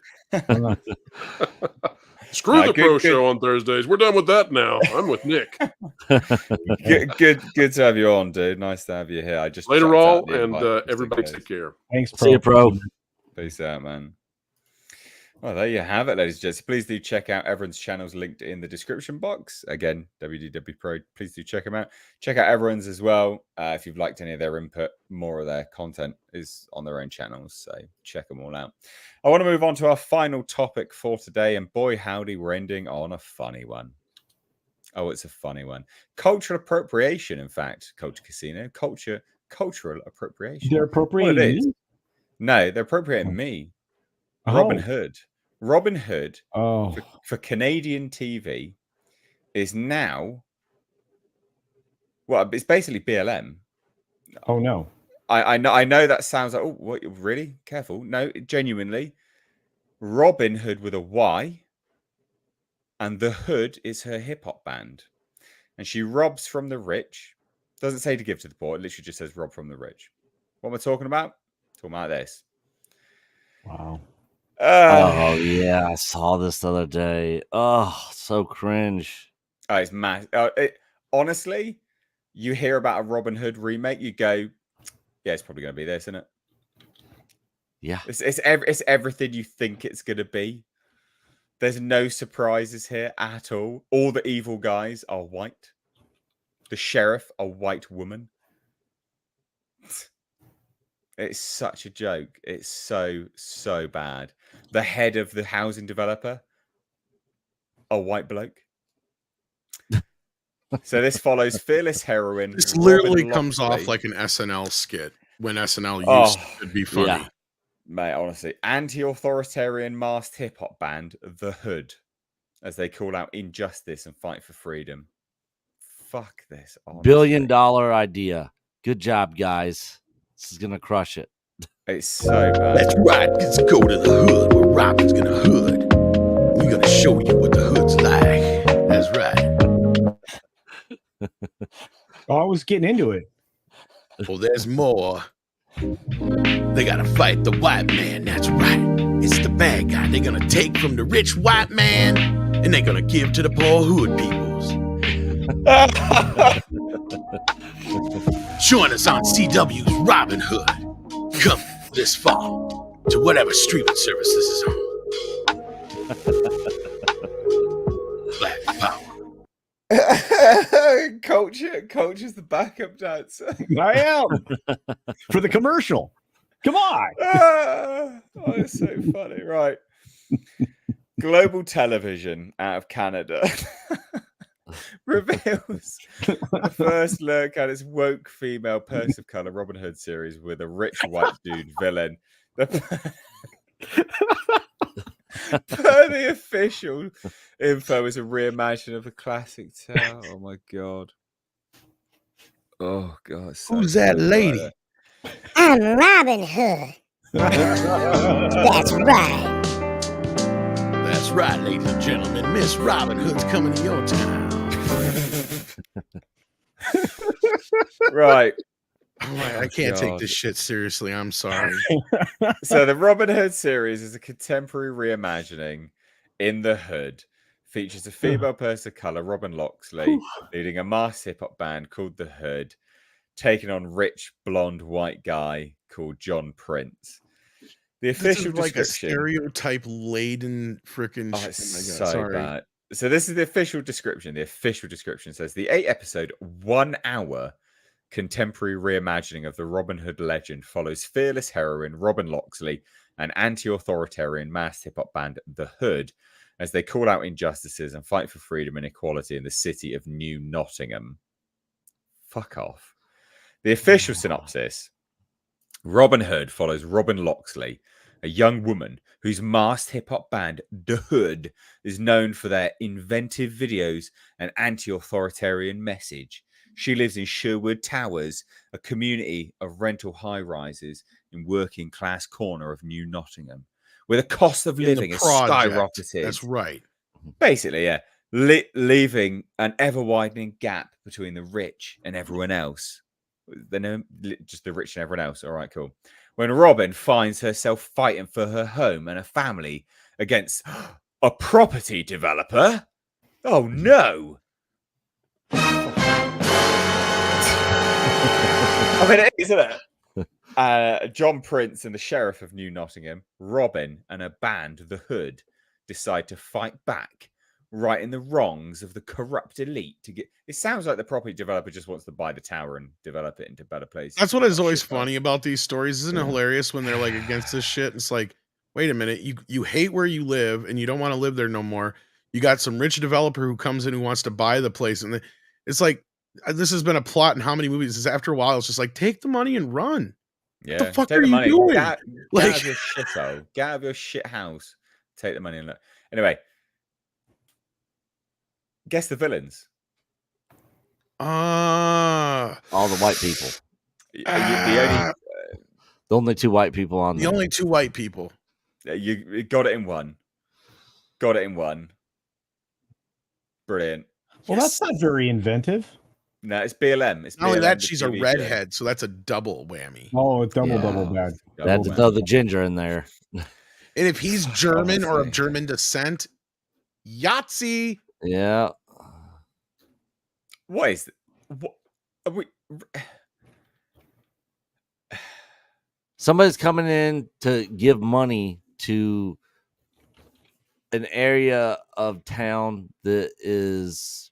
Screw No, the good- pro good. show on Thursdays. We're done with that now. I'm with Nick. Good to have you on, dude. Nice to have you here. I just Later, chucked out all, the and invite just in everybody case. take care. Thanks, See you, pro. Peace out, man. Well, there you have it, ladies and gents. Please do check out everyone's channels linked in the description box. Again, WDW Pro. Please do check them out. Check out everyone's as well. If you've liked any of their input, more of their content is on their own channels. So check them all out. I want to move on to our final topic for today. And boy, howdy, we're ending on a funny one. Oh, it's a funny one. Cultural appropriation, in fact. Culture Casino. Cultural appropriation. They're Well, appropriating it is. me? No, they're appropriating me. Oh. Robin Hood. Robin Hood Oh. for Canadian TV is now, well, it's basically BLM. Oh no. I know that sounds like, oh, what, really? Careful. No, genuinely. Robin Hood with a Y, and the Hood is her hip hop band, and she robs from the rich. Doesn't say to give to the poor. It literally just says rob from the rich. What am I talking about? Talking about this. Wow. Oh yeah, I saw this the other day. Oh, so cringe. Oh, it's mad. Honestly, you hear about a Robin Hood remake, you go, yeah, it's probably going to be this, isn't it? Yeah. It's everything you think it's going to be. There's no surprises here at all. All the evil guys are white. The sheriff, a white woman. It's such a joke. It's so bad. The head of the housing developer, a white bloke. So this follows fearless heroine. This Robin literally comes Loxley. off like an SNL skit when SNL Oh, used to be funny. yeah. Mate, honestly, anti-authoritarian masked hip-hop band, The Hood, as they call out injustice and fight for freedom. Fuck this. Honestly. $1 billion idea. Good job, guys. This is gonna crush it. It's so bad. That's right. Let's go to the hood where Robin's gonna hood. We're gonna show you what the hood's like. That's right. Oh, I was getting into it. Well, there's more. They gotta fight the white man. That's right. It's the bad guy. They're gonna take from the rich white man and they're gonna give to the poor hood peoples. Join us on CW's Robin Hood. Come this fall to whatever streaming service this is on. Black Power. Culture's the backup dancer. I am for the commercial. Come on. Oh, it's so funny. Right. Global Television out of Canada reveals the first look at its woke female person of color Robin Hood series with a rich white dude villain. Per the official info, is a reimagining of a classic tale. Oh my god. Oh god. So Who's that funny, lady? right? I'm Robin Hood. That's right. That's right, ladies and gentlemen. Miss Robin Hood's coming to your town. Right. I can't take this shit seriously. I'm sorry. So the Robin Hood series is a contemporary reimagining. In the Hood features a female person of color, Robin Loxley, leading a masked hip-hop band called the Hood, taking on rich blonde white guy called John Prince. The official like a description, stereotype laden freaking oh, shit. it's Oh my God, so sorry. bad. So this is the official description. The official description says the 8-episode, 1-hour contemporary reimagining of the Robin Hood legend follows fearless heroine Robin Loxley and anti-authoritarian masked hip-hop band The Hood as they call out injustices and fight for freedom and equality in the city of New Nottingham. Fuck off. The official synopsis: Robin Hood follows Robin Loxley, a young woman whose masked hip-hop band The Hood is known for their inventive videos and anti-authoritarian message. She lives in Sherwood Towers, a community of rental high-rises in working-class corner of New Nottingham, where the cost of living has skyrocketed. That's right. Basically, yeah. Leaving an ever-widening gap between the rich and everyone else. Just the rich and everyone else. All right, cool. When Robin finds herself fighting for her home and her family against a property developer. Oh, no. I mean, it is, isn't it? John Prince and the Sheriff of New Nottingham, Robin and a band, The Hood, decide to fight back, righting the wrongs of the corrupt elite. It sounds like the property developer just wants to buy the tower and develop it into better places. That's what is always funny about these stories. Isn't it hilarious when they're like against this shit? It's like, wait a minute, you hate where you live and you don't want to live there no more. You got some rich developer who comes in who wants to buy the place, and it's like, this has been a plot in how many movies? Is after a while, it's just like, take the money and run. Yeah, what the fuck take are the you money. doing? Get out of your shithole. Get out of your shit house. Take the money and look. Anyway, guess the villains. All the white people. The only two white people on the there. only two white people. You got it in one. Got it in one. Brilliant. Well, that's not very inventive. No, it's BLM. It's Not only BLM, that, the she's a TV redhead, so that's a double whammy. Oh, double bad. They had to throw the ginger in there. And if he's German or of Honestly. German descent, Yahtzee. Yeah. What is it? What are we? Somebody's coming in to give money to an area of town that is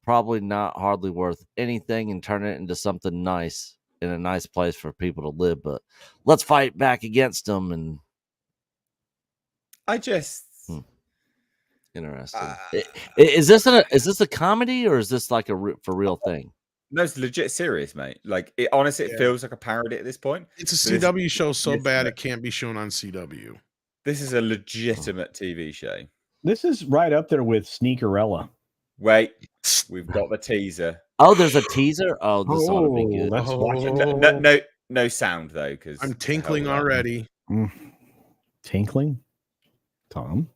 probably not hardly worth anything and turn it into something nice in a nice place for people to live. But let's fight back against them. And I just interesting. Is this a comedy or is this like a for real thing? No, it's legit serious, mate. Like it honestly, it feels like a parody at this point. It's a CW show so bad it can't be shown on CW. This is a legitimate TV show. This is right up there with Sneakerella. Wait, we've got the teaser. Oh, there's a teaser. Oh, this ought to be good. That's No sound though, because I'm tinkling already. Tinkling, Tom.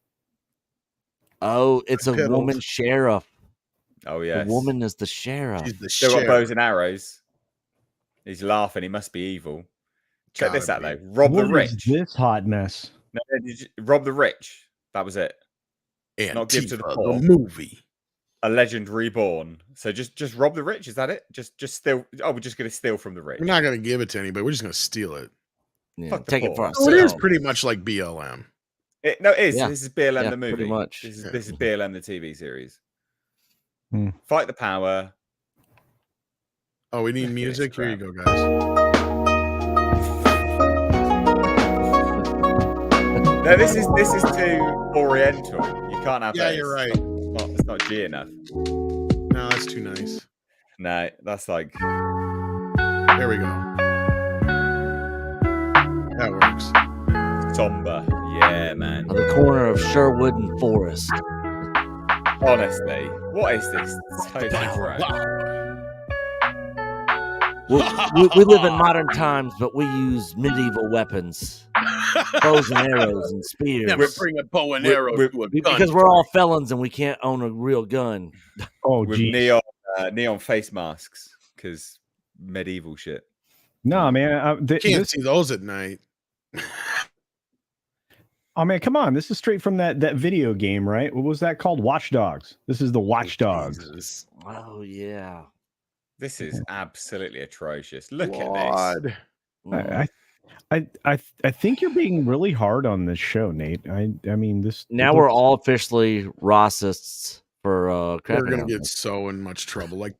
Oh, it's a Piddled. woman sheriff. Oh yeah, The woman is the sheriff. She's the still got sheriff. bows and arrows. He's laughing. He must be evil. Check this out Gotta though. Rob the What is rich. this hot mess? No, rob the rich. That was it. Not give to the Antifa, poor. the movie. A legend reborn. So just rob the rich. Is that it? Just steal. Oh, we're just gonna steal from the rich. We're not going to give it to anybody. We're just going to steal it. Yeah, Fuck the take it for poor. ourselves. So it is pretty much like BLM. No, it is. Yeah. This is BLM Yeah, the movie. pretty much. This is BLM the TV series. Hmm. Fight the power. Oh, we need Look at music? this Here you crap. go, guys. No, this is too oriental. You can't have Yeah, this. you're right. It's not G enough. No, that's too nice. No, that's like There we go. That works. somber. Yeah, man. On the corner of Sherwood and Forest. Honestly, what is this? Totally crap. We live in modern times, but we use medieval weapons, bows and arrows and spears. Never bring a bow and arrow to a gun. Because we're all felons and we can't own a real gun. Oh, With geez. neon face masks because medieval shit. No, man. Can't see those at night. Oh man, come on! This is straight from that video game, right? What was that called? Watch Dogs. This is the Watch Dogs. Jesus. Oh yeah. This is absolutely atrocious. Look at Lord. Mm. I think you're being really hard on this show, Nate. I mean this. Now we're all officially Rossists for crap. We're gonna get so in much trouble. Like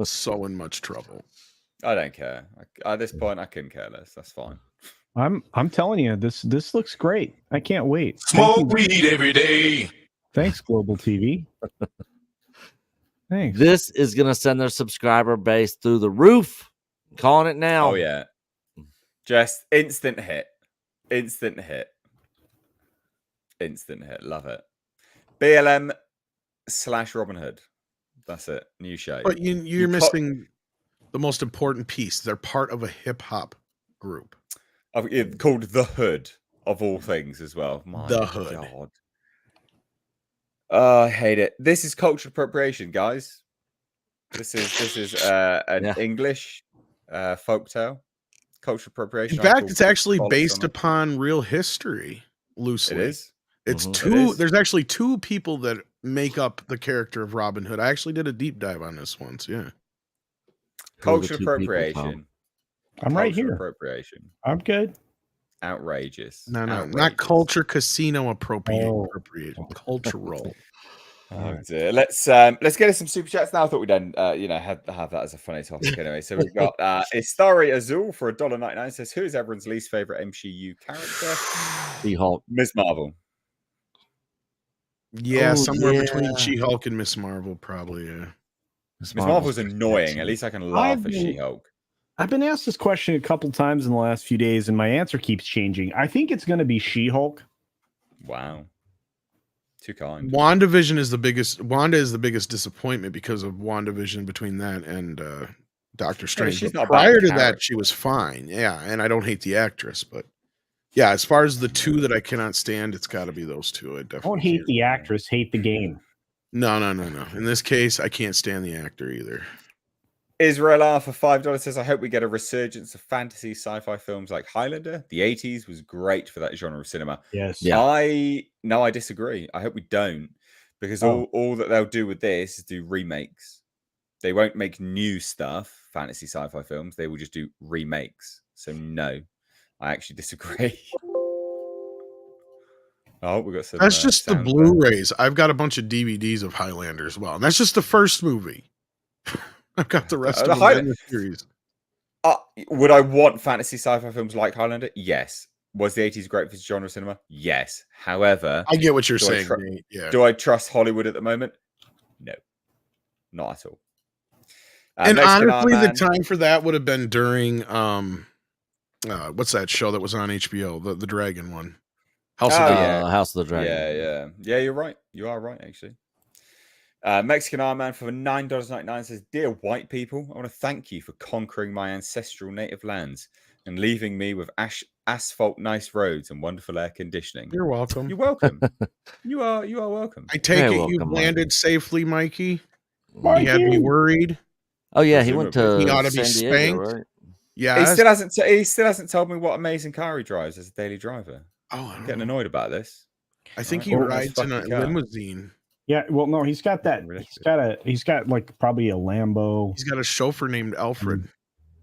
so in much trouble. this. I don't care. At this point, I couldn't care less. That's fine. I'm telling you, this looks great. I can't wait. Smoke weed every day. Thanks, Global TV. Thanks. This is gonna send their subscriber base through the roof. I'm calling it now. Oh yeah, just instant hit, instant hit, instant hit. Love it. BLM / Robin Hood. That's it. New show. But you're missing the most important piece. They're part of a hip hop group. Called The Hood of all things as well. My The Hood. God. Oh, I hate it. This is cultural appropriation, guys. This is an English folktale. Cultural appropriation. In fact, it's actually based upon real history, loosely. It is. It's Mhm. two. It is. There's actually two people that make up the character of Robin Hood. I actually did a deep dive on this once. Yeah. Who are the Cultural two people, Tom? appropriation. I'm right Cultural here. Appropriation. I'm good. Outrageous. No, not Outrageous. culture casino appropriation. Oh. Cultural. Oh dear. Let's get some super chats now. I thought we'd then have that as a funny topic anyway. So we've got Istari Azul for $1.99 says, who is everyone's least favorite MCU character? She-Hulk. Ms. Marvel. Yeah, Oh, somewhere yeah. between She-Hulk and Miss Marvel, probably. Yeah. Ms. Marvel's annoying. At least I can laugh at She-Hulk. I've been asked this question a couple times in the last few days, and my answer keeps changing. I think it's going to be She-Hulk. Wow. Too kind. WandaVision is the biggest. Wanda is the biggest disappointment because of WandaVision between that and Doctor Strange. she's But not a bad prior to that, character. she was fine. Yeah, and I don't hate the actress, but yeah, as far as the two that I cannot stand, it's got to be those two. I definitely Don't hate can't. the actress, hate the game. No. In this case, I can't stand the actor either. Israel R for $5 says, I hope we get a resurgence of fantasy sci-fi films like Highlander. The 80s was great for that genre of cinema. Yes. Yeah. I disagree. I hope we don't, because all that they'll do with this is do remakes. They won't make new stuff, fantasy sci-fi films. They will just do remakes. So no, I actually disagree. Oh, we got some. That's just the sound there. Blu-rays. I've got a bunch of DVDs of Highlander as well. And that's just the first movie. I've got the rest The of them in the series. Would I want fantasy sci-fi films like Highlander? Yes. Was the 80s great for genre cinema? Yes. However, I get what you're do I saying. Nate. Yeah. do I trust Hollywood at the moment? No, not at all. And Mexican honestly, the Iron Man, time for that would have been during what's that show that was on HBO, the dragon one, House of the yeah. House of the Dragon. Yeah. You're right. You are right, actually. Mexican Iron Man for $9.99 says, "Dear white people, I want to thank you for conquering my ancestral native lands and leaving me with asphalt, nice roads, and wonderful air conditioning. You're welcome. You're welcome. you are welcome. I take Very it welcome, you landed safely, Mikey. Mikey. You had me worried. Oh yeah, he went to He ought to be San Diego, spanked. right? Yeah. He still hasn't told me what amazing car he drives as a daily driver. Oh, I I'm don't getting know. annoyed about this. I think Alright, he well, rides in a let's fuck the car. limousine. Yeah. Well, no, he's got that. He's got like probably a Lambo. He's got a chauffeur named Alfred.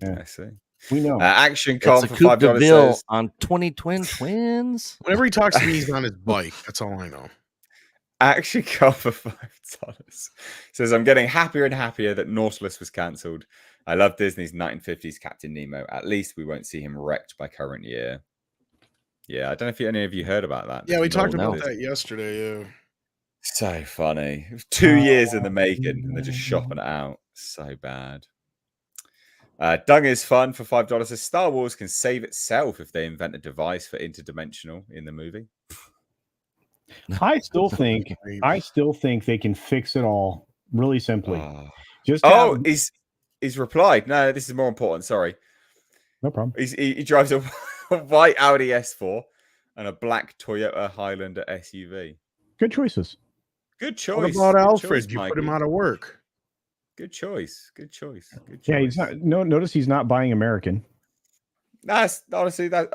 I see. We know. Action It's Con a for Coupe de $5 Ville says, on 20 Twin Twins. Whenever he talks to me, he's on his bike. That's all I know. Action Con for $5 says, I'm getting happier and happier that Nautilus was cancelled. I love Disney's 1950s Captain Nemo. At least we won't see him wrecked by current year. Yeah, I don't know if any of you heard about that. Yeah, we talked no. about that yesterday. Yeah. So funny. It was 2 years in the making, and they're just shopping it out. So bad. Dung is fun for $5. Says Star Wars can save itself if they invent a device for interdimensional in the movie. I still think they can fix it all really simply. Just he's replied. No, this is more important. Sorry. No problem. He drives a white Audi S4 and a black Toyota Highlander SUV. Good choices. Good choice. What about Good Alfred? choice, You put Mikey. him out of work. Good choice. Good choice. Good choice. Yeah, he's not. No, notice he's not buying American. That's honestly that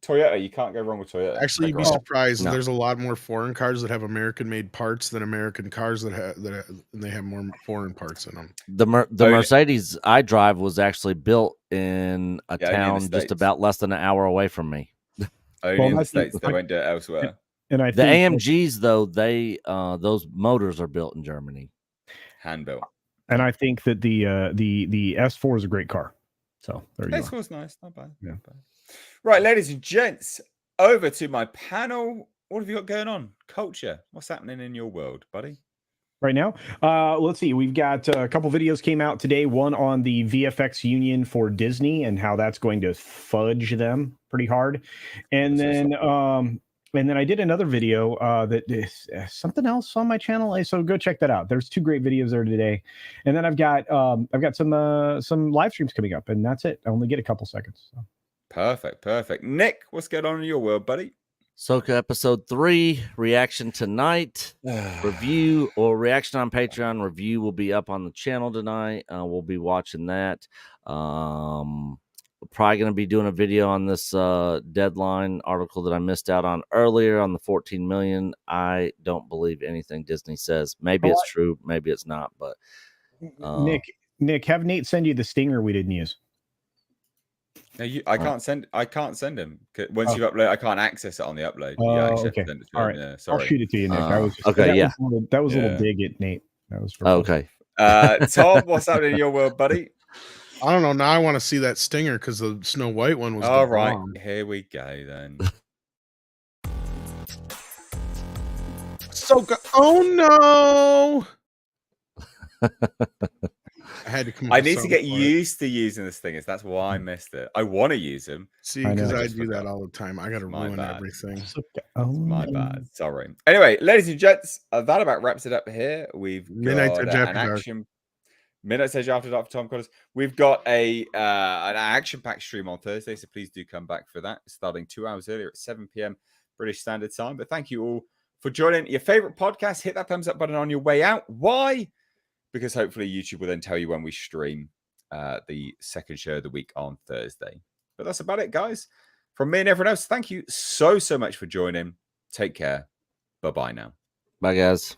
Toyota. You can't go wrong with Toyota. Actually, you'd be They're great. surprised. No. There's a lot more foreign cars that have American-made parts than American cars that they have more foreign parts in them. The Mercedes I drive was actually built in a Yeah, only in the town just States. about less than an hour away from me. Only in the States. They won't do it elsewhere. And I The think AMGs though, they those motors are built in Germany. Hand built. And I think that the S4 is a great car. So there you go. S4's nice. Not bad. Yeah. Not bad. Right, ladies and gents, over to my panel. What have you got going on? Culture. What's happening in your world, buddy? Right now, let's see. We've got a couple videos came out today. One on the VFX union for Disney and how that's going to fudge them pretty hard. And then I did another video that is something else on my channel. So go check that out. There's 2 great videos there today. And then I've got some live streams coming up, and that's it. I only get a couple seconds. So. Perfect. Nick, what's going on in your world, buddy? Ahsoka episode 3 reaction tonight. Review or reaction on Patreon. Review will be up on the channel tonight. We'll be watching that. Probably going to be doing a video on this deadline article that I missed out on earlier on the 14 million. I don't believe anything Disney says. Maybe it's true, maybe it's not. But Nick, have Nate send you the stinger we didn't use. No, I can't send him. Once you've uploaded, I can't access it on the upload. You actually have to send it to All him. right. Yeah, sorry. I'll shoot it to you, Nick. That was a little dig at Nate. That was for okay. Tom, what's happening in your world, buddy? I don't know. Now I want to see that stinger because the Snow White one was. All right, here we go then. Ahsoka. Oh no! I had to come. I need to get used to using the stingers. That's why I missed it. I want to use them. See, because I do that all the time. I got to ruin everything. My bad. Sorry. Anyway, ladies and gents, that about wraps it up here. We've got an action. Midnight Edge After Dark for Tom Collins. We've got an action-packed stream on Thursday, so please do come back for that. Starting 2 hours earlier at 7 p.m. British Standard Time. But thank you all for joining. Your favorite podcast, hit that thumbs up button on your way out. Why? Because hopefully YouTube will then tell you when we stream the second show of the week on Thursday. But that's about it, guys. From me and everyone else, thank you so much for joining. Take care. Bye-bye now. Bye, guys.